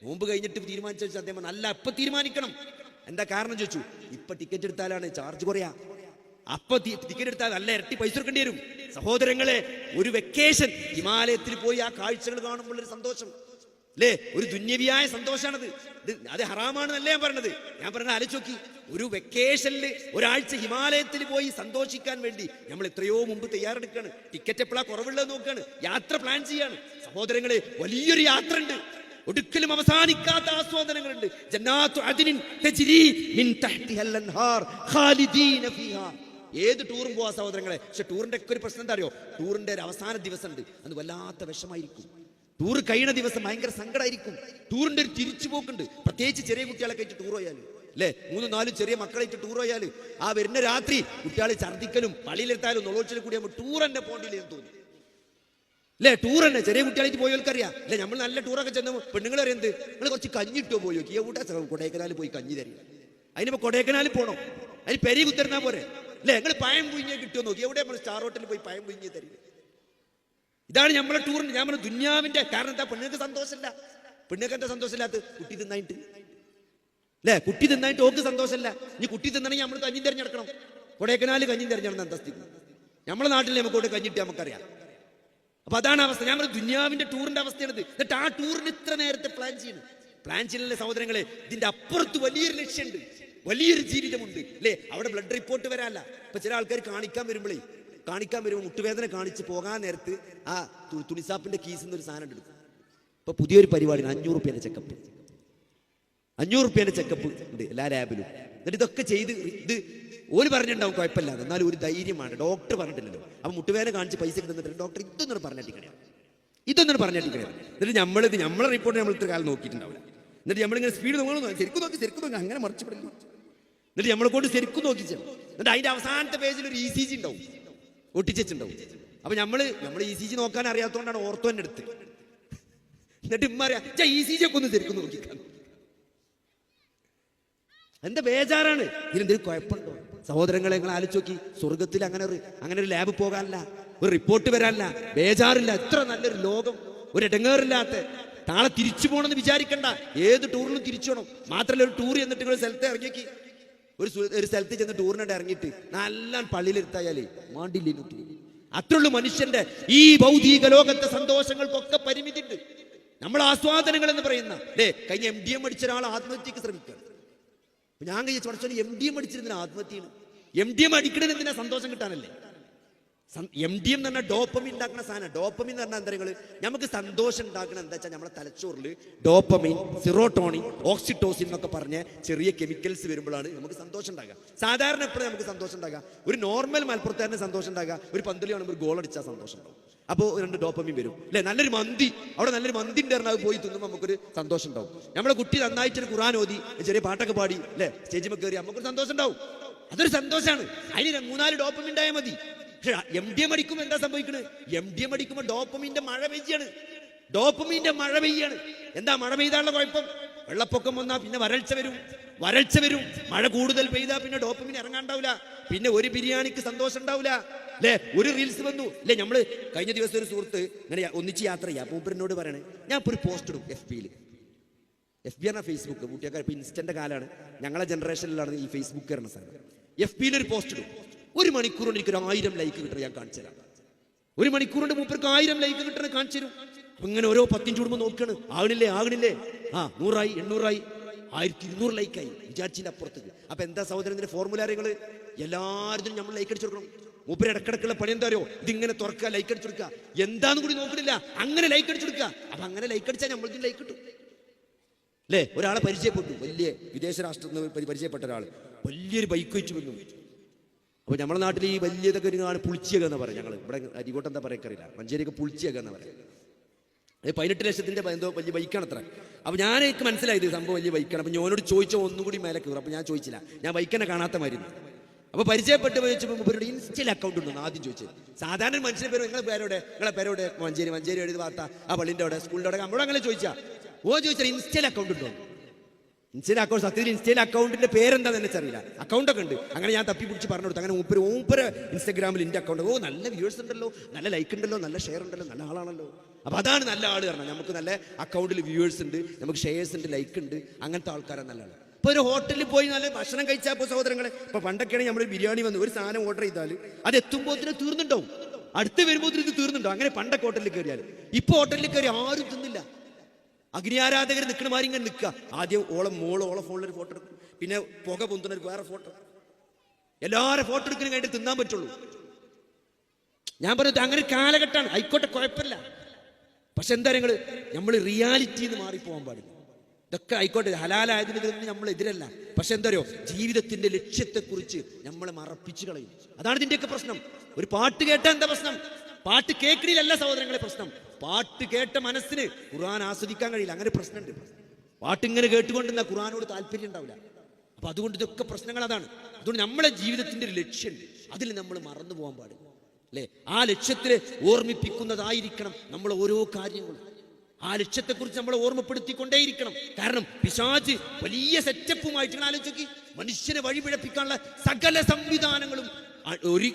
നോമ്പ് കഴിഞ്ഞിട്ട് തീരുമാനിച്ചു വെച്ചാൽ അദ്ദേഹം അല്ല, ഇപ്പൊ തീരുമാനിക്കണം. എന്താ കാരണം ചോദിച്ചു, ഇപ്പൊ ടിക്കറ്റ് എടുത്താലാണ് ചാർജ് കുറയാ, അപ്പൊ ടിക്കറ്റ് എടുത്താൽ നല്ല ഇരട്ടി പൈസ കൊടുക്കേണ്ടി വരും. സഹോദരങ്ങളെ, ഒരു വെക്കേഷൻ ഹിമാലയത്തിൽ പോയി ആ കാഴ്ചകൾ കാണുമ്പോൾ ഒരു സന്തോഷം, ഒരു ദുന്യവിയായ സന്തോഷമാണത്. അത് ഹറാമാണെന്നല്ലേ ഞാൻ പറഞ്ഞത്. ഞാൻ പറഞ്ഞ ആലോചിച്ച്, ഒരു വെക്കേഷനിൽ ഒരാഴ്ച ഹിമാലയത്തിൽ പോയി സന്തോഷിക്കാൻ വേണ്ടി നമ്മൾ എത്രയോ മുമ്പ് തയ്യാറെടുക്കാണ്. ടിക്കറ്റ് എപ്പോഴാ കുറവുള്ളത് നോക്കാണ്, യാത്ര പ്ലാൻ ചെയ്യാണ്. സഹോദരങ്ങളെ, വലിയൊരു യാത്ര ഉണ്ട്, ഒടുക്കലും അവസാനിക്കാത്ത ആസ്വാദനങ്ങളുണ്ട്. ജന്നാത്തു അദ്നിൻ തജ്രി മിൻ തഹ്തിഹൽ അൻഹാർ ഖാലിദീന ഫീഹാ. ഏത് ടൂറും പോവാ സഹോദരങ്ങളെ. പക്ഷെ ടൂറിന്റെ ഒക്കെ ഒരു പ്രശ്നം എന്താ അറിയോ? ടൂറിന്റെ ഒരു അവസാന ദിവസം ഉണ്ട്, അത് വല്ലാത്ത വിഷമായിരിക്കും. ടൂർ കഴിയുന്ന ദിവസം ഭയങ്കര സങ്കടമായിരിക്കും. ടൂറിന്റെ ഒരു തിരിച്ചുപോക്കുണ്ട്, പ്രത്യേകിച്ച് ചെറിയ കുട്ടികളൊക്കെ ആയിട്ട് ടൂർ പോയാൽ, 3-4 ചെറിയ മക്കളായിട്ട് ടൂർ പോയാൽ ആ വരുന്ന രാത്രി കുട്ടികളെ ഛർദ്ദിക്കലും പള്ളിയിലെത്താലും നുളോച്ചിലും കൂടി ആകുമ്പോൾ ടൂർ തന്നെ പോകേണ്ടില്ലെന്ന് തോന്നും. ടൂർ തന്നെ ചെറിയ കുട്ടികളായിട്ട് പോയവർക്കറിയാം. നമ്മൾ നല്ല ടൂറൊക്കെ ചെന്ന് പെണ്ണുങ്ങൾ അറിയുന്നത്, നിങ്ങൾ കുറച്ച് കഞ്ഞിട്ടോ പോയി നോക്കി, എവിടെ കൊടൈക്കനാലിൽ പോയി കഞ്ഞി തരിക, അതിനിപ്പോ കൊടൈക്കനാലിൽ പോകണം, അതിന് പെരി കുത്തിരുന്നാ പോരെ. നിങ്ങൾ പഴം പുഴുങ്ങിയ കിട്ടുമോ നോക്കി, എവിടെ നമ്മൾ സ്റ്റാർ ഹോട്ടലിൽ പോയി പഴം പുഴുങ്ങിയ തരിക. ഇതാണ് നമ്മളെ ടൂറിന്. ഞാൻ പറഞ്ഞ ദുന്യാവിന്റെ കാരണം എന്താ? പെണ്ണുങ്ങൾക്ക് സന്തോഷമില്ല. പെണ്ണുങ്ങൾക്ക് എന്താ സന്തോഷമില്ലാത്ത? കുട്ടി തിന്നായിട്ട്, കുട്ടി തിന്നായിട്ട് ഓക്ക് സന്തോഷമില്ല. ഇനി കുട്ടി തിന്നണമെങ്കിൽ നമ്മൾ കഞ്ഞി തിരഞ്ഞെടുക്കണം. കൊടൈക്കനാല് കഞ്ഞി തിരഞ്ഞെടുക്കുന്ന അന്തസ്തിക്ക് നമ്മളെ നാട്ടിൽ നമുക്ക് ഇവിടെ കഞ്ഞിട്ട് നമുക്കറിയാം. അപ്പൊ അതാണ് അവസ്ഥ. ഞാൻ പറഞ്ഞ ദുന്യാവിന്റെ ടൂറിന്റെ അവസ്ഥയാണിത്. എന്നിട്ട് ആ ടൂറിന് ഇത്ര നേരത്തെ പ്ലാൻ ചെയ്യുന്നില്ല സഹോദരങ്ങളെ. ഇതിന്റെ അപ്പുറത്ത് വലിയൊരു ലക്ഷ്യമുണ്ട്, വലിയൊരു ജീവിതമുണ്ട്. അവിടെ ബ്ലഡ് റിപ്പോർട്ട് വരാല്ല. ഇപ്പൊ ചില ആൾക്കാർ കാണിക്കാൻ വരുമ്പോൾ മുട്ടുവേദന കാണിച്ച് പോകാൻ നേരത്ത് ആ തുണിസാപ്പിന്റെ കീസിൽ നിന്ന് ഒരു സാധനം എടുക്കും. ഇപ്പൊ പുതിയൊരു പരിപാടി, 500 രൂപേന്റെ ചെക്കപ്പ്, 500 രൂപേന്റെ ചെക്കപ്പ് ഉണ്ട് എല്ലാ ലാബിലും. എന്നിട്ട് ഇതൊക്കെ ചെയ്ത് ഇത് ഓര് പറഞ്ഞിട്ടുണ്ടാവും കുഴപ്പമില്ലാതെ, എന്നാലും ഒരു ധൈര്യമാണ്. ഡോക്ടർ പറഞ്ഞിട്ടില്ലല്ലോ. അപ്പൊ മുട്ടുവേദന കാണിച്ച് പൈസ തന്നിട്ടില്ല. ഡോക്ടർ ഇതൊന്നും പറഞ്ഞിട്ടിക്കണേ. എന്നിട്ട് നമ്മളെ റിപ്പോർട്ട് നമ്മൾ ഇത്ര കാലം നോക്കിയിട്ടുണ്ടാവില്ല. എന്നിട്ട് നമ്മളിങ്ങനെ സ്പീഡ് ശരിക്കും നോക്കി അങ്ങനെ മറിച്ചിട്ടില്ല. എന്നിട്ട് നമ്മളെ കൊണ്ട് ശരിക്കും നോക്കിച്ചു. എന്നിട്ട് അതിന്റെ അവസാനത്തെ പേജിൽ ഒരു ECG ഉണ്ടാവും, ഒട്ടിച്ചുണ്ടാവും. അപ്പൊ നമ്മൾ ECG നോക്കാൻ അറിയാത്തതുകൊണ്ടാണ് ഓർത്തോന്റെ അടുത്ത്. എന്നിട്ട് ഇമ്മ അറിയാം, ECG ഒക്കെ ഒന്ന് ശരിക്കും നോക്കിക്കാൻ. എന്താ ബേജാറാണ്, ഇതിനെന്തൊരു കുഴപ്പമുണ്ടോ? സഹോദരങ്ങളെ, നിങ്ങൾ ആലോചിച്ച് നോക്കി, സ്വർഗത്തിൽ അങ്ങനെ ഒരു ലാബ് പോകാനില്ല, ഒരു റിപ്പോർട്ട് വരാനില്ല, ബേജാറില്ല. എത്ര നല്ലൊരു ലോകം, ഒരു ഇടങ്ങേറില്ലാത്ത. നാളെ തിരിച്ചു പോകണമെന്ന് വിചാരിക്കണ്ട, ഏത് ടൂറിലും തിരിച്ചു പോകണം. മാത്രമല്ല, ഒരു ടൂർ ചെന്നിട്ട് നിങ്ങൾ സ്ഥലത്ത് ഇറങ്ങിയേക്ക്, ഒരു സ്ഥലത്ത് ചെന്ന് ടൂറിനിടെ ഇറങ്ങിയിട്ട് നല്ല പള്ളിയിലിരുത്തായാലേ മാണ്ടില്ലേനു. അത്രയുള്ളൂ മനുഷ്യന്റെ ഈ ഭൗതിക ലോകത്തെ സന്തോഷങ്ങൾക്കൊക്കെ പരിമിതി ഉണ്ട്. നമ്മൾ ആസ്വാദനങ്ങൾ എന്ന് പറയുന്ന കഴിഞ്ഞ MDM അടിച്ച ഒരാൾ ആത്മഹത്യക്ക് ശ്രമിക്കുകയാണ്. ഞാൻ കഴിച്ച പഠിച്ചാൽ MDM അടിച്ചിരുന്ന ആത്മഹത്യയാണ്. MDM അടിക്കണത് എന്തിനാ? സന്തോഷം കിട്ടാനല്ലേ. MDM എന്ന് പറഞ്ഞാൽ ഡോപ്പമിൻ ഉണ്ടാക്കുന്ന സാധനം. ഡോപ്പമിൻ എന്ന് പറഞ്ഞാൽ എന്താ, നമുക്ക് സന്തോഷം ഉണ്ടാക്കണം. എന്താ വെച്ചാൽ നമ്മുടെ തലച്ചോറിൽ ഡോപ്പമിൻ, സിറോട്ടോണിൻ, ഓക്സിറ്റോസിൻ എന്നൊക്കെ പറഞ്ഞ ചെറിയ കെമിക്കൽസ് വരുമ്പോഴാണ് നമുക്ക് സന്തോഷം ഉണ്ടാകുക. സാധാരണ എപ്പോഴും നമുക്ക് സന്തോഷം ഉണ്ടാകുക, ഒരു നോർമൽ മലപ്പുറത്തുകാരന് സന്തോഷം ഉണ്ടാകുക, ഒരു പന്തലി കാണുമ്പോൾ ഒരു ഗോൾ അടിച്ചാൽ സന്തോഷം ഉണ്ടാവും. അപ്പോൾ 2 ഡോപ്പമിൻ വരും. നല്ലൊരു മന്തി, അവിടെ നല്ലൊരു മന്തി ഉണ്ടായിരുന്നു, അത് പോയി തിന്നുമ്പോൾ നമുക്കൊരു സന്തോഷം ഉണ്ടാവും. നമ്മളെ കുട്ടി നന്നായിട്ടൊരു ഖുർആൻ ഓതി ചെറിയ പാട്ടൊക്കെ പാടി സ്റ്റേജിൽ കയറി നമുക്കൊരു സന്തോഷം ഉണ്ടാവും. അതൊരു സന്തോഷമാണ്. അതിന് 3-4 ഡോപ്പമിൻ ഉണ്ടായാൽ മതി. പക്ഷെ MDM അടിക്കുമ്പോൾ എന്താ സംഭവിക്കുന്നത്? MDM അടിക്കുമ്പോൾ ഡോപ്പമിന്റെ മഴ പെയ്യാണ്. എന്താ മഴ പെയ്താനുള്ള കുഴപ്പം? വെള്ളപ്പൊക്കം വന്നാൽ പിന്നെ വരൾച്ച വരും, വരൾച്ച വരും, മഴ കൂടുതൽ പെയ്താൽ പിന്നെ ഡോപ്പമിൻ ഇറങ്ങാണ്ടാവില്ല, പിന്നെ ഒരു ബിരിയാണിക്ക് സന്തോഷം ഉണ്ടാവില്ല അല്ലേ. ഒരു റീൽസ് വന്നു അല്ലേ. നമ്മള് കഴിഞ്ഞ ദിവസം ഒരു സുഹൃത്ത് ഇങ്ങനെ ഒന്നിച്ച് യാത്ര ചെയ്യാം, മൂപ്പരിനോട് പറയണേ ഞാൻ ഇപ്പോൾ ഒരു പോസ്റ്റ് ഇടും FB ആണ് ഫേസ്ബുക്ക്, കുട്ടിയൊക്കെ ഇപ്പൊ ഇൻസ്റ്റന്റ് കാലാണ്, ഞങ്ങളെ ജനറേഷനിലാണ് ഈ ഫേസ്ബുക്ക് വരുന്ന സാധനം. FB ഒരു പോസ്റ്റ് ഇടും, 1 മണിക്കൂർ കൊണ്ട് എനിക്കൊരു 1000 ലൈക്ക് കിട്ടും, ഞാൻ കാണിച്ചു തരാം. 1 മണിക്കൂർ കൊണ്ട് മൂപ്പർക്ക് 1000 ലൈക്ക് കിട്ടണ കാണിച്ചു തരും. ഇങ്ങനെ ഓരോ 10 ചൂടുമ്പോൾ നോക്കുകയാണ്, ആകണില്ലേ 100 800 1200 ലൈക്കായി, വിചാരിച്ചിന്റെ അപ്പുറത്തേക്ക്. അപ്പൊ എന്താ സഹോദരത്തിന്റെ ഫോർമുലാരികള്? എല്ലാവരും നമ്മൾ ലൈക്ക് അടിച്ചു കൊടുക്കണം. മൂപ്പര് ഇടക്കിടക്കുള്ള പണി എന്താ അറിയോ? ഇതിങ്ങനെ തുറക്കുക, ലൈക്ക് അടിച്ചു കൊടുക്കുക, എന്താന്ന് കൂടി നോക്കണില്ല, അങ്ങനെ ലൈക്ക് അടിച്ചു കൊടുക്കുക. അപ്പൊ അങ്ങനെ ലൈക്ക് അടിച്ചാൽ നമ്മൾക്ക് ലൈക്ക് കിട്ടും അല്ലേ. ഒരാളെ പരിചയപ്പെട്ടു, വലിയ വിദേശ രാഷ്ട്രത്തിൽ പരിചയപ്പെട്ട ഒരാൾ വലിയൊരു ബൈക്ക് വെച്ച് വന്നു. അപ്പൊ നമ്മുടെ നാട്ടിൽ ഈ വലിയതൊക്കെ ഒരു പുളിച്ചിയൊക്കെ എന്ന് പറയാം, ഞങ്ങൾ ഇവിടെ അരികോട്ട് എന്താ പറയാറില്ല, മഞ്ചേരിയൊക്കെ പുളിച്ചിയൊക്കെ എന്ന് പറയാം. 18 ലക്ഷത്തിന്റെ എന്തോ വലിയ ബൈക്കാണ് അത്ര. അപ്പൊ എനിക്ക് മനസ്സിലായത് സംഭവം വലിയ ബൈക്കാണ്. അപ്പൊ ഞാനോട് ചോദിച്ചോ ഒന്നുകൂടി മേലെ കയറും. അപ്പൊ ഞാൻ ചോദിച്ചില്ല, ഞാൻ ബൈക്കന്നെ കാണാത്ത മാതിരി. അപ്പൊ പരിചയപ്പെട്ട് ചോദിച്ചപ്പോൾ ഇവരുടെ ഇൻസ്റ്റയിൽ അക്കൗണ്ട് ഉണ്ടോ ആദ്യം ചോദിച്ചത്. സാധാരണ മനുഷ്യന്റെ പേര് നിങ്ങളെ പേരോടെ മഞ്ചേരി എഴുതി വാർത്ത ആ പള്ളിന്റെ അവിടെ സ്കൂളിന്റെ അവിടെ നമ്മളോട് അങ്ങനെ ചോദിച്ചാൽ ചോദിച്ചാൽ ഇൻസ്റ്റയിൽ അക്കൗണ്ട് ഉണ്ടോ? ഇൻസ്റ്റയിൽ അക്കൗണ്ട് സത്യത്തിൽ ഇൻസ്റ്റയിൽ അക്കൗണ്ടിന്റെ പേരെന്താന്ന് തന്നെ അറിയില്ല, അക്കൗണ്ടൊക്കെ ഉണ്ട്. അങ്ങനെ ഞാൻ തപ്പി പിടിച്ച് പറഞ്ഞു കൊടുത്തു. അങ്ങനെ മൂപ്പര് ഇൻസ്റ്റാഗ്രാമിൽ എൻ്റെ അക്കൗണ്ട്, നല്ല വ്യൂവേഴ്സ് ഉണ്ടല്ലോ, നല്ല ലൈക്ക് ഉണ്ടല്ലോ, നല്ല ഷെയർ ഉണ്ടല്ലോ, നല്ല ആളാണല്ലോ. അപ്പൊ അതാണ് നല്ല ആള് പറഞ്ഞത്. നമുക്ക് നല്ല അക്കൗണ്ടിൽ വ്യൂവേഴ്സ് ഉണ്ട്, നമുക്ക് ഷെയർസ് ഉണ്ട്, ലൈക്ക് ഉണ്ട്, അങ്ങനത്തെ ആൾക്കാരാണ് നല്ല ആള്. ഇപ്പൊ ഒരു ഹോട്ടലിൽ പോയി നല്ല ഭക്ഷണം കഴിച്ചാൽ ഇപ്പോൾ സഹോദരങ്ങളെ, ഇപ്പൊ പണ്ടൊക്കെയാണെങ്കിൽ നമ്മൾ ബിരിയാണി വന്ന് ഒരു സാധനം ഓർഡർ ചെയ്താൽ അത് എത്തുമ്പോഴത്തേന് തീർന്നുണ്ടാവും, അടുത്ത് വരുമ്പോൾ ഇത് തീർന്നുണ്ടാവും. അങ്ങനെ പണ്ടൊക്കെ ഹോട്ടലിൽ കയറിയാൽ. ഇപ്പൊ ഹോട്ടലിൽ കയറി ആരും തിന്നില്ല, അഗ്നി ആരാധകർ നിൽക്കണമാരി ഇങ്ങനെ നിൽക്കുക. ആദ്യം ഓളെ ഫോണിലൊരു ഫോട്ടോ എടുക്കും, പിന്നെ പുക പൊന്തുന്ന വേറെ ഫോട്ടോ, എല്ലാവരും ഫോട്ടോ എടുക്കുന്ന കഴിഞ്ഞിട്ട് തിന്നാൻ പറ്റുള്ളൂ. ഞാൻ പറഞ്ഞത് അങ്ങനെ കാലഘട്ടമാണ്, ആയിക്കോട്ടെ കുഴപ്പമില്ല. പക്ഷെ എന്താ നമ്മൾ റിയാലിറ്റിന്ന് മാറിപ്പോകാൻ പാടില്ല. ഇതൊക്കെ ആയിക്കോട്ടെ, ഹലാലായതിന് നമ്മൾ എതിരല്ല. പക്ഷെ എന്താ പറയുക, ജീവിതത്തിന്റെ ലക്ഷ്യത്തെക്കുറിച്ച് നമ്മളെ മറപ്പിച്ചു കളയും. അതാണ് ഇതിന്റെയൊക്കെ പ്രശ്നം. ഒരു പാട്ട് കേട്ടാൽ എന്താ പ്രശ്നം? പാട്ട് കേൾക്കണില്ലല്ല സഹോദരങ്ങളെ പ്രശ്നം. പാട്ട് കേട്ട മനസ്സിന് ഖുർആൻ ആസ്വദിക്കാൻ കഴിയില്ല, അങ്ങനെ പ്രശ്നമുണ്ട്. പാട്ടിങ്ങനെ കേട്ടുകൊണ്ടിരുന്ന ഖുർആനോട് താല്പര്യം ഉണ്ടാവില്ല. അപ്പൊ അതുകൊണ്ട് ഇതൊക്കെ പ്രശ്നങ്ങൾ അതാണ്. അതുകൊണ്ട് നമ്മളെ ജീവിതത്തിന്റെ ഒരു ലക്ഷ്യമുണ്ട്, അതിൽ നമ്മൾ മറന്നു പോകാൻ പാടില്ല അല്ലേ. ആ ലക്ഷ്യത്തിലെ ഓർമ്മിപ്പിക്കുന്നതായിരിക്കണം നമ്മൾ ഓരോ കാര്യങ്ങളും. ആ ലക്ഷ്യത്തെക്കുറിച്ച് നമ്മൾ ഓർമ്മപ്പെടുത്തിക്കൊണ്ടേയിരിക്കണം. കാരണം പിശാച് വലിയ സെറ്റപ്പുമായിട്ട് ആലോചിച്ച് മനുഷ്യനെ വഴിപിഴപ്പിക്കാനുള്ള സകല സംവിധാനങ്ങളും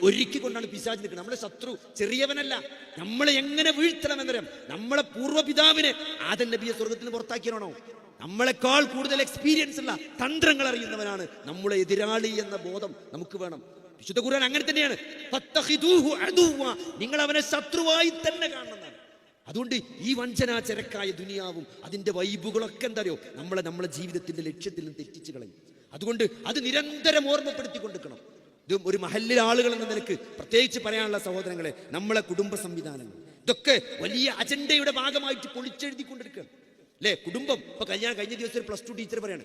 ഒരുക്കിക്കൊണ്ടാണ് പിശാച് നിൽക്കുന്നത്. നമ്മുടെ ശത്രു ചെറിയവനല്ല, നമ്മളെ എങ്ങനെ വീഴ്ത്തണമെന്നറിയാം. നമ്മളെ പൂർവ്വപിതാവിനെ ആദം നബിയെ സ്വർഗത്തിന് പുറത്താക്കിയാണോ? നമ്മളെക്കാൾ കൂടുതൽ എക്സ്പീരിയൻസ് ഉള്ള തന്ത്രങ്ങൾ അറിയുന്നവനാണ് നമ്മുടെ എതിരാളി എന്ന ബോധം നമുക്ക് വേണം. വിശുദ്ധ ഖുർആൻ അങ്ങനെ തന്നെയാണ്, നിങ്ങൾ അവനെ ശത്രുവായി തന്നെ കാണണമെന്നാണ്. അതുകൊണ്ട് ഈ വഞ്ചനാ ചരക്കായ ദുനിയാവും അതിന്റെ വൈബുകളൊക്കെ എന്താ അറിയോ, നമ്മളെ ജീവിതത്തിന്റെ ലക്ഷ്യത്തിൽ നിന്ന് തെറ്റിച്ച് കളയും. അതുകൊണ്ട് അത് നിരന്തരം ഓർമ്മപ്പെടുത്തിക്കൊണ്ടിരിക്കണം. ഇത് ഒരു മഹല്ലിലെ ആളുകൾ എന്ന നിലക്ക് പ്രത്യേകിച്ച് പറയാനുള്ള സഹോദരങ്ങളെ, നമ്മളെ കുടുംബ സംവിധാനങ്ങൾ ഇതൊക്കെ വലിയ അജണ്ടയുടെ ഭാഗമായിട്ട് പൊളിച്ചെഴുതിക്കൊണ്ടിരിക്കുകയാണ് അല്ലേ. കുടുംബം ഇപ്പൊ കല്യാണം കഴിഞ്ഞ ദിവസം ഒരു +2 ടീച്ചർ പറയാണ്,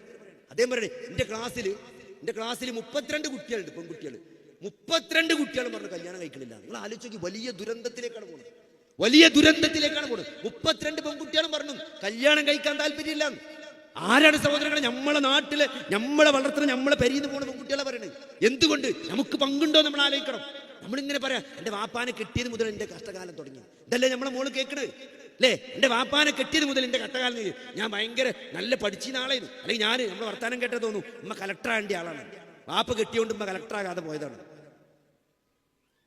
അദ്ദേഹം പറയണേ എന്റെ ക്ലാസ്സിൽ 32 കുട്ടികളുണ്ട്, പെൺകുട്ടികൾ 32 കുട്ടികളും പറഞ്ഞു കല്യാണം കഴിക്കണില്ല. നിങ്ങൾ ആലോചിച്ച് വലിയ ദുരന്തത്തിലേക്കാണ് പോകുന്നത്, 32 പെൺകുട്ടികളും പറഞ്ഞു കല്യാണം കഴിക്കാൻ താല്പര്യമില്ല. ആരാണ് സഹോദരങ്ങളെ? നമ്മളെ നാട്ടിലെ നമ്മളെ വളർത്തുന്ന നമ്മളെ പെരിന്ന് പോണ പെൺകുട്ടികളെ പറയണേ. എന്തുകൊണ്ട്? നമുക്ക് പങ്കുണ്ടോ നമ്മൾ ആലോചിക്കണം. നമ്മളിങ്ങനെ പറയാം, എന്റെ വാപ്പാനെ കെട്ടിയത് മുതൽ എന്റെ കഷ്ടകാലം തുടങ്ങി, ഇതല്ലേ നമ്മളെ മോള് കേൾക്കണത് അല്ലേ. എന്റെ വാപ്പാനെ കെട്ടിയത് മുതൽ എന്റെ കഷ്ടകാലം ഞാൻ ഭയങ്കര നല്ല പഠിച്ച ആളായിരുന്നു, അല്ലെങ്കിൽ നമ്മൾ വർത്താനം കേട്ടത് തോന്നുന്നു ഉമ്മ കലക്ടറാകേണ്ട ആളാണ്, വാപ്പ കെട്ടിയോണ്ട് ഉമ്മ കലക്ടറാകാതെ പോയതാണ്.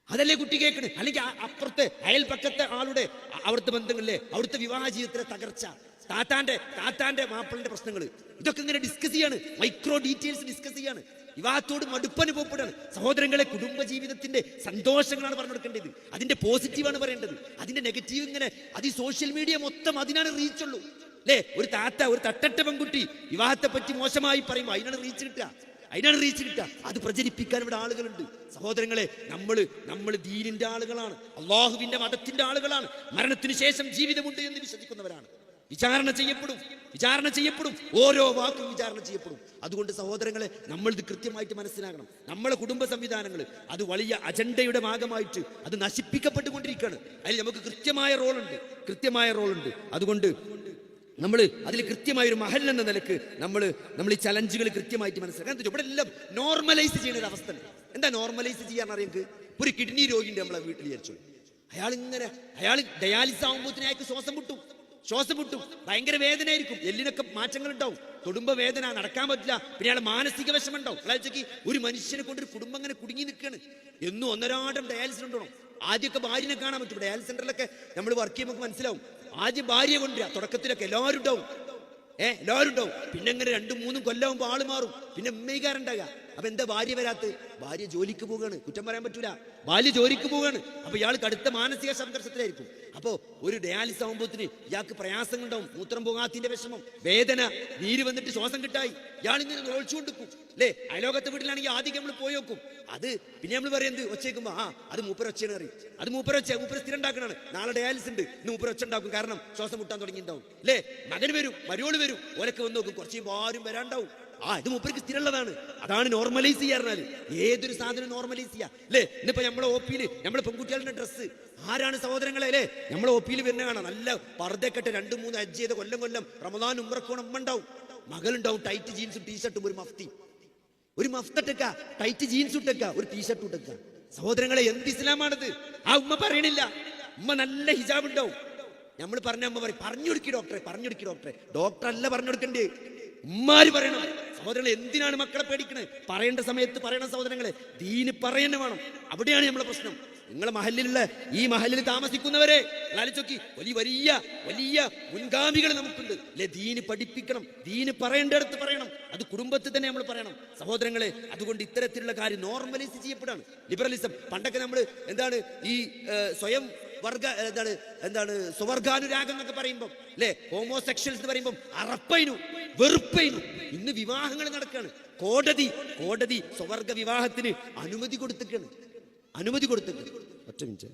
അതല്ലേ കുട്ടി കേൾക്കണേ. അല്ലെങ്കിൽ അപ്പുറത്തെ അയൽപക്കത്തെ ആളുടെ അവിടുത്തെ ബന്ധങ്ങളിലെ അവിടുത്തെ വിവാഹ ജീവിതത്തിലെ തകർച്ച, താത്താന്റെ മാപ്പിളിന്റെ പ്രശ്നങ്ങൾ, ഇതൊക്കെ ഇങ്ങനെ ഡിസ്കസ് ചെയ്യാണ്, മൈക്രോ ഡീറ്റെയിൽസ് ഡിസ്കസ് ചെയ്യാണ്. വിവാഹത്തോട് മടുപ്പനുഭവപ്പെടാണ്. സഹോദരങ്ങളെ, കുടുംബ ജീവിതത്തിന്റെ സന്തോഷങ്ങളാണ് പറഞ്ഞു കൊടുക്കേണ്ടത്, അതിന്റെ പോസിറ്റീവാണ് പറയേണ്ടത്. അതിന്റെ നെഗറ്റീവ് ഇങ്ങനെ അത് ഈ സോഷ്യൽ മീഡിയ മൊത്തം അതിനാണ് റീച്ചുള്ളൂ അല്ലേ. ഒരു തട്ടട്ട പെൺകുട്ടി വിവാഹത്തെ പറ്റി മോശമായി പറയുമ്പോൾ അതിനാണ് റീച്ച് കിട്ടുക. അത് പ്രചരിപ്പിക്കാൻ ഇവിടെ ആളുകളുണ്ട്. സഹോദരങ്ങളെ, നമ്മൾ ദീനിന്റെ ആളുകളാണ്, അള്ളാഹുവിന്റെ മതത്തിന്റെ ആളുകളാണ്, മരണത്തിന് ശേഷം ജീവിതമുണ്ട് എന്ന് വിശ്വസിക്കുന്നവരാണ്. വിചാരണ ചെയ്യപ്പെടും, ഓരോ വാക്കും വിചാരണ ചെയ്യപ്പെടും. അതുകൊണ്ട് സഹോദരങ്ങളെ, നമ്മൾ ഇത് കൃത്യമായിട്ട് മനസ്സിലാക്കണം. നമ്മളെ കുടുംബ സംവിധാനങ്ങൾ അത് വലിയ അജണ്ടയുടെ ഭാഗമായിട്ട് അത് നശിപ്പിക്കപ്പെട്ടുകൊണ്ടിരിക്കുകയാണ്. അതിൽ നമുക്ക് കൃത്യമായ റോളുണ്ട്. അതുകൊണ്ട് നമ്മൾ അതിൽ കൃത്യമായൊരു മഹൽ എന്ന നിലക്ക് നമ്മൾ ഈ ചലഞ്ചുകൾ കൃത്യമായിട്ട് മനസ്സിലാക്കാൻ. ഇവിടെ എല്ലാം നോർമലൈസ് ചെയ്യുന്ന ഒരു അവസ്ഥ. എന്താ നോർമലൈസ് ചെയ്യാൻ അറിയാം? ഒരു കിഡ്നി രോഗിന്റെ നമ്മളെ വീട്ടിൽ വിചാരിച്ചു, അയാൾ ഡയാലിസിസ് ആകുമ്പോഴത്തേന് അയാൾക്ക് ശ്വാസം മുട്ടും,
ശ്വാസം മുട്ടും, ഭയങ്കര വേദനയായിരിക്കും, എല്ലിനൊക്കെ മാറ്റങ്ങൾ ഉണ്ടാവും, തൊടുമ്പോ വേദന, നടക്കാൻ പറ്റില്ല, പിന്നെ അയാൾ മാനസിക വിഷമം ഉണ്ടാവും. അയാൾക്ക് ഒരു മനുഷ്യനെ കൊണ്ട് ഒരു കുടുംബം അങ്ങനെ കുടുങ്ങി നിൽക്കുകയാണ്. എന്നും ഒന്നരാടം ഡയാലിസിസ് ഉണ്ടോ. ആദ്യമൊക്കെ ഭാര്യനെ കാണാൻ പറ്റും. ഡയാലിസിസ് സെന്ററിലൊക്കെ നമ്മൾ വർക്ക് ചെയ്യുമ്പോൾ മനസ്സിലാവും. ആദ്യം ഭാര്യയെ കൊണ്ടുവരിക, തുടക്കത്തിലൊക്കെ എല്ലാവരും ഉണ്ടാവും, എല്ലാവരും ഉണ്ടാവും. പിന്നെ അങ്ങനെ 2-3 കൊല്ലാവുമ്പോൾ ആള് മാറും. പിന്നെ ഉമ്മയ്ക്കാരുണ്ടാകുക. അപ്പൊ എന്താ ഭാര്യ വരാത്ത? ഭാര്യ ജോലിക്ക് പോവുകയാണ്, കുറ്റം പറയാൻ പറ്റൂല, ഭാര്യ ജോലിക്ക് പോവുകയാണ്. അപ്പൊ ഇയാൾ കടുത്ത മാനസിക സംഘർഷത്തിലായിരിക്കും. അപ്പോ ഒരു ഡയാലിസിസ് ആകുമ്പോഴത്തിന് ഇയാൾക്ക് പ്രയാസങ്ങളുണ്ടാവും, മൂത്രം പോകാത്തിന്റെ വിഷമം, വേദന, നീര് വന്നിട്ട് ശ്വാസം കിട്ടായി, ഇയാൾ ഇങ്ങനെ ഒഴിച്ചുകൊണ്ടിരിക്കും അല്ലേ. അയലോകത്തെ വീട്ടിലാണെങ്കിൽ ആദ്യം നമ്മൾ പോയി നോക്കും. അത് പിന്നെ നമ്മൾ പറയുന്നത് ഒച്ചയ്ക്കുമ്പോ അത് മൂപ്പരൊച്ചയാണ് അറിയും. അത് മൂപ്പര സ്ഥിരം ഉണ്ടാക്കണാണ്. നാളെ ഡയാലിസിസ് ഉണ്ട്, ഇന്ന് മൂപ്പരൊച്ച ഉണ്ടാക്കും, കാരണം ശ്വാസം മുട്ടാൻ തുടങ്ങിയിട്ടുണ്ടാവും അല്ലേ. മകൻ വരും, മരുവോള് വരും, ഓലൊക്കെ വന്ന് നോക്കും. കുറച്ച് ആരും വരാണ്ടാവും. ഇത് മൂപ്പർക്ക് സ്ഥിരമുള്ളതാണ്. അതാണ് നോർമലൈസ് ചെയ്യാറുണ്ട്. ഏതൊരു സാധനം നോർമലൈസ് ചെയ്യാ അല്ലേ. ഇന്നിപ്പോ നമ്മളെ ഒപ്പിയില് നമ്മളെ പെൺകുട്ടികളുടെ ഡ്രസ്സ് ആരാണ് സഹോദരങ്ങളെ അല്ലേ, നമ്മളെ ഒപ്പിയിൽ വരുന്ന കാണാം. നല്ല പർദ്ദക്കെട്ട് 2-3 ഹജ്ജ് ചെയ്ത കൊല്ലം റമദാൻ ഉംറക്കോണം അമ്മ ഉണ്ടാവും. മകളുണ്ടാവും ടൈറ്റ് ജീൻസും ടീഷർട്ടും ഒരു മഫ്തട്ടക്ക, ടൈറ്റ് ജീൻസ് ഇട്ടക്ക, ഒരു ടീഷർട്ട് ഇട്ടക്ക. സഹോദരങ്ങളെ, എന്ത് ഇസ്ലാമാണത്? ആ ഉമ്മ പറയണില്ല. ഉമ്മ നല്ല ഹിജാബ് ഉണ്ടാവും. നമ്മൾ പറഞ്ഞ അമ്മ പറയും, പറഞ്ഞു കൊടുക്കി ഡോക്ടറെ. ഡോക്ടർ അല്ല പറഞ്ഞു കൊടുക്കണ്ടേ, ഉമ്മാര് പറയണം. സഹോദരങ്ങളെ, എന്തിനാണ് മക്കളെ പേടിക്കണേ? പറയേണ്ട സമയത്ത് പറയണം സഹോദരങ്ങളെ. ദീന് പറയുന്ന വേണം. അവിടെയാണ് നമ്മളെ പ്രശ്നം. നിങ്ങളെ മഹലിലുള്ള ഈ മഹലിൽ താമസിക്കുന്നവരെ ആലോചിച്ചോക്കി, വലിയ മുൻഗാമികൾ നമുക്കുണ്ട് അല്ലെ. ദീന് പഠിപ്പിക്കണം, ദീന് പറയേണ്ടടുത്ത് പറയണം. അത് കുടുംബത്തിൽ തന്നെ നമ്മൾ പറയണം സഹോദരങ്ങളെ. അതുകൊണ്ട് ഇത്തരത്തിലുള്ള കാര്യം നോർമലൈസ് ചെയ്യപ്പെടാണ് ലിബറലിസം. പണ്ടൊക്കെ നമ്മൾ എന്താണ് ഈ സ്വയം വർഗ സ്വവർഗാനുരാഗം എന്നൊക്കെ പറയുമ്പോൾ അല്ലെ, ഹോമോസെക്ഷൽസ് എന്ന് പറയുമ്പോൾ അറപ്പൈനു വെറുപ്പൈനു. ഇന്ന് വിവാഹങ്ങൾ നടക്കുകയാണ്. കോടതി സ്വവർഗ വിവാഹത്തിന് അനുമതി കൊടുത്തിട്ടാണ്. ഒറ്റ മിനിറ്റ്.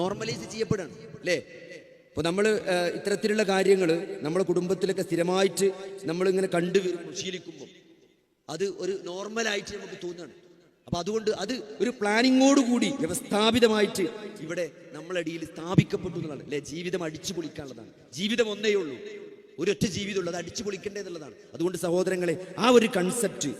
നോർമലൈസ് ചെയ്യപ്പെടാണ് അല്ലേ. ഇപ്പൊ നമ്മൾ ഇത്തരത്തിലുള്ള കാര്യങ്ങൾ നമ്മുടെ കുടുംബത്തിലൊക്കെ സ്ഥിരമായിട്ട് നമ്മളിങ്ങനെ ശീലിക്കുമ്പോൾ അത് ഒരു നോർമലായിട്ട് നമുക്ക് തോന്നുകയാണ്. അപ്പൊ അതുകൊണ്ട് അത് ഒരു പ്ലാനിങ്ങോടുകൂടി വ്യവസ്ഥാപിതമായിട്ട് ഇവിടെ നമ്മളടിയിൽ സ്ഥാപിക്കപ്പെട്ടു എന്നുള്ളതാണ് അല്ലെ. ജീവിതം അടിച്ചു പൊളിക്കാനുള്ളതാണ്. ജീവിതം ഒന്നേ ഉള്ളൂ, ഒരൊറ്റ ജീവിതമുള്ളത്, അടിച്ചു പൊളിക്കേണ്ടതെന്നുള്ളതാണ്. അതുകൊണ്ട് സഹോദരങ്ങളെ, ആ ഒരു കൺസെപ്റ്റ്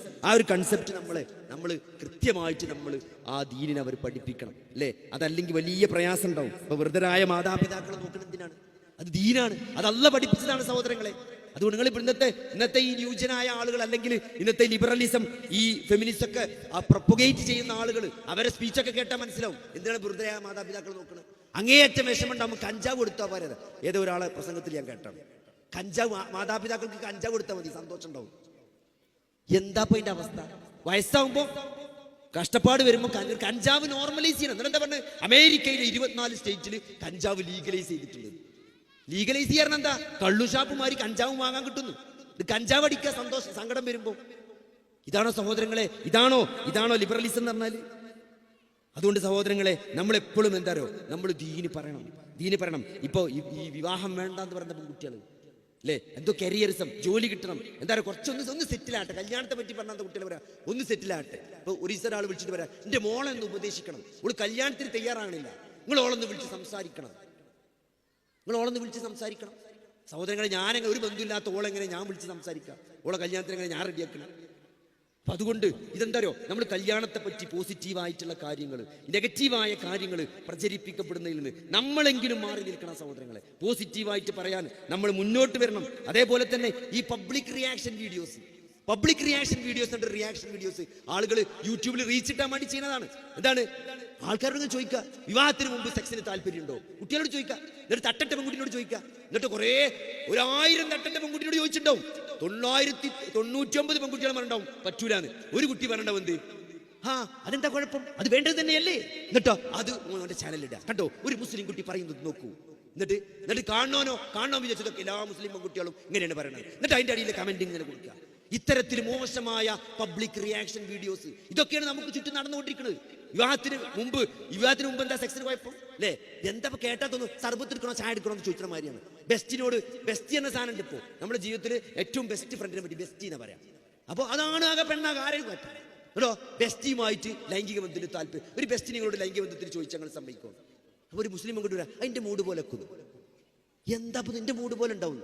നമ്മൾ കൃത്യമായിട്ട് നമ്മൾ ആ ദീനിനെ അവർ പഠിപ്പിക്കണം അല്ലേ. അതല്ലെങ്കിൽ വലിയ പ്രയാസം ഉണ്ടാവും. ഇപ്പൊ വൃദ്ധരായ മാതാപിതാക്കളെ നോക്കണം എന്തിനാണ്? അത് ദീനാണ്, അത് അല്ലാഹ് പഠിപ്പിച്ചതാണ് സഹോദരങ്ങളെ. അതുകൊണ്ട് നിങ്ങൾ ഇന്നത്തെ ഈ ന്യൂജനായ ആളുകൾ, അല്ലെങ്കിൽ ഇന്നത്തെ ലിബറലിസം, ഈ ഫെമിനിസ്റ്റ് ഒക്കെ പ്രൊപ്പഗേറ്റ് ചെയ്യുന്ന ആളുകൾ, അവരെ സ്പീച്ചൊക്കെ കേട്ടാൽ മനസ്സിലാവും എന്തിനാണ് വൃദ്ധരായ മാതാപിതാക്കൾ നോക്കുന്നത്. അങ്ങേയറ്റം വിഷമമുണ്ടാവും. കഞ്ചാവ് കൊടുത്താൽ പോരാ. ഏതോ ഒരാളെ പ്രസംഗത്തിൽ ഞാൻ കേട്ടാണ്, മാതാപിതാക്കൾക്ക് കഞ്ചാവ് കൊടുത്താൽ മതി, സന്തോഷം ഉണ്ടാവും. എന്താ ഇപ്പൊ അതിന്റെ അവസ്ഥ? വയസ്സാവുമ്പോ കഷ്ടപ്പാട് വരുമ്പോ കഞ്ചാവ് നോർമലൈസ് ചെയ്യണം. എന്നിട്ട് എന്താ പറഞ്ഞത്? അമേരിക്കയിലെ 24 സ്റ്റേറ്റിൽ കഞ്ചാവ് ലീഗലൈസ് ചെയ്തിട്ടുള്ളത്. ലീഗലൈസ് ചെയ്യാൻ എന്താ? കള്ളുഷാപ്പുമാരി കഞ്ചാവും വാങ്ങാൻ കിട്ടുന്നു. ഇത് കഞ്ചാവ് അടിക്കുക സന്തോഷം, സങ്കടം വരുമ്പോ. ഇതാണോ സഹോദരങ്ങളെ? ഇതാണോ ലിബറലിസം എന്ന് പറഞ്ഞാല്? അതുകൊണ്ട് സഹോദരങ്ങളെ, നമ്മൾ എപ്പോഴും എന്താരോ നമ്മൾ ദീന് പറയണം. ഇപ്പൊ ഈ വിവാഹം വേണ്ടെന്ന് പറയുന്ന പെൺകുട്ടികൾ അല്ലേ, എന്തോ കരിയറിസം, ജോലി കിട്ടണം, എന്തായാലും കുറച്ചൊന്ന് സെറ്റിലാട്ടെ. കല്യാണത്തെ പറ്റി പറഞ്ഞ കുട്ടികൾ പറയാം, ഒന്ന് സെറ്റിലാട്ടെ. ഇപ്പൊ ഒരു ഒരാൾ വിളിച്ചിട്ട് പറയാം, എന്റെ മോളെ ഒന്ന് ഉപദേശിക്കണം, ഓള് കല്യാണത്തിന് തയ്യാറാണില്ല, നിങ്ങൾ ഓളൊന്ന് വിളിച്ച് സംസാരിക്കണം. സഹോദരങ്ങളെ, ഞാനെങ്ങനെ ഒരു ബന്ധമില്ലാത്ത ഓളെങ്ങനെ ഞാൻ വിളിച്ച് സംസാരിക്കാം? ഓളെ കല്യാണത്തിന് എങ്ങനെ ഞാൻ റെഡിയാക്കണം? അപ്പൊ അതുകൊണ്ട് ഇതെന്താരോ, നമ്മൾ കല്യാണത്തെ പറ്റി പോസിറ്റീവായിട്ടുള്ള കാര്യങ്ങൾ, നെഗറ്റീവായ കാര്യങ്ങൾ പ്രചരിപ്പിക്കപ്പെടുന്നതിൽ നിന്ന് നമ്മളെങ്കിലും മാറി നിൽക്കണം സഹോദരങ്ങളെ. പോസിറ്റീവായിട്ട് പറയാൻ നമ്മൾ മുന്നോട്ട് വരണം. അതേപോലെ തന്നെ ഈ public reaction videos reaction videos ആളുകൾ യൂട്യൂബിൽ റീച്ച് ഇട്ടാൻ വേണ്ടി ചെയ്യുന്നതാണ്. എന്താണ്? ആൾക്കാരോട് ചോദിക്കുക, വിവാഹത്തിന് മുമ്പ് സെക്സിന് താല്പര്യമുണ്ടോ? കുട്ടികളോട് ചോദിക്കുക, എന്നിട്ട് തട്ടട്ട പെൺകുട്ടിയോട് ചോദിക്കുക, എന്നിട്ട് 1000 തട്ടട്ട പെൺകുട്ടിയോട് ചോദിച്ചിട്ടുണ്ടാവും. 999 പെൺകുട്ടികൾ പറഞ്ഞിട്ടുണ്ടാവും പറ്റൂലാന്ന്. ഒരു കുട്ടി പറഞ്ഞിട്ടുണ്ടാവും എന്ത്? അതെന്താ കുഴപ്പം? അത് വേണ്ടത് തന്നെയല്ലേ? എന്നിട്ടോ അത് ഓന്റെ ചാനലിടാ, കണ്ടോ ഒരു മുസ്ലിം കുട്ടി പറയുന്നത് നോക്കൂ. എന്നിട്ട് കാണണോ വിചാരിച്ചതൊക്കെ എല്ലാ മുസ്ലിം പെൺകുട്ടികളും ഇങ്ങനെയാണ് പറയണത്. എന്നിട്ട് അതിന്റെ അടിയിൽ കമന്റ് ഇങ്ങനെ കൊടുക്കുക. ഇത്തരത്തിൽ മോശമായ പബ്ലിക് റിയാക്ഷൻ വീഡിയോസ്, ഇതൊക്കെയാണ് നമുക്ക് ചുറ്റും നടന്നുകൊണ്ടിരിക്കുന്നത്. വിവാഹത്തിന് മുമ്പ് എന്താ സെക്സിന് കുഴപ്പം അല്ലേ? എന്താ കേട്ടാ തോന്നുന്നു സർബത്ത് എടുക്കണോ ചായ എടുക്കണോ എന്ന് ചോദിക്കുന്ന മാതിരിയാണ്. ബെസ്റ്റി എന്ന സാധനം ഉണ്ട്. ഇപ്പോൾ നമ്മുടെ ജീവിതത്തിൽ ഏറ്റവും ബെസ്റ്റ് ഫ്രണ്ടിനെ പറ്റി ബെസ്റ്റി എന്ന് പറയാം. അപ്പോൾ അതാണ് ആകെ പെണ്ണാകെ ആരെയും പറ്റും കേട്ടോ. ബെസ്റ്റിയുമായിട്ട് ലൈംഗിക ബന്ധത്തിന് താല്പര്യം, ഒരു ബെസ്റ്റി നിങ്ങളോട് ലൈംഗിക ബന്ധത്തിന് ചോദിച്ചാൽ ഞങ്ങൾ സമ്മതിക്കും? അപ്പൊ ഒരു മുസ്ലിം അങ്ങോട്ട് വരാം, അതിന്റെ മൂഡ് പോലെ വെക്കുന്നു. എന്താ അപ്പൊ നിന്റെ മൂഡ് പോലെ ഉണ്ടാവും?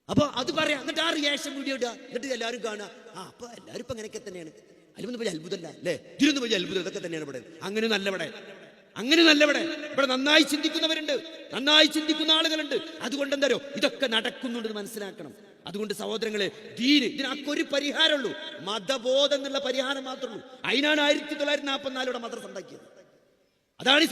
അപ്പൊ അത് പറയാം, എന്നിട്ട് ആ റിയാക്ഷൻ വീഡിയോ ഇടുക, എന്നിട്ട് എല്ലാവരും കാണുക. അപ്പൊ എല്ലാവരും ഇപ്പൊ അങ്ങനെയൊക്കെ തന്നെയാണ്. അതിലൊന്നും വലിയ അത്ഭുതമല്ല അല്ലേ? ഇതിലൊന്നും വലിയ അത്ഭുതം, ഇതൊക്കെ തന്നെയാണ് ഇവിടെ. അങ്ങനെ നല്ലവിടെ ഇവിടെ നന്നായി ചിന്തിക്കുന്നവരുണ്ട്, നന്നായി ചിന്തിക്കുന്ന ആളുകളുണ്ട്. അതുകൊണ്ട് എന്താ ഇതൊക്കെ നടക്കുന്നുണ്ടെന്ന് മനസ്സിലാക്കണം. അതുകൊണ്ട് സഹോദരങ്ങളെ, ദീന് ഇതിനൊക്കെ ഒരു പരിഹാരമുള്ളൂ, മതബോധം എന്നുള്ള പരിഹാരം മാത്രമേ ഉള്ളൂ. അതിനാണ് 1944 മദ്രസ ഉണ്ടാക്കിയത്. അതാണ് ഈ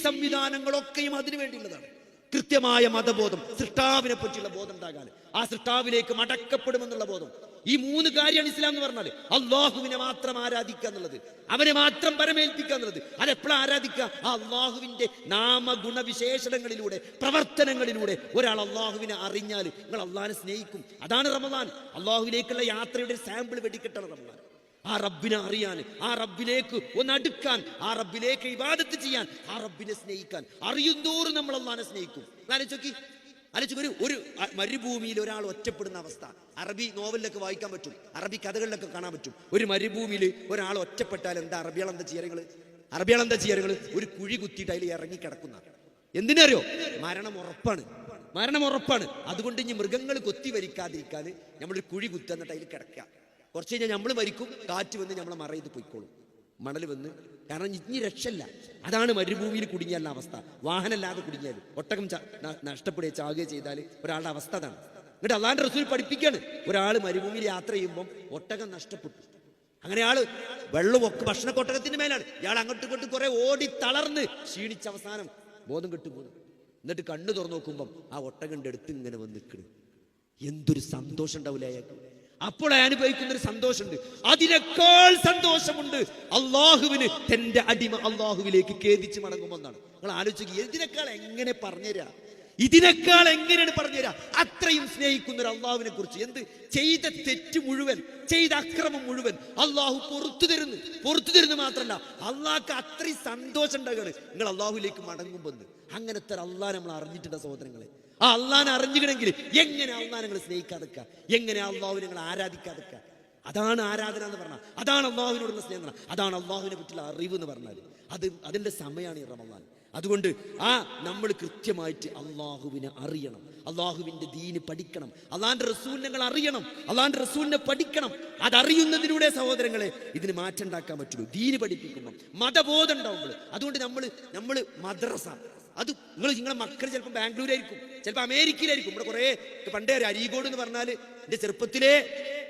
സംവിധാനങ്ങളൊക്കെയും അതിനു വേണ്ടിയുള്ളതാണ്. കൃത്യമായ മതബോധം, സൃഷ്ടാവിനെ പറ്റിയുള്ള ബോധം ഉണ്ടാകാൻ, ആ സൃഷ്ടാവിലേക്ക് മടക്കപ്പെടുമെന്നുള്ള ബോധം. ഈ 3 കാര്യമാണ് ഇസ്ലാം എന്ന് പറഞ്ഞാൽ. അള്ളാഹുവിനെ മാത്രം ആരാധിക്കുക എന്നുള്ളത്, അവനെ മാത്രം പരമേൽപ്പിക്കുക എന്നുള്ളത്. അതെപ്പോഴാണ് ആരാധിക്കുക? ആ അള്ളാഹുവിന്റെ നാമഗുണവിശേഷണങ്ങളിലൂടെ, പ്രവർത്തനങ്ങളിലൂടെ ഒരാൾ അള്ളാഹുവിനെ അറിഞ്ഞാൽ നിങ്ങൾ അള്ളാഹിനെ സ്നേഹിക്കും. അതാണ് റമദാൻ. അള്ളാഹുവിലേക്കുള്ള യാത്രയുടെ സാമ്പിൾ വെടിക്കെട്ടാണ് റമദാൻ. ആ റബ്ബിനെ അറിയാൻ, ആ റബ്ബിലേക്ക് ഒന്ന് അടുക്കാൻ, ആ റബ്ബിലേക്ക് ഇബാദത്ത് ചെയ്യാൻ, ആ റബ്ബിനെ സ്നേഹിക്കാൻ. അറിയുന്തോറും നമ്മൾ അള്ളാഹിനെ സ്നേഹിക്കും. ഒരു മരുഭൂമിയിൽ ഒരാൾ ഒറ്റപ്പെടുന്ന അവസ്ഥ അറബി നോവലിലൊക്കെ വായിക്കാൻ പറ്റും, അറബി കഥകളിലൊക്കെ കാണാൻ പറ്റും. ഒരു മരുഭൂമിയിൽ ഒരാൾ ഒറ്റപ്പെട്ടാൽ എന്താ അറബികൾ എന്താ ചെയ്യാറുകൾ? ഒരു കുഴി കുത്തിയിട്ട് അതിൽ ഇറങ്ങി കിടക്കുന്ന. എന്തിനറിയോ? മരണം ഉറപ്പാണ്. അതുകൊണ്ട് ഇനി മൃഗങ്ങൾ കൊത്തി വരിക്കാതിരിക്കാൻ നമ്മളൊരു കുഴി കുത്തുക, എന്നിട്ട് അതിൽ കിടക്കുക. കുറച്ച് കഴിഞ്ഞാൽ നമ്മൾ മരിക്കും, കാറ്റ് വന്ന് നമ്മളെ മറയത് പോയിക്കോളും, മണൽ വന്ന്. കാരണം ഇനി രക്ഷല്ല. അതാണ് മരുഭൂമിയിൽ കുടുങ്ങിയാലുള്ള അവസ്ഥ. വാഹനമല്ലാതെ കുടുങ്ങിയാൽ, ഒട്ടകം നഷ്ടപ്പെടുകയോ ചാകുകയോ ചെയ്താൽ ഒരാളുടെ അവസ്ഥ അതാണ്. എന്നിട്ട് അള്ളാന്റെ റസൂൽ പഠിപ്പിക്കുകയാണ്, ഒരാൾ മരുഭൂമിയിൽ യാത്ര ചെയ്യുമ്പോൾ ഒട്ടകം നഷ്ടപ്പെട്ടു. അങ്ങനെ ആള് വെള്ളമൊക്കെ ഭക്ഷണക്കൊട്ടകത്തിന്റെ മേലാണ്. ഇയാൾ അങ്ങോട്ടും ഇങ്ങോട്ടും കുറെ ഓടി തളർന്ന് ക്ഷീണിച്ച അവസാനം ബോധം കെട്ടുപോകുന്നു. എന്നിട്ട് കണ്ണു തുറന്നു നോക്കുമ്പം ആ ഒട്ടകന്റെ അടുത്ത് ഇങ്ങനെ വന്ന് നിൽക്കുന്നു. എന്തൊരു സന്തോഷം ഉണ്ടാവില്ല അയാൾക്ക്. അപ്പോൾ അനുഭവിക്കുന്ന ഒരു സന്തോഷമുണ്ട്, അതിനേക്കാൾ സന്തോഷമുണ്ട് അള്ളാഹുവിന് തന്റെ അടിമ അള്ളാഹുവിലേക്ക് ഖേദിച്ച് മടങ്ങുമെന്നാണ്. നിങ്ങൾ ആലോചിക്കുക, ഇതിനേക്കാൾ എങ്ങനെയാണ് പറഞ്ഞുതരാ? അത്രയും സ്നേഹിക്കുന്ന ഒരു അള്ളാഹുവിനെ കുറിച്ച്. എന്ത് ചെയ്ത തെറ്റ് മുഴുവൻ, ചെയ്ത അക്രമം മുഴുവൻ അള്ളാഹു പുറത്തു തരുന്നു മാത്രമല്ല, അള്ളാഹ്ക്ക് അത്രയും സന്തോഷം ഉണ്ടാകുകയാണ് നിങ്ങൾ അള്ളാഹുവിലേക്ക് മടങ്ങുമ്പോൾ. അങ്ങനത്തെ അള്ളാഹ് നമ്മൾ അറിഞ്ഞിട്ടുണ്ട് സഹോദരങ്ങളെ. ആ അള്ളാഹിനെ അറിഞ്ഞിക്കണമെങ്കിൽ എങ്ങനെ അള്ളാഹ് നിങ്ങൾ സ്നേഹിക്കാതെക്ക, എങ്ങനെ അള്ളാഹുവിനെ നിങ്ങൾ ആരാധിക്കാതെക്ക? അതാണ് ആരാധന എന്ന് പറഞ്ഞാൽ, അതാണ് അള്ളാഹുവിനോടുള്ള സ്നേഹം, അതാണ് അള്ളാഹുവിനെ പറ്റിയുള്ള അറിവ് എന്ന് പറഞ്ഞാൽ. അതിന്റെ സമയമാണ് ഈ റമദാൻ. അതുകൊണ്ട് നമ്മൾ കൃത്യമായിട്ട് അള്ളാഹുവിനെ അറിയണം, അള്ളാഹുവിന്റെ ദീന് പഠിക്കണം, അള്ളാഹിന്റെ റസൂലിനെ നിങ്ങൾ അറിയണം, അള്ളാഹിന്റെ റസൂലിനെ പഠിക്കണം. അതറിയുന്നതിലൂടെ സഹോദരങ്ങളെ ഇതിന് മാറ്റം ഉണ്ടാക്കാൻ പറ്റുള്ളൂ. ദീന് പഠിപ്പിക്കുമ്പോൾ മതബോധം ഉണ്ടാവുമ്പോൾ. അതുകൊണ്ട് നമ്മൾ മദ്രസ, അത് നിങ്ങളെ മക്കൾ ചിലപ്പോൾ ബാംഗ്ലൂരായിരിക്കും, ചിലപ്പോൾ അമേരിക്കയിലായിരിക്കും. ഇവിടെ കുറേ പണ്ടേ അരീക്കോട് എന്ന് പറഞ്ഞാൽ എൻ്റെ ചെറുപ്പത്തിലെ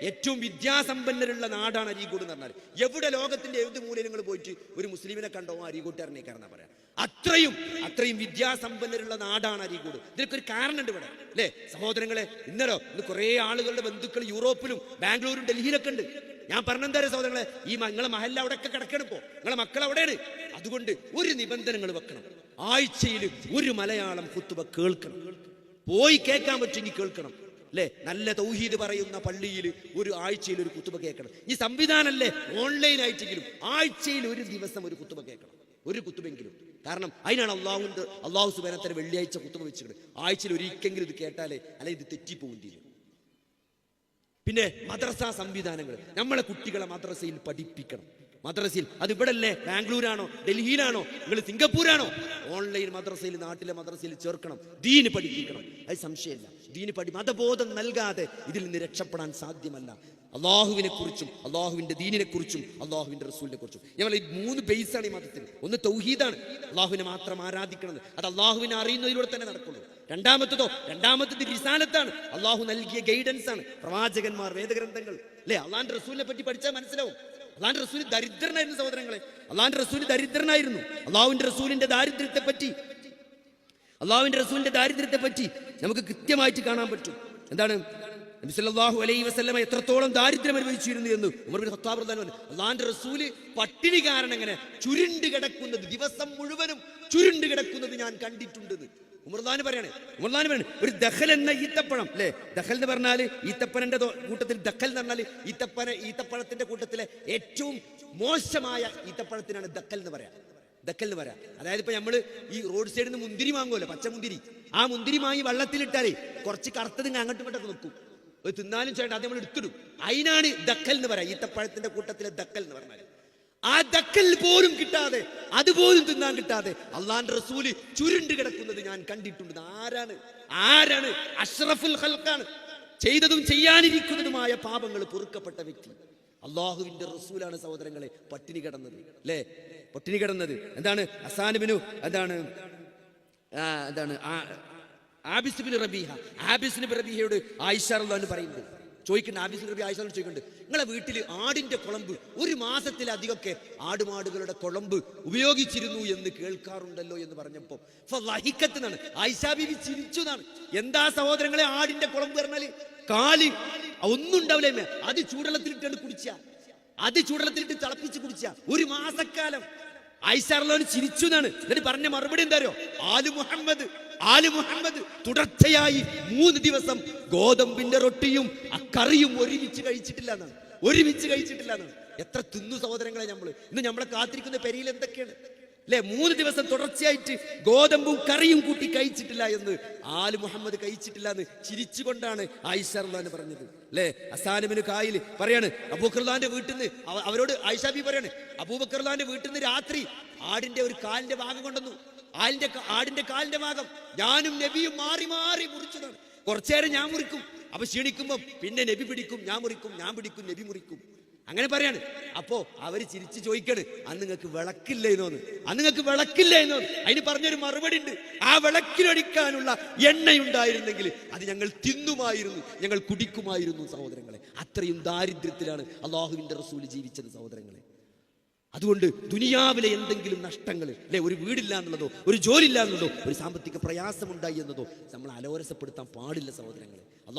ഏറ്റവും വിദ്യാസമ്പന്നരുള്ള നാടാണ് അരീക്കോട് എന്ന് പറഞ്ഞാൽ. എവിടെ ലോകത്തിന്റെ ഏത് മൂലയിൽ നിങ്ങൾ പോയിട്ട് ഒരു മുസ്ലിമിനെ കണ്ടോ അരീക്കോട്ടുകാരനേക്കാരെന്നാ പറയാം. അത്രയും വിദ്യാസമ്പന്നരുള്ള നാടാണ് അരീക്കോട്. ഇതിനൊക്കെ ഒരു കാരണമുണ്ട് ഇവിടെ അല്ലേ സഹോദരങ്ങളെ? ഇന്ന് കുറേ ആളുകളുടെ ബന്ധുക്കൾ യൂറോപ്പിലും ബാംഗ്ലൂരും ഡൽഹിയിലൊക്കെ ഉണ്ട്. ഞാൻ പറഞ്ഞെന്താ സഹോദരങ്ങളെ, ഈ നിങ്ങളെ മഹല്ല അവിടെയൊക്കെ കിടക്കണം, ഇപ്പോ നിങ്ങളെ മക്കൾ അവിടെയാണ്. അതുകൊണ്ട് ഒരു നിബന്ധനകൾ വെക്കണം, ആഴ്ചയിൽ ഒരു മലയാളം ഖുത്ബ കേൾക്കണം, പോയി കേൾക്കാൻ പറ്റുമെങ്കിൽ കേൾക്കണം അല്ലേ? നല്ല തൗഹീദ് പറയുന്ന പള്ളിയിൽ ഒരു ആഴ്ചയിൽ ഒരു ഖുത്ബ കേൾക്കണം. ഈ സംവിധാനമല്ലേ ഓൺലൈൻ ആയിട്ടെങ്കിലും ആഴ്ചയിൽ ഒരു ദിവസം ഒരു ഖുത്ബ കേൾക്കണം, ഒരു ഖുത്ബെങ്കിലും. കാരണം അതിനാണ് അള്ളാഹു സുബ്ഹാനഹു വ തആല വെള്ളിയാഴ്ച ഖുത്ബ വെച്ചിട്ട് ആഴ്ചയിൽ ഒരിക്കലെങ്കിലും ഇത് കേട്ടാലേ അല്ലെങ്കിൽ ഇത് തെറ്റിപ്പോകും തീരും. പിന്നെ മദ്രസ സംവിധാനങ്ങൾ, നമ്മളെ കുട്ടികളെ മദ്രസയിൽ പഠിപ്പിക്കണം. മദ്രസയിൽ അത് ഇവിടെ അല്ലേ, ബാംഗ്ലൂരാണോ ഡൽഹിയിലാണോ നിങ്ങൾ സിംഗപ്പൂരാണോ, ഓൺലൈൻ മദ്രസയിൽ നാട്ടിലെ മദ്രസയിൽ ചേർക്കണം, ദീന് പഠിപ്പിക്കണം. അത് സംശയമില്ല. മതബോധം നൽകാതെ ഇതിൽ നിന്ന് രക്ഷപ്പെടാൻ സാധ്യമല്ല. അള്ളാഹുവിനെ കുറിച്ചും അള്ളാഹുവിന്റെ ദീനിനെ കുറിച്ചും അള്ളാഹുവിന്റെ റസൂലിനെ കുറിച്ചും. ഞങ്ങൾ ഈ 3 ബേസാണ് ഈ മതത്തിൽ. ഒന്ന് തൗഹീദാണ്, അള്ളാഹുവിനെ മാത്രം ആരാധിക്കണം, അത് അള്ളാഹുവിനെ അറിയുന്നതിലൂടെ തന്നെ നടക്കുള്ളൂ. രണ്ടാമത്തത് റിസാലത്താണ്, അള്ളാഹു നൽകിയ ഗൈഡൻസ് ആണ്, പ്രവാചകന്മാർ, വേദഗ്രന്ഥങ്ങൾ അല്ലെ? അള്ളാഹിന്റെ റസൂലിനെ പറ്റി പഠിച്ചാൽ മനസ്സിലാവും. അള്ളാഹിന്റെ റസൂൽ ദരിദ്രനായിരുന്നു സഹോദരങ്ങളെ, അള്ളാഹിന്റെ റസൂൽ ദരിദ്രനായിരുന്നു. അള്ളാഹുവിന്റെ റസൂലിന്റെ ദാരിദ്ര്യത്തെ പറ്റി നമുക്ക് കൃത്യമായിട്ട് കാണാൻ പറ്റും. എന്താണ് നബി സല്ലല്ലാഹു അലൈഹി വസല്ലമ എത്രത്തോളം ദാരിദ്ര്യം അനുഭവിച്ചിരുന്നു എന്ന് ഉമർ ബിൻ ഖത്താബ് റളിയല്ലാഹു അൻഹു. അള്ളാഹിന്റെ റസൂല് പട്ടിണി കാരണം എങ്ങനെ ചുരുണ്ട് കിടക്കുന്നത്, ദിവസം മുഴുവനും ചുരുണ്ട് കിടക്കുന്നത് ഞാൻ കണ്ടിട്ടുണ്ട്. ഉമർദാന് പറയാണ് ഒരു ദഖൽ എന്ന ഈത്തപ്പഴം അല്ലെ? ദഖൽ എന്ന് പറഞ്ഞാല് ഈത്തപ്പനന്റെ കൂട്ടത്തിൽ ദഖൽ എന്ന് പറഞ്ഞാല് ഈത്തപ്പഴത്തിന്റെ കൂട്ടത്തിലെ ഏറ്റവും മോശമായ ഈത്തപ്പഴത്തിനാണ് ദഖൽ എന്ന് പറയാം. അതായത് ഇപ്പൊ നമ്മള് ഈ റോഡ് സൈഡിൽ നിന്ന് മുന്തിരി വാങ്ങുമല്ലോ, പച്ചമുന്തിരി. ആ മുന്തിരി വാങ്ങി വെള്ളത്തിലിട്ടാലേ കുറച്ച് കറുത്തത് അങ്ങോട്ടും ഇങ്ങോട്ടൊക്കെ നോക്കും, തിന്നാലും ചേട്ടാ അത് നമ്മൾ എടുത്തിടും. അതിനാണ് ദഖൽ എന്ന് പറയാം, ഈത്തപ്പഴത്തിന്റെ കൂട്ടത്തിലെ ദഖൽ എന്ന് പറഞ്ഞാൽ. ആ ദക്കൽ പോലും കിട്ടാതെ, അതുപോലും തിന്നാൻ കിട്ടാതെ അള്ളാന്റെ റസൂല് ചുരുണ്ട് കിടക്കുന്നത് ഞാൻ കണ്ടിട്ടുണ്ട്. ആരാണ്? അഷ്റഫുൽ ഖൽഖാണ്. ചെയ്തതും ചെയ്യാനിരിക്കുന്നതുമായ പാപങ്ങൾ പൊറുക്കപ്പെട്ട വ്യക്തി അള്ളാഹുവിന്റെ റസൂലാണ് സഹോദരങ്ങളെ. പട്ടിണി കിടന്നത് അല്ലേ? പട്ടിണി കിടന്നത് എന്താണ്? അസാനുബിനു എന്താണ് abyss bin റബീഹ, abyss bin റബീഹയോട് Ayisha റളിയല്ലാഹു പറയുന്നത്, ചോദിക്കുന്നുണ്ട്. ആബിസ് ബിൻ റബീഹ ആയിഷയോട് ചോദിക്കുന്നുണ്ട്, നിങ്ങളെ വീട്ടിൽ ആടിന്റെ കുളമ്പ് ഒരു മാസത്തിലധികമൊക്കെ ആടുമാടുകളുടെ കുളമ്പ് ഉപയോഗിച്ചിരുന്നു എന്ന് കേൾക്കാറുണ്ടല്ലോ എന്ന് പറഞ്ഞപ്പോ ഫളഹിക്കത്താണ് ആയിഷ ബീവി ചിരിച്ചു എന്നാണ്. എന്താ സഹോദരങ്ങളെ ആടിന്റെ കുളമ്പ് പറഞ്ഞാല്? കാലി ഒന്നും ഉണ്ടാവില്ല, അത് ചൂടുവെള്ളത്തിലിട്ട് കുടിച്ച, അത് ചൂടുവെള്ളത്തിലിട്ട് തിളപ്പിച്ച് കുടിച്ച ഒരു മാസക്കാലം. ആയിഷ റളിയല്ലാഹു ചിരിച്ചു എന്നാണ്. എന്നിട്ട് പറഞ്ഞ മറുപടി എന്താരോ? ആലു മുഹമ്മദ് തുടർച്ചയായി 3 ദിവസം ഗോതമ്പിന്റെ റൊട്ടിയും കറിയും ഒരുമിച്ച് കഴിച്ചിട്ടില്ല എന്നാണ്. എത്ര തിന്നു സഹോദരങ്ങളെ നമ്മള്. ഇന്ന് നമ്മളെ കാത്തിരിക്കുന്ന പെരിയിൽ എന്തൊക്കെയാണ് അല്ലെ? 3 ദിവസം തുടർച്ചയായിട്ട് ഗോതമ്പും കറിയും കൂട്ടി കഴിച്ചിട്ടില്ല എന്ന്, ആലു മുഹമ്മദ് കഴിച്ചിട്ടില്ല എന്ന് ചിരിച്ചുകൊണ്ടാണ് ആയിഷ റളിയല്ലാഹു പറഞ്ഞത് അല്ലെ? അസാനുബിന് കായിൽ പറയാണ്, അബൂബക്കറിന്റെ വീട്ടിൽ നിന്ന് അവരോട് ആയിഷ ബി പറയാണ്, അബൂബക്കറിന്റെ വീട്ടിൽ നിന്ന് രാത്രി ആടിന്റെ ഒരു കാലിന്റെ ഭാഗം കൊണ്ടുവന്നു. ആടിന്റെ കാലിന്റെ ഭാഗം ഞാനും നബിയും മാറി മാറി മുറിച്ചതാണ്. കുറച്ചേരം ഞാൻ മുറിക്കും, അപ്പൊ ക്ഷീണിക്കുമ്പോ പിന്നെ നബി പിടിക്കും, ഞാൻ മുറിക്കും, ഞാൻ പിടിക്കും, നബി മുറിക്കും, അങ്ങനെ പറയാണ്. അപ്പോ അവര് ചിരിച്ച് ചോദിക്കാണ്, അന്ന് നിങ്ങൾക്ക് വിളക്കില്ലേന്നോന്ന്? അതിന് പറഞ്ഞൊരു മറുപടി ഉണ്ട്, ആ വിളക്കിലൊഴിക്കാനുള്ള എണ്ണയുണ്ടായിരുന്നെങ്കിൽ അത് ഞങ്ങൾ തിന്നുമായിരുന്നു, ഞങ്ങൾ കുടിക്കുമായിരുന്നു സഹോദരങ്ങളെ. അത്രയും ദാരിദ്ര്യത്തിലാണ് അള്ളാഹുവിന്റെ റസൂൽ ജീവിച്ചത് സഹോദരങ്ങളെ. അതുകൊണ്ട് ദുനിയാവിലെ എന്തെങ്കിലും നഷ്ടങ്ങൾ അല്ലെ, ഒരു വീടില്ല എന്നുള്ളതോ, ഒരു ജോലി ഇല്ല എന്നുള്ളതോ, ഒരു സാമ്പത്തിക പ്രയാസമുണ്ടായി എന്നതോ നമ്മൾ അലോരസപ്പെടുത്താൻ പാടില്ല സഹോദരങ്ങളെ.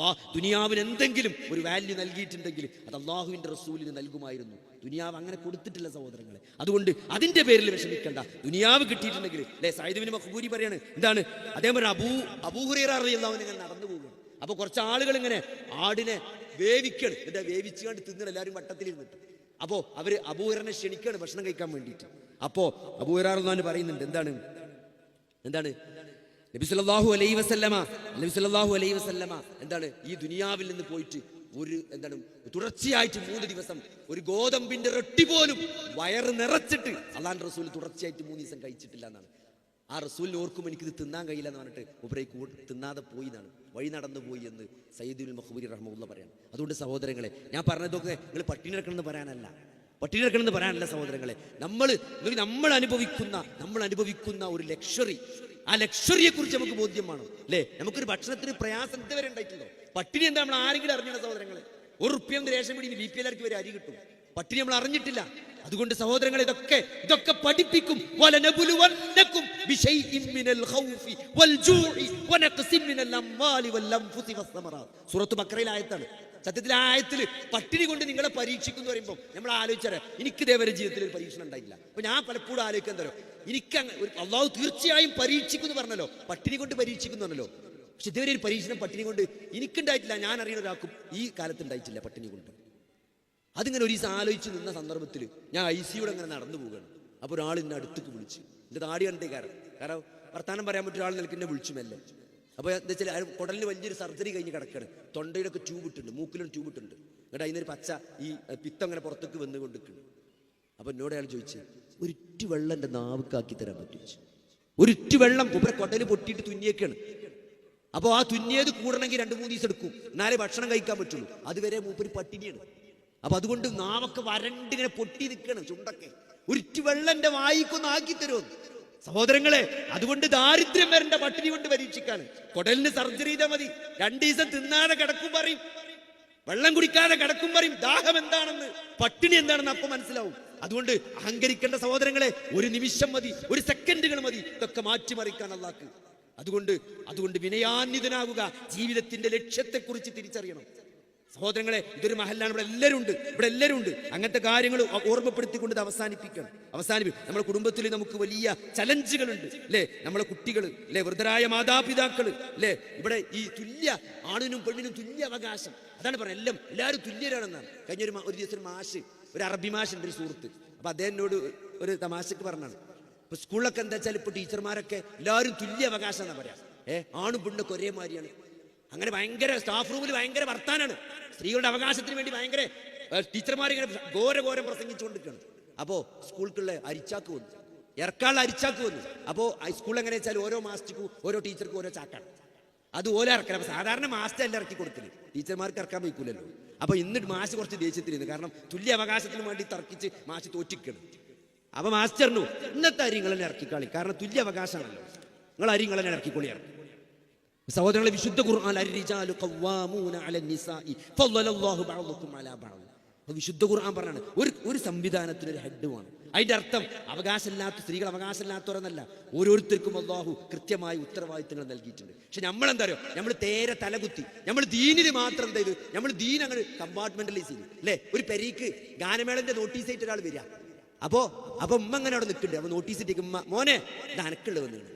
ദുനിയാവിന് എന്തെങ്കിലും ഒരു വാല്യൂ നൽകിയിട്ടുണ്ടെങ്കിൽ അത് അള്ളാഹുവിന്റെ റസൂലിന് നൽകുമായിരുന്നു. ദുനിയാവ് അങ്ങനെ കൊടുത്തിട്ടില്ല സഹോദരങ്ങളെ. അതുകൊണ്ട് അതിന്റെ പേരിൽ വിഷമിക്കണ്ട. ദുനിയാവ് കിട്ടിയിട്ടുണ്ടെങ്കിൽ അല്ലെ, സയ്യിദ് ഇബ്നു മഖ്ബൂരി പറയാണ്, എന്താണ് അദ്ദേഹം പറഞ്ഞ, അബൂ ഹുറൈറ റളിയല്ലാഹു അൻഹു നടന്നു പോകുകയാണ്. അപ്പൊ കുറച്ച് ആളുകൾ ഇങ്ങനെ ആടിനെ വേവിക്കണം, എന്നിട്ട് വേവിച്ചു കണ്ട് തിന്നണം എല്ലാവരും വട്ടത്തിലിരുന്നിട്ട്. അപ്പോ അവര് അബൂ ഹുറൈറനെ ക്ഷണിക്കാണ് ഭക്ഷണം കഴിക്കാൻ വേണ്ടിയിട്ട്. അപ്പോ അബൂ ഹുറൈറ റളിയല്ലാഹു അൻഹു പറയുന്നുണ്ട്, എന്താണ് നബി സല്ലല്ലാഹു അലൈഹി വസല്ലമ എന്താണ് ഈ ദുനിയാവിൽ നിന്ന് പോയിട്ട് തുടർച്ചയായിട്ട് 3 ദിവസം ഒരു ഗോതമ്പിന്റെ റൊട്ടി പോലും വയറ് നിറച്ചിട്ട് അല്ലാഹുവിന്റെ റസൂൽ തുടർച്ചയായിട്ട് 3 ദിവസം കഴിച്ചിട്ടില്ല എന്നാണ്. ആ റസൂലിനെ ഓർക്കുമ്പോൾ എനിക്കിത് തിന്നാൻ കഴിയില്ല എന്ന് പറഞ്ഞിട്ട് ഉപരേക്ക് തിന്നാതെ പോയി എന്നാണ്, വഴി നടന്നു പോയി എന്ന് സയ്യിദുൽ മഖ്ബൂരി റഹ്മത്തുള്ളാഹി പറയാണ്. അതുകൊണ്ട് സഹോദരങ്ങളെ, ഞാൻ പറഞ്ഞതൊക്കെ നിങ്ങൾ പട്ടിണി കിടക്കണമെന്ന് പറയാനല്ല സഹോദരങ്ങളെ. നമ്മൾ അനുഭവിക്കുന്ന ഒരു ലക്ഷറി, ആ ലക്ഷറിയെ കുറിച്ച് നമുക്ക് ബോധ്യം വേണം അല്ലേ? നമുക്കൊരു ഭക്ഷണത്തിന് പ്രയാസം ഇതുവരെ ഉണ്ടായിട്ടുണ്ടോ? പട്ടിണി എന്താ നമ്മൾ ആരെങ്കിലും അറിഞ്ഞോ സഹോദരങ്ങളെ? ₹1 റേഷൻ പിടി BPL വരെ അരി കിട്ടും, പട്ടിണി നമ്മൾ അറിഞ്ഞിട്ടില്ല. അതുകൊണ്ട് സഹോദരങ്ങളെ, ഇതൊക്കെ പഠിപ്പിക്കും. സൂറത്ത് ബഖറയിലെ ആയത്താണ്. സത്യത്തിൽ ആ ആയത്തിൽ പട്ടിണി കൊണ്ട് നിങ്ങളെ പരീക്ഷിക്കുന്നു പറയുമ്പോൾ നമ്മൾ ആലോചിച്ചാൽ എനിക്ക് ഇതേവരെ ജീവിതത്തിൽ ഒരു പരീക്ഷണം ഉണ്ടായില്ല. അപ്പൊ ഞാൻ പലപ്പോഴും ആലോചിക്കാൻ തരോ, എനിക്ക് അള്ളാഹു തീർച്ചയായും പരീക്ഷിക്കുന്നു പറഞ്ഞല്ലോ, പട്ടിണി കൊണ്ട് പരീക്ഷിക്കുന്നുണ്ടല്ലോ. പക്ഷെ ഇതുവരെ ഒരു പരീക്ഷണം പട്ടിണി കൊണ്ട് എനിക്കുണ്ടായിട്ടില്ല. ഞാൻ അറിയുന്ന ഒരാൾക്കും ഈ കാലത്ത് ഉണ്ടായിട്ടില്ല പട്ടിണി കൊണ്ട്. അതിങ്ങനെ ഒരു ദിവസം ആലോചിച്ച് നിന്ന സന്ദർഭത്തിൽ ഞാൻ ICUടെ അങ്ങനെ നടന്നു പോവുകയാണ്. അപ്പോൾ ഒരാൾ എന്നെ അടുത്തേക്ക് വിളിച്ചു. എൻ്റെ താടി കണ്ടേ കാരണം വർത്താനം പറയാൻ പറ്റിയ ഒരാൾ നിനക്ക് എന്നെ വിളിച്ചു മെല്ലെ. അപ്പോൾ എന്താ വെച്ചാൽ കുടലിന് വലിയൊരു സർജറി കഴിഞ്ഞ് കിടക്കുകയാണ്. തൊണ്ടയിലൊക്കെ ട്യൂബിട്ടുണ്ട്, മൂക്കിലും ട്യൂബിട്ടുണ്ട്. എന്നിട്ട് അതിനൊരു പച്ച ഈ പിത്തം അങ്ങനെ പുറത്തേക്ക് വന്നുകൊണ്ടിരിക്കുന്നു. അപ്പോൾ എന്നോട് അയാൾ ചോദിച്ചു, ഒരിറ്റു വെള്ളം എൻ്റെ നാവുക്കാക്കി തരാൻ പറ്റും? ഒരിറ്റു വെള്ളം ഉപരെ കുടല് പൊട്ടിയിട്ട് തുന്നിയൊക്കെയാണ്. അപ്പോൾ ആ തുന്നിയത് കൂടണമെങ്കിൽ 2-3 ദിവസം എടുക്കും, എന്നാലേ ഭക്ഷണം കഴിക്കാൻ പറ്റുള്ളൂ. അതുവരെ മൂപ്പര് പട്ടിണിയാണ്. അപ്പൊ അതുകൊണ്ട് നാവൊക്കെ വരണ്ടിങ്ങനെ പൊട്ടി നിൽക്കണം, ചുണ്ടൊക്കെ. ഒരിറ്റു വെള്ളന്റെ വായിക്കൊന്ന് ആക്കി തരുമോ സഹോദരങ്ങളെ? അതുകൊണ്ട് ദാരിദ്ര്യം വരണ്ട പട്ടിണി കൊണ്ട് പരീക്ഷിക്കാൻ. കുടലിന് സർജറി ചെയ്താൽ മതി. 2 ദിവസം തിന്നാതെ കിടക്കും പറയും, വെള്ളം കുടിക്കാതെ കിടക്കും പറയും, ദാഹം എന്താണെന്ന്, പട്ടിണി എന്താണെന്ന് അപ്പൊ മനസ്സിലാവും. അതുകൊണ്ട് അഹങ്കരിക്കേണ്ട സഹോദരങ്ങളെ, ഒരു നിമിഷം മതി, ഒരു സെക്കൻഡുകൾ മതി ഇതൊക്കെ മാറ്റിമറിക്കാൻ അല്ലാഹ്. അതുകൊണ്ട് വിനയാന്വിതനാകുക, ജീവിതത്തിന്റെ ലക്ഷ്യത്തെക്കുറിച്ച് തിരിച്ചറിയണം സഹോദരങ്ങളെ. ഇതൊരു മഹല്ലാണ്, ഇവിടെ എല്ലാവരും ഉണ്ട്. അങ്ങനത്തെ കാര്യങ്ങൾ ഓർമ്മപ്പെടുത്തിക്കൊണ്ട് അവസാനിപ്പിക്കണം. നമ്മുടെ കുടുംബത്തിൽ നമുക്ക് വലിയ ചലഞ്ചുകളുണ്ട് അല്ലേ? നമ്മളെ കുട്ടികൾ അല്ലെ, വൃദ്ധരായ മാതാപിതാക്കൾ അല്ലെ, ഇവിടെ ഈ തുല്യ ആണിനും പെണ്ണിനും തുല്യ അവകാശം, അതാണ് പറയുന്നത്. എല്ലാവരും തുല്യരാണെന്നാണ്. കഴിഞ്ഞ ഒരു ദിവസം ഒരു അറബി മാഷുണ്ട്, ഒരു സുഹൃത്ത്. അപ്പൊ അദ്ദേഹത്തിനോട് ഒരു തമാശക്ക് പറഞ്ഞാണ്, ഇപ്പൊ സ്കൂളിലൊക്കെ എന്താ വെച്ചാൽ ഇപ്പൊ ടീച്ചർമാരൊക്കെ എല്ലാവരും തുല്യ അവകാശം എന്നാ പറയാ. ആണും പെണ്ണൊക്കെ ഒരേമാതിരിയാണ്. അങ്ങനെ ഭയങ്കര സ്റ്റാഫ് റൂമിൽ ഭയങ്കര വർത്താനാണ്. സ്ത്രീകളുടെ അവകാശത്തിന് വേണ്ടി ഭയങ്കര ടീച്ചർമാർ ഇങ്ങനെ ഘോരം പ്രസംഗിച്ചുകൊണ്ടിരിക്കുകയാണ്. അപ്പോൾ സ്കൂൾക്കുള്ള അരിച്ചാക്ക് വന്നു, ഇറക്കാനുള്ള അരിച്ചാക്ക് വന്നു. അപ്പോൾ സ്കൂൾ എങ്ങനെ വെച്ചാൽ ഓരോ മാസ്റ്റർക്കും ഓരോ ടീച്ചർക്കും ഓരോ ചാക്കാണ്, അത് ഓരോ ഇറക്കണം. അപ്പോൾ സാധാരണ മാസ്റ്റർ എല്ലാം ഇറക്കി കൊടുക്കല്, ടീച്ചർമാർക്ക് ഇറക്കാൻ വയ്ക്കൂലല്ലോ. അപ്പോൾ ഇന്നിട്ട് മാഷ് കുറച്ച് ദേഷ്യത്തിലിരുന്നു, കാരണം തുല്യ അവകാശത്തിന് വേണ്ടി തർക്കിച്ച് മാഷ് തോറ്റിക്കണം. അപ്പോൾ മാസ്റ്ററിനു ഇന്നത്തെ അരി നിങ്ങൾ തന്നെ ഇറക്കിക്കളി, കാരണം തുല്യ അവകാശമാണല്ലോ, നിങ്ങൾ അരി നിങ്ങൾ തന്നെ ഇറക്കിക്കൊള്ളി ഇറക്കും. സഹോദരങ്ങളെ, വിശുദ്ധ ഖുർആൻ അർരിജാലു ഖവ്വാമൂന അലൻ നിസാഇ ഫളലല്ലാഹു ബഅദുകും അലാ ബഅദ്. വിശുദ്ധ ഖുർആൻ പറഞ്ഞാണ് ഒരു സംവിധാനത്തിനൊരു ഹെഡ് വേണം. അതിന്റെ അർത്ഥം അവകാശമില്ലാത്ത സ്ത്രീകൾ അവകാശമില്ലാത്തവരെന്നല്ല, ഓരോരുത്തർക്കും അല്ലാഹു കൃത്യമായ ഉത്തരവാദിത്തങ്ങൾ നൽകിയിട്ടുണ്ട്. പക്ഷെ നമ്മളെന്താ അറിയോ, നമ്മൾ തേരെ തലകുത്തി, നമ്മൾ ദീനിന് മാത്രം എന്ത് ചെയ്തു, നമ്മൾ ദീൻ അങ്ങനെ കമ്പാർട്ട്മെന്റലൈസ് ചെയ്തു അല്ലേ. ഒരു പെരീക്ക് ഗാനമേളന്റെ നോട്ടീസ് ആയിട്ട് ഒരാൾ വരിക, അപ്പൊ ഉമ്മ അങ്ങനെ അവിടെ നിൽക്കുന്നുണ്ട്. അപ്പൊ നോട്ടീസ് ഇട്ടേക്ക്, ഉമ്മ മോനെ ഇത് അനക്കുള്ള വന്നിട്ടുണ്ട്.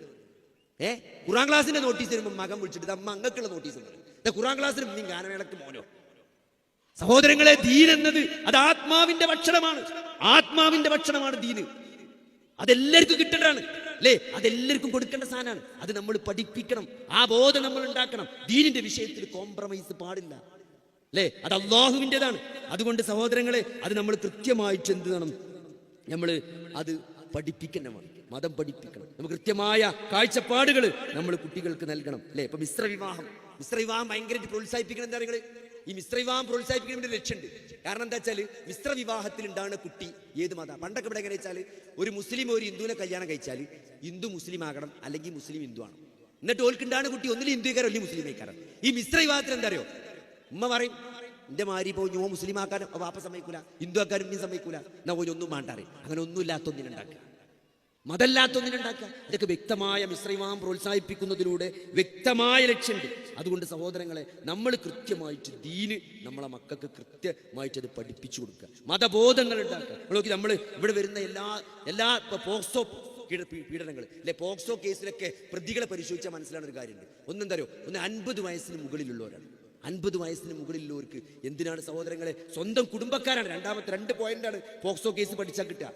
ഖുർആൻ ക്ലാസിന്റെ നോട്ടീസ് വരുമ്പോൾ മകൻ വിളിച്ചിട്ട് അമ്മ അങ്ങക്കുള്ള നോട്ടീസ് ഉണ്ട്, ഖുർആൻ ക്ലാസ്സിന് നീ ഗാനമേളക്ക് മോനോ. സഹോദരങ്ങളെ, ദീൻ എന്നത് അത് ആത്മാവിന്റെ ഭക്ഷണമാണ്, ആത്മാവിന്റെ ഭക്ഷണമാണ് ദീന്. അതെല്ലാവർക്കും കിട്ടേണ്ടതാണ് അല്ലേ, അതെല്ലാവർക്കും കൊടുക്കേണ്ട സാധനമാണ്. അത് നമ്മൾ പഠിപ്പിക്കണം, ആ ബോധം നമ്മൾ ഉണ്ടാക്കണം. ദീനിന്റെ വിഷയത്തിൽ കോംപ്രമൈസ് പാടില്ല അല്ലേ, അത് അല്ലാഹുവിൻ്റെതാണ്. അതുകൊണ്ട് സഹോദരങ്ങളെ, അത് നമ്മൾ കൃത്യമായിട്ട് എന്ത് വേണം, നമ്മൾ അത് പഠിപ്പിക്കണം, മതം പഠിപ്പിക്കണം. നമുക്ക് കൃത്യമായ കാഴ്ചപ്പാടുകൾ നമ്മൾ കുട്ടികൾക്ക് നൽകണം അല്ലേ. ഇപ്പൊ മിശ്രവിവാഹം ഭയങ്കരമായിട്ട് പ്രോത്സാഹിപ്പിക്കണം. എന്താ നിങ്ങൾ ഈ മിശ്രവിവാഹം പ്രോത്സാഹിപ്പിക്കുന്നതിന്റെ ലക്ഷ്യമുണ്ട്. കാരണം എന്താ വെച്ചാൽ മിശ്രവിവാഹത്തിൽ ഉണ്ടാകുന്ന കുട്ടി ഏത് മത, പണ്ടൊക്കെ ഇവിടെ എങ്ങനെ വെച്ചാൽ ഒരു മുസ്ലിം ഒരു ഹിന്ദുവിനെ കല്യാണം കഴിച്ചാൽ ഹിന്ദു മുസ്ലിം ആകണം, അല്ലെങ്കിൽ മുസ്ലിം ഹിന്ദു ആണ്. എന്നിട്ട് ഓൽക്കുണ്ടാകുന്ന കുട്ടി ഒന്നിലും ഹിന്ദുക്കാരോ അല്ലെങ്കിൽ മുസ്ലിമേക്കാരോ. ഈ മിശ്രവിവാഹത്തിൽ എന്താ അറിയോ, ഉമ്മ പറയും എന്റെ മാരി പോയി ഞാൻ മുസ്ലിം ആക്കാനും വാപ്പ സമ്മതിക്കൂല, ഹിന്ദു ആക്കാനും നീ സമ്മതിക്കൂല, എന്നാ പോയി ഒന്നും വേണ്ടാറേ. അങ്ങനെ ഒന്നും ഇല്ലാത്തൊന്നിനുണ്ടാക്കുക, മതമില്ലാത്തൊന്നിനുണ്ടാക്കുക. ഇതൊക്കെ വ്യക്തമായ മിശ്രവിവാഹം പ്രോത്സാഹിപ്പിക്കുന്നതിലൂടെ വ്യക്തമായ ലക്ഷ്യമുണ്ട്. അതുകൊണ്ട് സഹോദരങ്ങളെ, നമ്മൾ കൃത്യമായിട്ട് ദീന് നമ്മളെ മക്കൾക്ക് കൃത്യമായിട്ട് അത് പഠിപ്പിച്ചു കൊടുക്കുക, മതബോധങ്ങൾ ഉണ്ടാക്കുക. നമ്മൾ ഇവിടെ വരുന്ന എല്ലാ പോക്സോ പീഡനങ്ങൾ അല്ലെ, പോക്സോ കേസിലൊക്കെ പ്രതികളെ പരിശോധിച്ചാൽ മനസ്സിലാവുന്ന ഒരു കാര്യമുണ്ട്. ഒന്നെന്താ അറിയോ, 50 വയസ്സിന് മുകളിലുള്ളവരാണ്. 50 വയസ്സിന് മുകളിലുള്ളവർക്ക് എന്തിനാണ് സഹോദരങ്ങളെ, സ്വന്തം കുടുംബക്കാരാണ്. രണ്ടാമത്തെ 2 പോയിന്റാണ് പോക്സോ കേസ് പഠിച്ചാൽ കിട്ടുക.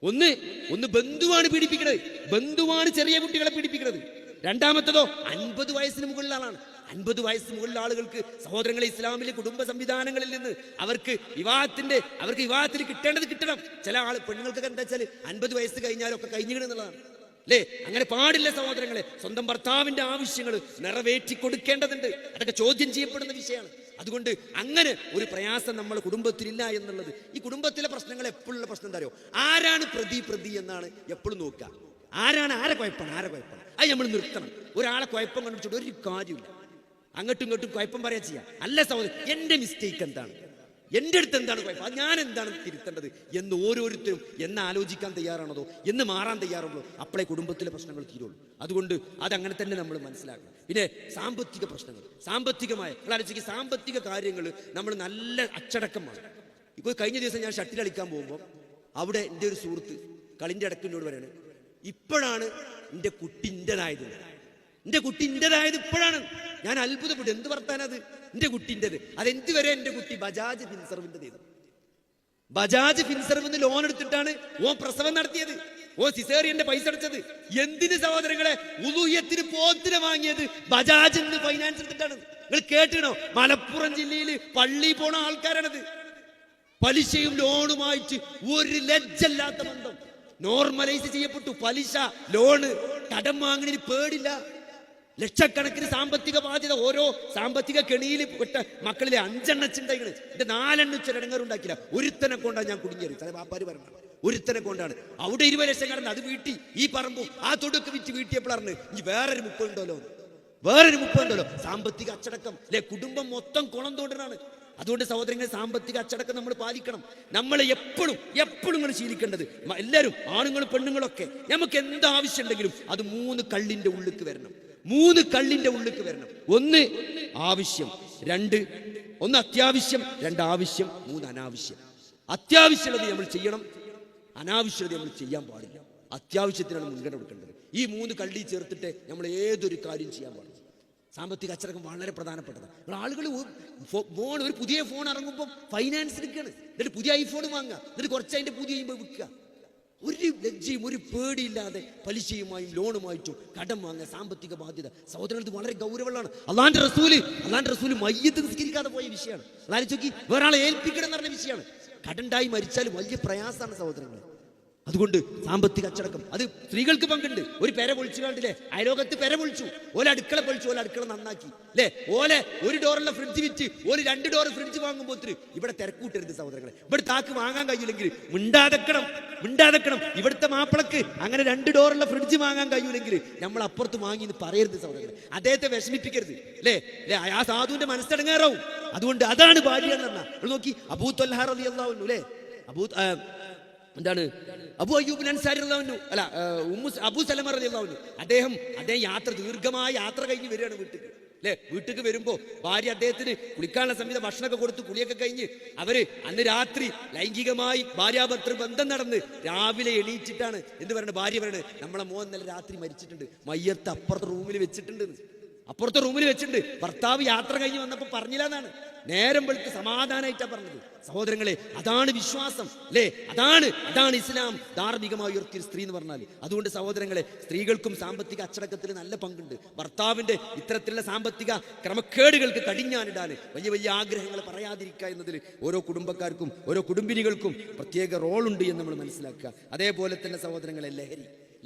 ഒന്ന് ബന്ധുവാണ് പീഡിപ്പിക്കുന്നത്, ബന്ധുവാണ് ചെറിയ കുട്ടികളെ പീഡിപ്പിക്കുന്നത്. രണ്ടാമത്തതോ 50 വയസ്സിന് മുകളിലുള്ള ആളാണ്. 50 വയസ്സിന് മുകളിലുള്ള ആളുകൾക്ക് സഹോദരങ്ങളെ, ഇസ്ലാമിലെ കുടുംബ സംവിധാനങ്ങളിൽ നിന്ന് അവർക്ക് വിവാഹത്തിൽ കിട്ടേണ്ടത് കിട്ടണം. ചില പെണ്ണുങ്ങൾക്കൊക്കെ എന്താ വെച്ചാൽ 50 വയസ്സ് കഴിഞ്ഞാലൊക്കെ കഴിഞ്ഞിടുന്നുള്ളതാണ് അല്ലേ. അങ്ങനെ പാടില്ല സഹോദരങ്ങളെ. സ്വന്തം ഭർത്താവിന്റെ ആവശ്യങ്ങൾ നിറവേറ്റി കൊടുക്കേണ്ടതുണ്ട്. അതൊക്കെ ചോദ്യം ചെയ്യപ്പെടുന്ന വിഷയമാണ്. അതുകൊണ്ട് അങ്ങനെ ഒരു പ്രയാസം നമ്മൾ കുടുംബത്തിലില്ല എന്നുള്ളത്. ഈ കുടുംബത്തിലെ പ്രശ്നങ്ങൾ എപ്പോഴുള്ള പ്രശ്നം എന്താ അറിയോ, ആരാണ് പ്രതി എന്നാണ് എപ്പോഴും നോക്കുക. ആരെ കുഴപ്പമാണ് അത് നമ്മൾ നിർത്തണം. ഒരാളെ കുഴപ്പം കണ്ടുപിടിച്ചിട്ട് ഒരു കാര്യമില്ല, അങ്ങോട്ടും ഇങ്ങോട്ടും കുഴപ്പം പറയാ ചെയ്യാം. അല്ല സഹോദരൻ, എന്റെ മിസ്റ്റേക്ക് എന്താണ്, എൻ്റെ അടുത്ത് എന്താണ് കുഴപ്പം, അത് ഞാൻ എന്താണ് തിരുത്തേണ്ടത് എന്ന് ഓരോരുത്തരും എന്ന് ആലോചിക്കാൻ തയ്യാറാണതോ, എന്ന് മാറാൻ തയ്യാറുള്ളൂ, അപ്പോഴേ കുടുംബത്തിലെ പ്രശ്നങ്ങൾ തീരുള്ളൂ. അതുകൊണ്ട് അതങ്ങനെ തന്നെ നമ്മൾ മനസ്സിലാക്കണം. പിന്നെ സാമ്പത്തിക പ്രശ്നങ്ങൾ, ആലോചിക്കുക, സാമ്പത്തിക കാര്യങ്ങൾ നമ്മൾ നല്ല അച്ചടക്കമാണ്. ഇപ്പോൾ കഴിഞ്ഞ ദിവസം ഞാൻ ഷട്ടിൽ കളിക്കാൻ പോകുമ്പോൾ അവിടെ എൻ്റെ ഒരു സുഹൃത്ത് കളിൻ്റെ ഇടയ്ക്കിനോട് പറയാണ്, ഇപ്പോഴാണ് എൻ്റെ കുട്ടി ഇന്റേതായത് ഇപ്പോഴാണ്. ഞാൻ അത്ഭുതപ്പെട്ടു, എന്ത് വർത്താനത്, എന്റെ കുട്ടിൻ്റെത്. അതെന്തുവരെ എന്റെ കുട്ടി ബജാജ് ഫിൻസർവിന്റെ ചെയ്തു. ബജാജ് ഫിൻസർവിന്ന് ലോൺ എടുത്തിട്ടാണ് പ്രസവം നടത്തിയത്, സിസേറിയന്റെ പൈസ അടച്ചത്. എന്തിന് സഹോദരങ്ങളെ, ഉദൂയത്തിന് പോത്തിന് വാങ്ങിയത് ബജാജിന് ഫൈനാൻസ് എടുത്തിട്ടാണ്. നിങ്ങൾ കേട്ടിണോ, മലപ്പുറം ജില്ലയിൽ പള്ളി പോണ ആൾക്കാരാണത്. പലിശയും ലോണുമായിട്ട് ഒരു ലജ്ജല്ലാത്ത ബന്ധം നോർമലൈസ് ചെയ്യപ്പെട്ടു. പലിശ, ലോണ്, കടം വാങ്ങുന്നതിന് പേടില്ല. ലക്ഷക്കണക്കിന് സാമ്പത്തിക ബാധ്യത. ഓരോ സാമ്പത്തിക കെണിയിൽ പെട്ട മക്കളിലെ 5 എണ്ണച്ചുണ്ടായിക്കണ്. എന്റെ 4 എണ്ണം ഇടങ്ങാറുണ്ടാക്കില്ല. ഒരുത്തനെ കൊണ്ടാണ് ഞാൻ കുടുങ്ങിയത്. ചില വാപ്പാര് പറഞ്ഞാണ് ഒരുത്തനെ കൊണ്ടാണ്. അവിടെ 20 ലക്ഷം കടന്ന് അത് വീട്ടി, ഈ പറമ്പും ആ തൊടുക്ക് വിറ്റ് വീട്ടിയപ്പോഴാണ് ഇനി വേറൊരു 30 ഉണ്ടല്ലോ. സാമ്പത്തിക അച്ചടക്കം അല്ലെ, കുടുംബം മൊത്തം കുളം തോണ്ടനാണ്. അതുകൊണ്ട് സഹോദരങ്ങൾ, സാമ്പത്തിക അച്ചടക്കം നമ്മൾ പാലിക്കണം. നമ്മൾ എപ്പോഴും നിങ്ങൾ ശീലിക്കേണ്ടത്, എല്ലാവരും ആണുങ്ങളും പെണ്ണുങ്ങളൊക്കെ, നമുക്ക് എന്താവശ്യം ഉണ്ടെങ്കിലും അത് 3 കള്ളിന്റെ ഉള്ളിലേക്ക് വരണം. 3 കള്ളിന്റെ ഉള്ളിലേക്ക് വരണം. 1 ആവശ്യം, 1 അത്യാവശ്യം, 2 ആവശ്യം, 3 അനാവശ്യം. അത്യാവശ്യമുള്ളത് നമ്മൾ ചെയ്യണം, അനാവശ്യമുള്ളത് നമ്മൾ ചെയ്യാൻ പാടില്ല. അത്യാവശ്യത്തിനാണ് മുൻഗണന കൊടുക്കേണ്ടത്. ഈ 3 കള്ളി ചേർത്തിട്ട് നമ്മൾ ഏതൊരു കാര്യം ചെയ്യാൻ പാടില്ല. സാമ്പത്തിക അച്ചടക്കം വളരെ പ്രധാനപ്പെട്ടതാണ്. ആളുകൾ ഒരു പുതിയ ഫോൺ ഇറങ്ങുമ്പോൾ ഫൈനാൻസ് എടുക്കുകയാണ്, എന്നിട്ട് പുതിയ ഐഫോൺ വാങ്ങുക, എന്നിട്ട് കുറച്ച് അതിന്റെ പുതിയ വിൽക്കുക. ഒരു ലജ്ജയും ഒരു പേടിയില്ലാതെ പലിശയുമായും ലോണുമായിട്ടും കടം വാങ്ങുക, സാമ്പത്തിക ബാധ്യത. സഹോദരങ്ങൾ, ഇത് വളരെ ഗൗരവമുള്ളതാണ്. അള്ളാന്റെ റസൂല് മയ്യത്ത് നിസ്കരിക്കാതെ പോയ വിഷയമാണ്. അതായത് ചോക്കി വേറൊരാളെ ഏൽപ്പിക്കണം എന്ന് പറഞ്ഞ വിഷയമാണ്. കടണ്ടായി മരിച്ചാൽ വലിയ പ്രയാസമാണ് സഹോദരങ്ങളെ. അതുകൊണ്ട് സാമ്പത്തിക അച്ചടക്കം, അത് സ്ത്രീകൾക്ക് പങ്കുണ്ട്. ഒരു പെര പൊളിച്ചു കണ്ടില്ലേ, അയലോകത്ത് പെര പൊളിച്ചു, ഓല അടുക്കള പൊളിച്ചു, ഓല അടുക്കള നന്നാക്കി അല്ലേ. ഓലെ ഒരു ഡോറുള്ള ഫ്രിഡ്ജ് വിറ്റ് ഒരു 2 ഡോർ ഫ്രിഡ്ജ് വാങ്ങുമ്പോൾ ഇവിടെ തിരക്കൂട്ടരുത് സഹോദരങ്ങളെ. ഇവിടെ താക്ക് വാങ്ങാൻ കഴിയില്ലെങ്കിൽ മിണ്ടാതെക്കണം. ഇവിടുത്തെ മാപ്പിളക്ക് അങ്ങനെ 2 ഡോറുള്ള ഫ്രിഡ്ജ് വാങ്ങാൻ കഴിയൂലെങ്കിൽ നമ്മൾ അപ്പുറത്ത് വാങ്ങി എന്ന് പറയരുത് സഹോദരങ്ങളെ. അദ്ദേഹത്തെ വിഷമിപ്പിക്കരുത് അല്ലേ. ആ സാധുവിന്റെ മനസ്സടങ്ങാറാവും. അതുകൊണ്ട് അതാണ് ഭാര്യ എന്ന് പറഞ്ഞാൽ. നോക്കി അബൂ ത്വൽഹ റളിയല്ലാഹു അൻഹു അല്ലേ, എന്താണ് അബൂ അയ്യൂബ് അൻസാരി റളിയല്ലാഹു അൻഹു അല്ല അബൂ സലമ റളിയല്ലാഹു അൻഹു, അദ്ദേഹം ദീർഘമായ യാത്ര കഴിഞ്ഞ് വരികയാണ് വീട്ടിൽ അല്ലെ. വീട്ടിലേക്ക് വരുമ്പോ ഭാര്യ അദ്ദേഹത്തിന് കുളിക്കാനുള്ള സംവിധാനം ഭക്ഷണമൊക്കെ കൊടുത്ത് കുളിയൊക്കെ കഴിഞ്ഞ് അവര് അന്ന് രാത്രി ലൈംഗികമായി ഭാര്യാഭർത്തൃ ബന്ധം നടന്ന് രാവിലെ എണീറ്റിട്ടാണ് എന്ത് പറയുന്നത്, ഭാര്യ പറയുന്നത്, നമ്മളെ മോൻ ഇന്നലെ രാത്രി മരിച്ചിട്ടുണ്ട്, മയ്യത്ത് അപ്പുറത്തെ റൂമിൽ വെച്ചിട്ടുണ്ട്. ഭർത്താവ് യാത്ര കഴിഞ്ഞ് വന്നപ്പോൾ പറഞ്ഞില്ല എന്നാണ്. നേരം വെളുത്ത് സമാധാനമായിട്ടാ പറഞ്ഞത്. സഹോദരങ്ങളെ, അതാണ് വിശ്വാസം അല്ലേ. അതാണ് ഇസ്ലാം ധാർമ്മികമായി ഉയർത്തിയ സ്ത്രീ എന്ന് പറഞ്ഞാൽ. അതുകൊണ്ട് സഹോദരങ്ങളെ, സ്ത്രീകൾക്കും സാമ്പത്തിക അച്ചടക്കത്തിൽ നല്ല പങ്കുണ്ട്. ഭർത്താവിന്റെ ഇത്തരത്തിലുള്ള സാമ്പത്തിക ക്രമക്കേടുകൾക്ക് കടിഞ്ഞാനിടാൻ വലിയ ആഗ്രഹങ്ങൾ പറയാതിരിക്കുക എന്നതിൽ ഓരോ കുടുംബക്കാർക്കും ഓരോ കുടുംബിനികൾക്കും പ്രത്യേക റോളുണ്ട് എന്ന് നമ്മൾ മനസ്സിലാക്കുക. അതേപോലെ തന്നെ സഹോദരങ്ങളെ,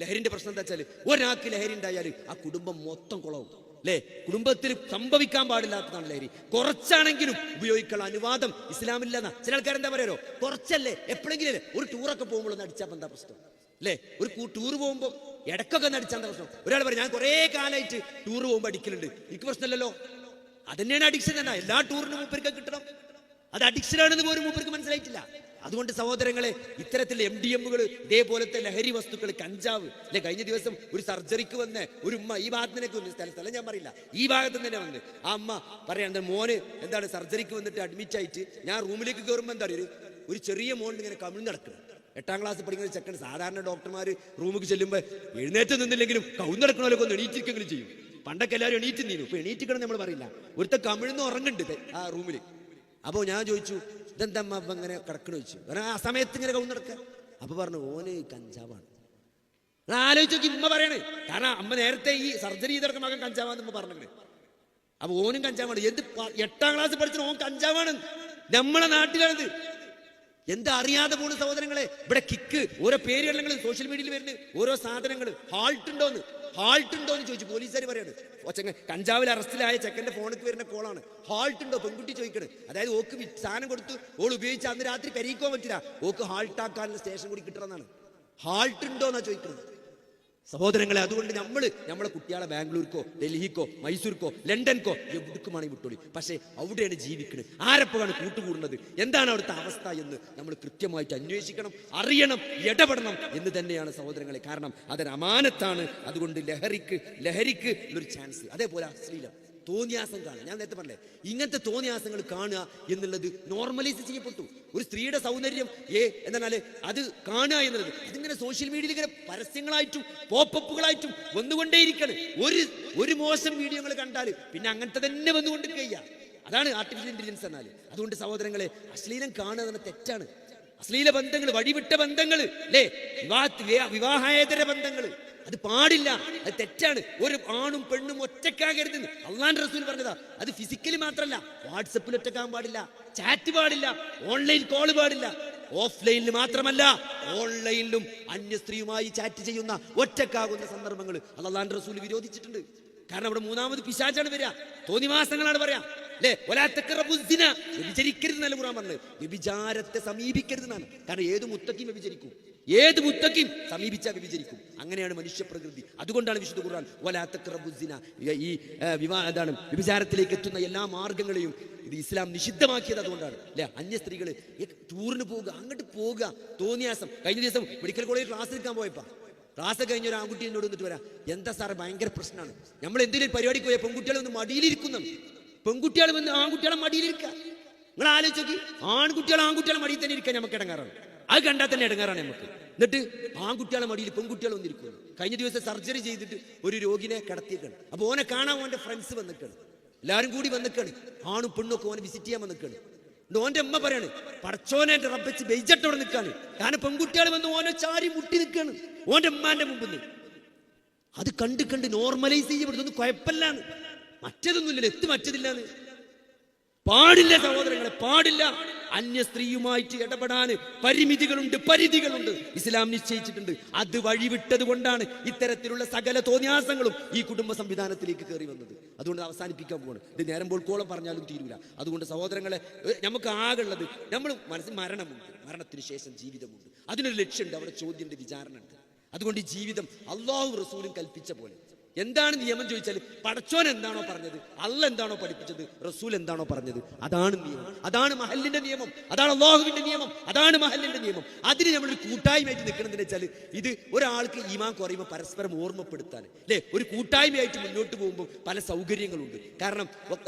ലഹരിന്റെ പ്രശ്നം എന്താ വെച്ചാൽ ഒരാൾക്ക് ലഹരി ഉണ്ടായാൽ ആ കുടുംബം മൊത്തം കുളവും അല്ലേ. കുടുംബത്തിൽ സംഭവിക്കാൻ പാടില്ലാത്തതാണ് ലഹരി. കുറച്ചാണെങ്കിലും ഉപയോഗിക്കാനുള്ള അനുവാദം ഇസ്ലാമില്ലെന്ന ചില ആൾക്കാരെന്താ പറയാരോ, കുറച്ചല്ലേ എപ്പോഴെങ്കിലും ഒരു ടൂറൊക്കെ പോകുമ്പോൾ ഒന്ന് അടിച്ചാൽ എന്താ പ്രശ്നം അല്ലേ. ഒരു ടൂർ പോകുമ്പോൾ ഇടക്കൊക്കെ ഒന്ന് അടിച്ചാൽ എന്താ പ്രശ്നം. ഒരാൾ പറയും ഞാൻ കുറേ കാലമായിട്ട് ടൂർ പോകുമ്പോൾ അടിക്കലുണ്ട്, എനിക്ക് പ്രശ്നമില്ലല്ലോ. അതന്നെയാണ് അഡിക്ഷൻ തന്നെ. എല്ലാ ടൂറിനും മൂപ്പർക്ക് കിട്ടണം, അത് അഡിക്ഷനാണെന്ന് പോലും മൂപ്പർക്ക് മനസ്സിലായിട്ടില്ല. അതുകൊണ്ട് സഹോദരങ്ങളെ, ഇത്തരത്തിൽ MDMകൾ, ഇതേപോലത്തെ ലഹരി വസ്തുക്കൾ, കഞ്ചാവ് അല്ലെ. കഴിഞ്ഞ ദിവസം ഒരു സർജറിക്ക് വന്ന ഒരു ഉമ്മ, ഈ ഭാഗത്തിനൊക്കെ വന്ന് സ്ഥലം ഞാൻ പറയില്ല, ഈ ഭാഗത്ത് തന്നെ വന്ന് ആ അമ്മ പറയാം, മോന് എന്താണ് സർജറിക്ക് വന്നിട്ട് അഡ്മിറ്റ് ആയിട്ട് ഞാൻ റൂമിലേക്ക് കയറുമ്പോൾ എന്താ ഒരു ചെറിയ മോൻ ഇങ്ങനെ കമിഴ്ന്ന് നടക്കണം. 8ാം ക്ലാസ് പഠിക്കുന്ന ചെക്കൻ. സാധാരണ ഡോക്ടർമാർ റൂമിലേക്ക് ചെല്ലുമ്പോൾ എഴുന്നേറ്റ് നിന്നില്ലെങ്കിലും കൗന്നടക്കണമല്ലോ ഒന്ന് എണീറ്റിരിക്കെങ്കിലും ചെയ്യും. പണ്ടൊക്കെ എല്ലാവരും എണീറ്റ് നീന്നു, ഇപ്പൊ എണീറ്റിക്കണം നമ്മൾ പറയില്ല. ഒരുത്ത കമിഴ്ന്ന് ഉറങ്ങുന്നുണ്ട് ആ റൂമിൽ. അപ്പോൾ ഞാൻ ചോദിച്ചു, ഇതെന്താ അമ്മ ഇങ്ങനെ കിടക്കണ ചോദിച്ചു. കാരണം ആ സമയത്ത് ഇങ്ങനെ കൗന്ന് നടക്കുക. അപ്പൊ പറഞ്ഞു, ഓന് കഞ്ചാവാണ്. ആലോചിച്ച് നോക്കി ഉമ്മ പറയണേ. കാരണം അമ്മ നേരത്തെ ഈ സർജറി ചെയ്തെടുക്കുന്ന മകൻ കഞ്ചാവാന്ന് ഉമ്മ പറഞ്ഞേ. അപ്പൊ ഓനും കഞ്ചാവാണ്. 8ാം ക്ലാസ് പഠിച്ച ഓൻ കഞ്ചാവാണ്. നമ്മളെ നാട്ടിലാണിത്. എന്താ അറിയാതെ പോണ സഹോദരങ്ങളെ. ഇവിടെ കിക്ക്, ഓരോ പേരുകൾ സോഷ്യൽ മീഡിയയിൽ വരുന്നത്, ഓരോ സാധനങ്ങൾ. ഹാൾട്ട് ഉണ്ടോന്ന് ചോദിച്ചു പോലീസുകാർ പറയാണ്. കഞ്ചാവിൽ അറസ്റ്റിലായ ചെക്കന്റെ ഫോണിൽ വരുന്ന കോളാണ്. ഹാൾട്ട് ഉണ്ടോ പെൺകുട്ടി ചോദിക്കണത്. അതായത് ഓക്ക് സാധനം കൊടുത്ത് ഓൾ ഉപയോഗിച്ച് അന്ന് രാത്രി പെരീക്കോ പറ്റില്ല, ഓക്ക് ഹാൾട്ടാക്കാനുള്ള സ്റ്റേഷൻ കൂടി കിട്ടണമെന്നാണ്. ഹാൾട്ട് ഉണ്ടോ എന്നാ ചോദിക്കുന്നത് സഹോദരങ്ങളെ. അതുകൊണ്ട് നമ്മളെ കുട്ടികളെ ബാംഗ്ലൂർക്കോ ഡൽഹിക്കോ മൈസൂർക്കോ ലണ്ടൻക്കോ എവിടേക്കുമാണ് വിട്ടോളി. പക്ഷേ അവിടെയാണ് ജീവിക്കുന്നത്, ആരപ്പോഴാണ് കൂട്ടുകൂടുന്നത്, എന്താണ് അവിടുത്തെ അവസ്ഥ എന്ന് നമ്മൾ കൃത്യമായിട്ട് അന്വേഷിക്കണം, അറിയണം, ഇടപെടണം എന്ന് തന്നെയാണ് സഹോദരങ്ങളെ. കാരണം അതൊരു അമാനത്താണ്. അതുകൊണ്ട് ലഹരിക്ക് ഒരു ചാൻസ്. അതേപോലെ അശ്ലീലം, തോന്നിയാസം കാണുക. ഞാൻ നേരത്തെ പറഞ്ഞേ, ഇങ്ങനത്തെ തോന്നിയാസങ്ങൾ കാണുക എന്നുള്ളത് നോർമലൈസ് ചെയ്യപ്പെട്ടു. ഒരു സ്ത്രീയുടെ സൗന്ദര്യം എന്നാൽ അത് കാണുക എന്നുള്ളത് അതിങ്ങനെ സോഷ്യൽ മീഡിയയിൽ ഇങ്ങനെ പരസ്യങ്ങളായിട്ടും പോപ്പപ്പുകളായിട്ടും വന്നുകൊണ്ടേയിരിക്കണം. ഒരു മോശം വീഡിയോകൾ കണ്ടാൽ പിന്നെ അങ്ങനത്തെ തന്നെ വന്നുകൊണ്ടിരിക്കുക. അതാണ് ആർട്ടിഫിഷ്യൽ ഇന്റലിജൻസ് എന്നാൽ. അതുകൊണ്ട് സഹോദരങ്ങളെ, അശ്ലീലം കാണുക തന്നെ തെറ്റാണ്. അശ്ലീല ബന്ധങ്ങൾ, വഴിവിട്ട ബന്ധങ്ങൾ അല്ലേ, വിവാഹേതര ബന്ധങ്ങൾ, അത് പാടില്ല, അത് തെറ്റാണ്. ഒരു ആണും പെണ്ണും ഒറ്റക്കാകരുത് അള്ളാന്റെ റസൂൽ പറഞ്ഞതാ. അത് ഫിസിക്കലി മാത്രമല്ല, വാട്സപ്പിൽ ഒറ്റക്കാകാൻ പാടില്ല, ചാറ്റ് പാടില്ല, ഓൺലൈൻ കോള് പാടില്ല. ഓഫ്ലൈനിൽ മാത്രമല്ല ഓൺലൈനിലും അന്യ സ്ത്രീയുമായി ചാറ്റ് ചെയ്യുന്ന ഒറ്റക്കാകുന്ന സന്ദർഭങ്ങൾ അള്ളാന്റെ റസൂൽ വിരോധിച്ചിട്ടുണ്ട്. കാരണം അവിടെ 3ാമത് പിശാചാണ് വരിക, തോന്നിവാസങ്ങളാണ് പറയാ അല്ലേ. വ്യഭിചരിക്കരുത് എന്നല്ല ഖുർആൻ പറഞ്ഞത്, വ്യഭിചാരത്തെ സമീപിക്കരുതെന്നാണ്. കാരണം ഏത് മുത്തക്കിയും വ്യഭിചരിക്കും, ഏത് മുത്തക്കിയും സമീപിച്ചാൽ വ്യഭിചരിക്കും. അങ്ങനെയാണ് മനുഷ്യപ്രകൃതി. അതുകൊണ്ടാണ് വിശുദ്ധ ഖുർആൻ വലാ തഖറബുസ്സിന, ഈ വ്യഭിചാരത്തിലേക്ക് എത്തുന്ന എല്ലാ മാർഗങ്ങളെയും ഇത് ഇസ്ലാം നിഷിദ്ധമാക്കിയത് അതുകൊണ്ടാണ് അല്ലെ. അന്യ സ്ത്രീകൾ ടൂറിന് പോവുക, അങ്ങോട്ട് പോവുക, തോന്നിയാസം. കഴിഞ്ഞ ദിവസം മെഡിക്കൽ കോളേജിൽ ക്ലാസ് എടുക്കാൻ പോയപ്പോ ക്ലാസ് കഴിഞ്ഞ ഒരു ആൺകുട്ടി എന്നോട് വന്നിട്ട് വരാം, എന്താ സാറേ ഭയങ്കര പ്രശ്നമാണ്, നമ്മൾ എന്തെങ്കിലും പരിപാടിക്ക് പോയാൽ പെൺകുട്ടികളെ ഒന്ന് മടിയിലിരിക്കുന്നു, പെൺകുട്ടികൾ വന്ന് ആൺകുട്ടികളെ മടിയിലിരിക്കുക. നിങ്ങൾ ആലോചിച്ച് നോക്കി, ആൺകുട്ടികളെ മടിയിൽ തന്നെ ഇരിക്കാൻ നമുക്ക് ഇടങ്ങാറാണ്. അത് കണ്ടാൽ തന്നെ ഇടങ്ങാറാണ് നമുക്ക്. എന്നിട്ട് ആൺകുട്ടികളെ മടിയിൽ പെൺകുട്ടികൾ വന്നിരിക്കുന്നു. കഴിഞ്ഞ ദിവസം സർജറി ചെയ്തിട്ട് ഒരു രോഗിനെ കിടത്തിയേക്കാണ്. അപ്പൊ ഓനെ കാണാൻ ഓന്റെ ഫ്രണ്ട്സ് വന്നിക്കാണ്, എല്ലാവരും കൂടി വന്നിക്കാണ്, ആണും പെണ്ണൊക്കെ ഓനെ വിസിറ്റ് ചെയ്യാൻ വന്നിക്കാണ്. ഓന്റെ അമ്മ പറയാണ്, പടച്ചോനെ എന്റെ റബ്ബച്ച് ബെയ്ജട്ടോടെ നിൽക്കാണ്. കാരണം പെൺകുട്ടികൾ വന്ന് ഓനെ ചാരി മുട്ടി നിൽക്കാണ് ഓന്റെ അമ്മാന്റെ മുമ്പിൽ നിന്ന്. അത് കണ്ട് കണ്ട് നോർമലൈസ് ചെയ്യപ്പെടുന്നു. കുഴപ്പമില്ലാന്ന്, മറ്റേതൊന്നുമില്ലല്ലോ, മറ്റതില്ലാന്ന്. പാടില്ല സഹോദരങ്ങളെ, പാടില്ല. അന്യ സ്ത്രീയുമായിട്ട് ഇടപെടാൻ പരിമിതികളുണ്ട്, പരിധികളുണ്ട്, ഇസ്ലാം നിശ്ചയിച്ചിട്ടുണ്ട്. അത് വഴിവിട്ടത് കൊണ്ടാണ് ഇത്തരത്തിലുള്ള സകല തോന്നിയാസങ്ങളും ഈ കുടുംബ സംവിധാനത്തിലേക്ക് കയറി വന്നത്. അതുകൊണ്ട് അവസാനിപ്പിക്കാൻ പോവാണ്. ഇത് നേരമ്പോൾ കോളം പറഞ്ഞാലും തീരൂല. അതുകൊണ്ട് സഹോദരങ്ങളെ, നമുക്ക് ആകുള്ളത്, നമ്മൾ മനസ്സിൽ മരണമുണ്ട്, മരണത്തിന് ശേഷം ജീവിതമുണ്ട്. അതിനൊരു ലക്ഷ്യമുണ്ട്, അവിടെ ചോദ്യമുണ്ട്, വിചാരണ ഉണ്ട്. അതുകൊണ്ട് ഈ ജീവിതം അള്ളാഹു റസൂലും കൽപ്പിച്ച പോലെ. എന്താണ് നിയമം ചോദിച്ചാൽ, പടച്ചോൻ എന്താണോ പറഞ്ഞത്, അള്ള എന്താണോ പഠിപ്പിച്ചത്, റസൂൽ എന്താണോ പറഞ്ഞത്, അതാണ് നിയമം. അതാണ് മഹല്ലിന്റെ നിയമം, അതാണ് അള്ളാഹുവിന്റെ നിയമം, അതാണ് മഹല്ലിന്റെ നിയമം. അതിന് നമ്മളൊരു കൂട്ടായ്മയായിട്ട് നിൽക്കണമെന്ന് വെച്ചാൽ, ഇത് ഒരാൾക്ക് ഈമാൻ കുറയുമ്പോൾ പരസ്പരം ഓർമ്മപ്പെടുത്താൻ അല്ലേ, ഒരു കൂട്ടായ്മയായിട്ട് മുന്നോട്ട് പോകുമ്പോൾ പല സൗകര്യങ്ങളുണ്ട്. കാരണം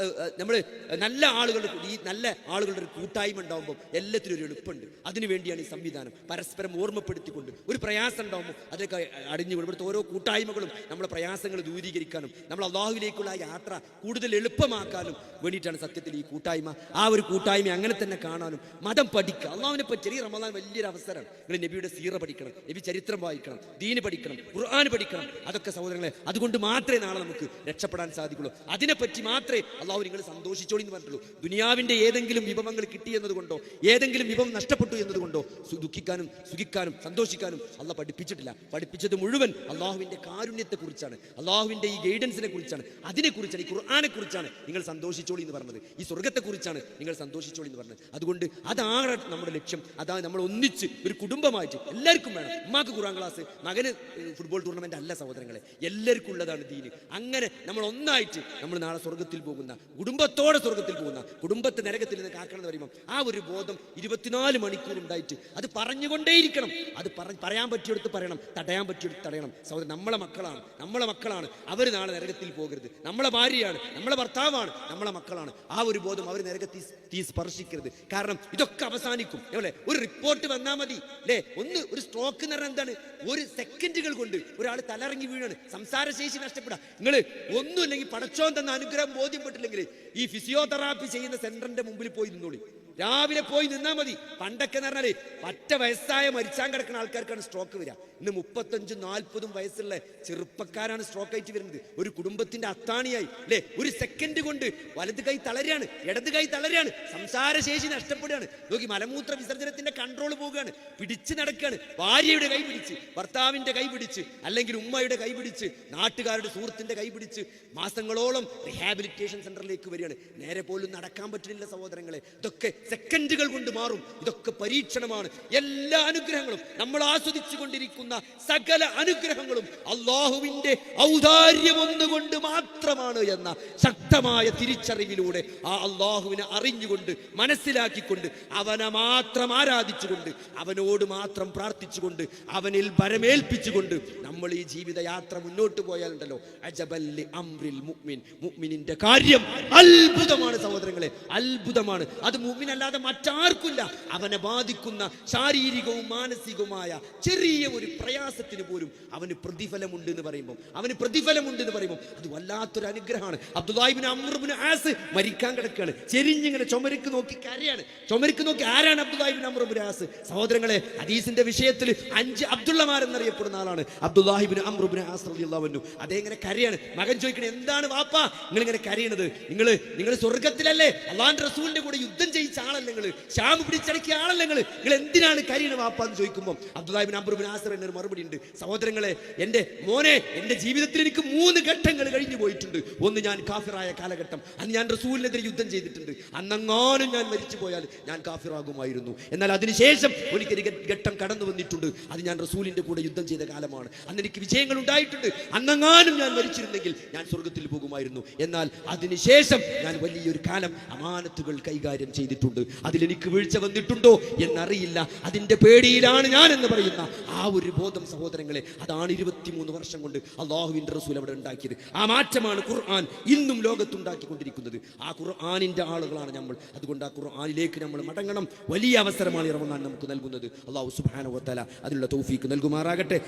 നമ്മൾ നല്ല ആളുകളുടെ, ഈ നല്ല ആളുകളുടെ ഒരു കൂട്ടായ്മ ഉണ്ടാകുമ്പോൾ എല്ലാത്തിനും ഒരു എളുപ്പമുണ്ട്. അതിനുവേണ്ടിയാണ് ഈ സംവിധാനം. പരസ്പരം ഓർമ്മപ്പെടുത്തിക്കൊണ്ട് ഒരു പ്രയാസം ഉണ്ടാകുമ്പോൾ അതൊക്കെ അടിഞ്ഞുകൊണ്ട് ഇവിടുത്തെ ഓരോ കൂട്ടായ്മകളും നമ്മുടെ പ്രയാസങ്ങൾ ദൂരീകരിക്കാനും നമ്മൾ അള്ളാഹുവിലേക്കുള്ള യാത്ര കൂടുതൽ എളുപ്പമാക്കാനും വേണ്ടിയിട്ടാണ് സത്യത്തിൽ ഈ കൂട്ടായ്മ. ആ ഒരു കൂട്ടായ്മ അങ്ങനെ തന്നെ കാണാനും മതം പഠിക്കുക. അള്ളാഹുവിനെ പറ്റി ചെറിയ റമദാൻ വലിയൊരു അവസരമാണ്. നിങ്ങൾ നബിയുടെ സീറ പഠിക്കണം, നബി ചരിത്രം വായിക്കണം, ദീന് പഠിക്കണം, ഖുർആൻ പഠിക്കണം. അതൊക്കെ സഹോദരങ്ങളെ, അതുകൊണ്ട് മാത്രമേ നാളെ നമുക്ക് രക്ഷപ്പെടാൻ സാധിക്കുള്ളൂ. അതിനെപ്പറ്റി മാത്രമേ അള്ളാഹു നിങ്ങൾ സന്തോഷിച്ചോളി എന്ന് പറഞ്ഞിട്ടുള്ളൂ. ദുനിയാവിന്റെ ഏതെങ്കിലും വിഭവങ്ങൾ കിട്ടി എന്നതുകൊണ്ടോ, ഏതെങ്കിലും വിഭവം നഷ്ടപ്പെട്ടു എന്നതുകൊണ്ടോ ദുഃഖിക്കാനും സുഖിക്കാനും സന്തോഷിക്കാനും അള്ളാഹ് പഠിപ്പിച്ചിട്ടില്ല. പഠിപ്പിച്ചത് മുഴുവൻ അള്ളാഹുവിന്റെ കാരുണ്യത്തെ കുറിച്ചാണ്, അള്ളാഹുവിന്റെ ഈ ഗൈഡൻസിനെ കുറിച്ചാണ്, അതിനെക്കുറിച്ചാണ്, ഈ ഖുർആനെ കുറിച്ചാണ് നിങ്ങൾ സന്തോഷിച്ചോളി എന്ന് പറഞ്ഞത്, ഈ സ്വർഗത്തെ കുറിച്ചാണ് നിങ്ങൾ സന്തോഷിച്ചോളി എന്ന് പറഞ്ഞത്. അതുകൊണ്ട് അതാണ് നമ്മുടെ ലക്ഷ്യം. അതാണ് നമ്മൾ ഒന്നിച്ച് ഒരു കുടുംബമായിട്ട് എല്ലാവർക്കും വേണം. ഉമ്മാക്ക് ഖുർആൻ ക്ലാസ്, മകന് ഫുട്ബോൾ ടൂർണമെന്റ് അല്ല സഹോദരങ്ങളെ, എല്ലാവർക്കും ഉള്ളതാണ് ദീന്. അങ്ങനെ നമ്മൾ ഒന്നായിട്ട് നമ്മൾ നാളെ സ്വർഗത്തിൽ പോകുന്ന, കുടുംബത്തോടെ സ്വർഗത്തിൽ പോകുന്ന, കുടുംബത്തെ നരകത്തിൽ നിന്ന് കാക്കണം എന്ന് പറയുമ്പോൾ ആ ഒരു ബോധം 24 മണിക്കൂർ ഉണ്ടായിട്ട് അത് പറഞ്ഞുകൊണ്ടേയിരിക്കണം. അത് പറയാൻ പറ്റിയെടുത്ത് പറയണം, തടയാൻ പറ്റിയെടുത്ത് തടയണം. സഹോദരൻ, നമ്മളെ മക്കളാണ്, നമ്മളെ മക്കളാണ്, അവർ നാളെ നരകത്തിൽ പോകരുത്. നമ്മളെ ഭാര്യയാണ്, നമ്മളെ ഭർത്താവാണ്, നമ്മളെ മക്കളാണ്. ആ ഒരു ബോധം അവർ നരകത്തിൽ തീ സ്പർശിക്കരുത്. കാരണം ഇതൊക്കെ അവസാനിക്കും. അല്ലേ, ഒരു റിപ്പോർട്ട് വന്നാൽ മതി അല്ലേ. ഒരു സ്ട്രോക്ക് എന്ന് പറഞ്ഞാൽ എന്താണ്, ഒരു സെക്കൻഡുകൾ കൊണ്ട് ഒരാൾ തലറങ്ങി വീഴാണ്, സംസാരശേഷി നഷ്ടപ്പെടാം. നിങ്ങൾ ഒന്നുമില്ലെങ്കിൽ പടച്ചോൻ തന്ന അനുഗ്രഹം ബോധ്യപ്പെട്ടില്ലെങ്കിൽ ഈ ഫിസിയോതെറാപ്പി ചെയ്യുന്ന സെന്ററിന്റെ മുമ്പിൽ പോയി നിന്നോളി. രാവിലെ പോയി നിന്നാൽ മതി. പണ്ടൊക്കെ എന്ന് പറഞ്ഞാല് പറ്റ വയസ്സായ മരിച്ചാൻ കിടക്കുന്ന ആൾക്കാർക്കാണ് സ്ട്രോക്ക് വരിക. ഇന്ന് 35-40 വയസ്സുള്ള ചെറുപ്പക്കാരാണ് സ്ട്രോക്ക് ആയിട്ട് വരുന്നത്. ഒരു കുടുംബത്തിന്റെ അത്താണിയായി അല്ലേ, ഒരു സെക്കൻഡ് കൊണ്ട് വലത് കൈ തളരാണ്, ഇടത് കൈ തളരാണ്, സംസാരശേഷി നഷ്ടപ്പെടുകയാണ്. നോക്കി, മലമൂത്ര വിസർജനത്തിന്റെ കൺട്രോൾ പോവുകയാണ്, പിടിച്ച് നടക്കുകയാണ്. ഭാര്യയുടെ കൈ പിടിച്ച്, ഭർത്താവിന്റെ കൈ പിടിച്ച്, അല്ലെങ്കിൽ ഉമ്മയുടെ കൈ പിടിച്ച്, നാട്ടുകാരുടെ സുഹൃത്തിന്റെ കൈ പിടിച്ച് മാസങ്ങളോളം റിഹാബിലിറ്റേഷൻ സെന്ററിലേക്ക് വരികയാണ്. നേരെ പോലും നടക്കാൻ പറ്റുന്നില്ല സഹോദരങ്ങളെ. ഇതൊക്കെ സെക്കൻഡുകൾ കൊണ്ട് മാറും. ഇതൊക്കെ പരീക്ഷണമാണ്. എല്ലാ അനുഗ്രഹങ്ങളും, നമ്മൾ ആസ്വദിച്ചു കൊണ്ടിരിക്കുന്ന സകല അനുഗ്രഹങ്ങളും അള്ളാഹുവിന്റെ ഔദാര്യം ഒന്നുകൊണ്ട് മാത്രമാണ് എന്ന ശക്തമായ തിരിച്ചറിവിലൂടെ ആ അള്ളാഹുവിനെ അറിഞ്ഞുകൊണ്ട്, മനസ്സിലാക്കിക്കൊണ്ട്, അവനെ മാത്രം ആരാധിച്ചുകൊണ്ട്, അവനോട് മാത്രം പ്രാർത്ഥിച്ചുകൊണ്ട്, അവനിൽ ഭരമേൽപ്പിച്ചുകൊണ്ട് നമ്മൾ ഈ ജീവിതയാത്ര മുന്നോട്ട് പോയാലുണ്ടല്ലോ, അജബല്ലി അംറിൽ മുഅ്മിൻ, മുഅ്മിനിന്റെ കാര്യം അത്ഭുതമാണ് സഹോദരങ്ങളെ, അത്ഭുതമാണ്. അത് മുഅ്മിൻ അല്ലാതെ മറ്റാർക്കില്ല. അവനെ ബാധിക്കുന്ന ശാരീരികവും മാനസികവുമായ ചെറിയ ഒരു പ്രയാസത്തിന് പോലും അവന് പ്രതിഫലമുണ്ട് എന്ന് പറയുമ്പോൾ, അത് വല്ലാത്തൊരു അനുഗ്രഹമാണ്. അബ്ദുല്ലാഹി ഇബ്നു അംർ ഇബ്നു ആസ് മരിക്കാൻ കിടക്കുകയാണ്, ചെരിഞ്ഞിങ്ങനെ ചുമരിക്ക് നോക്കി കരയാണ്. ചുമരിക്ക് നോക്കി ആരാണ് അബ്ദുല്ലാഹി ഇബ്നു അംർ ഇബ്നു ആസ്? സഹോദരങ്ങളെ, ഹദീസിന്റെ വിഷയത്തിൽ 5 അബ്ദുള്ളമാരെന്നറിയപ്പെടുന്ന ആളാണ് അബ്ദുല്ലാഹി ഇബ്നു അംർ ഇബ്നു ആസ് റളിയല്ലാഹു അൻഹു. അതേ ഇങ്ങനെ കരയാണ്. മകൻ ചോദിക്കണേ, എന്താണ് വാപ്പാ നിങ്ങൾ ഇങ്ങനെ കരയണത്? നിങ്ങൾ സ്വർഗത്തിലല്ലേ, അള്ളാഹുവിന്റെ റസൂലിന്റെ കൂടെ യുദ്ധം ചെയ്യിച്ച ആളല്ലേ, നിങ്ങൾ ശാം പിടിച്ചടക്കിയ ആളല്ലേ, നിങ്ങൾ എന്തിനാണ് കരയണ വാപ്പ എന്ന് ചോദിക്കുമ്പോൾ അബ്ദുല്ലാഹി ഇബ്നു അംർ ഇബ്നു ആസ് എന്നൊരു മറുപടി ഉണ്ട്. സഹോദരങ്ങളെ, എന്റെ മോനെ, എന്റെ ജീവിതത്തിൽ എനിക്ക് 3 ഘട്ടങ്ങൾ കഴിഞ്ഞു പോയിട്ടുണ്ട്. ഒന്ന്, ഞാൻ കാഫിറായ കാലഘട്ടം, അന്ന് ഞാൻ റസൂലിനെതിരെ യുദ്ധം ചെയ്തിട്ടുണ്ട്. അന്നെങ്ങാനും ഞാൻ മരിച്ചു പോയാൽ ഞാൻ കാഫിറാകുമായിരുന്നു. എന്നാൽ അതിനുശേഷം എനിക്കൊരു ഘട്ടം കടന്നു വന്നിട്ടുണ്ട്. അത് ഞാൻ റസൂലിന്റെ കൂടെ യുദ്ധം ചെയ്ത കാലമാണ്. അന്ന് എനിക്ക് വിജയങ്ങൾ ഉണ്ടായിട്ടുണ്ട്. അന്നെങ്ങാനും ഞാൻ മരിച്ചിരുന്നെങ്കിൽ ഞാൻ സ്വർഗത്തിൽ പോകുമായിരുന്നു. എന്നാൽ അതിനുശേഷം ഞാൻ വലിയൊരു കാലം അമാനത്തുകൾ കൈകാര്യം ചെയ്തിട്ടുണ്ട്. അതിലെനിക്ക് വീഴ്ച വന്നിട്ടുണ്ടോ എന്നറിയില്ല. അതിന്റെ പേടിയിലാണ് ഞാൻ എന്ന് പറയുന്ന ആ ഒരു ബോധം സഹോദരങ്ങളെ, അതാണ് 23 വർഷം കൊണ്ട് അള്ളാഹുവിന്റെ റസൂൽ അവിടെ ഉണ്ടാക്കിയത്. ആ മാറ്റമാണ് ഖുർആൻ ഇന്നും ലോകത്തുണ്ടാക്കിക്കൊണ്ടിരിക്കുന്നത്. ആ ഖുർആനിന്റെ ആളുകളാണ് നമ്മൾ. അതുകൊണ്ട് ആ ഖുർആനിലേക്ക് നമ്മൾ മടങ്ങണം. വലിയ അവസരമാണ് ഈ റമദാൻ നമുക്ക് നൽകുന്നത്. അള്ളാഹു സുബ്ഹാനഹു വ തആല അതിനുള്ള തൗഫീക്ക് നൽകുമാറാകട്ടെ.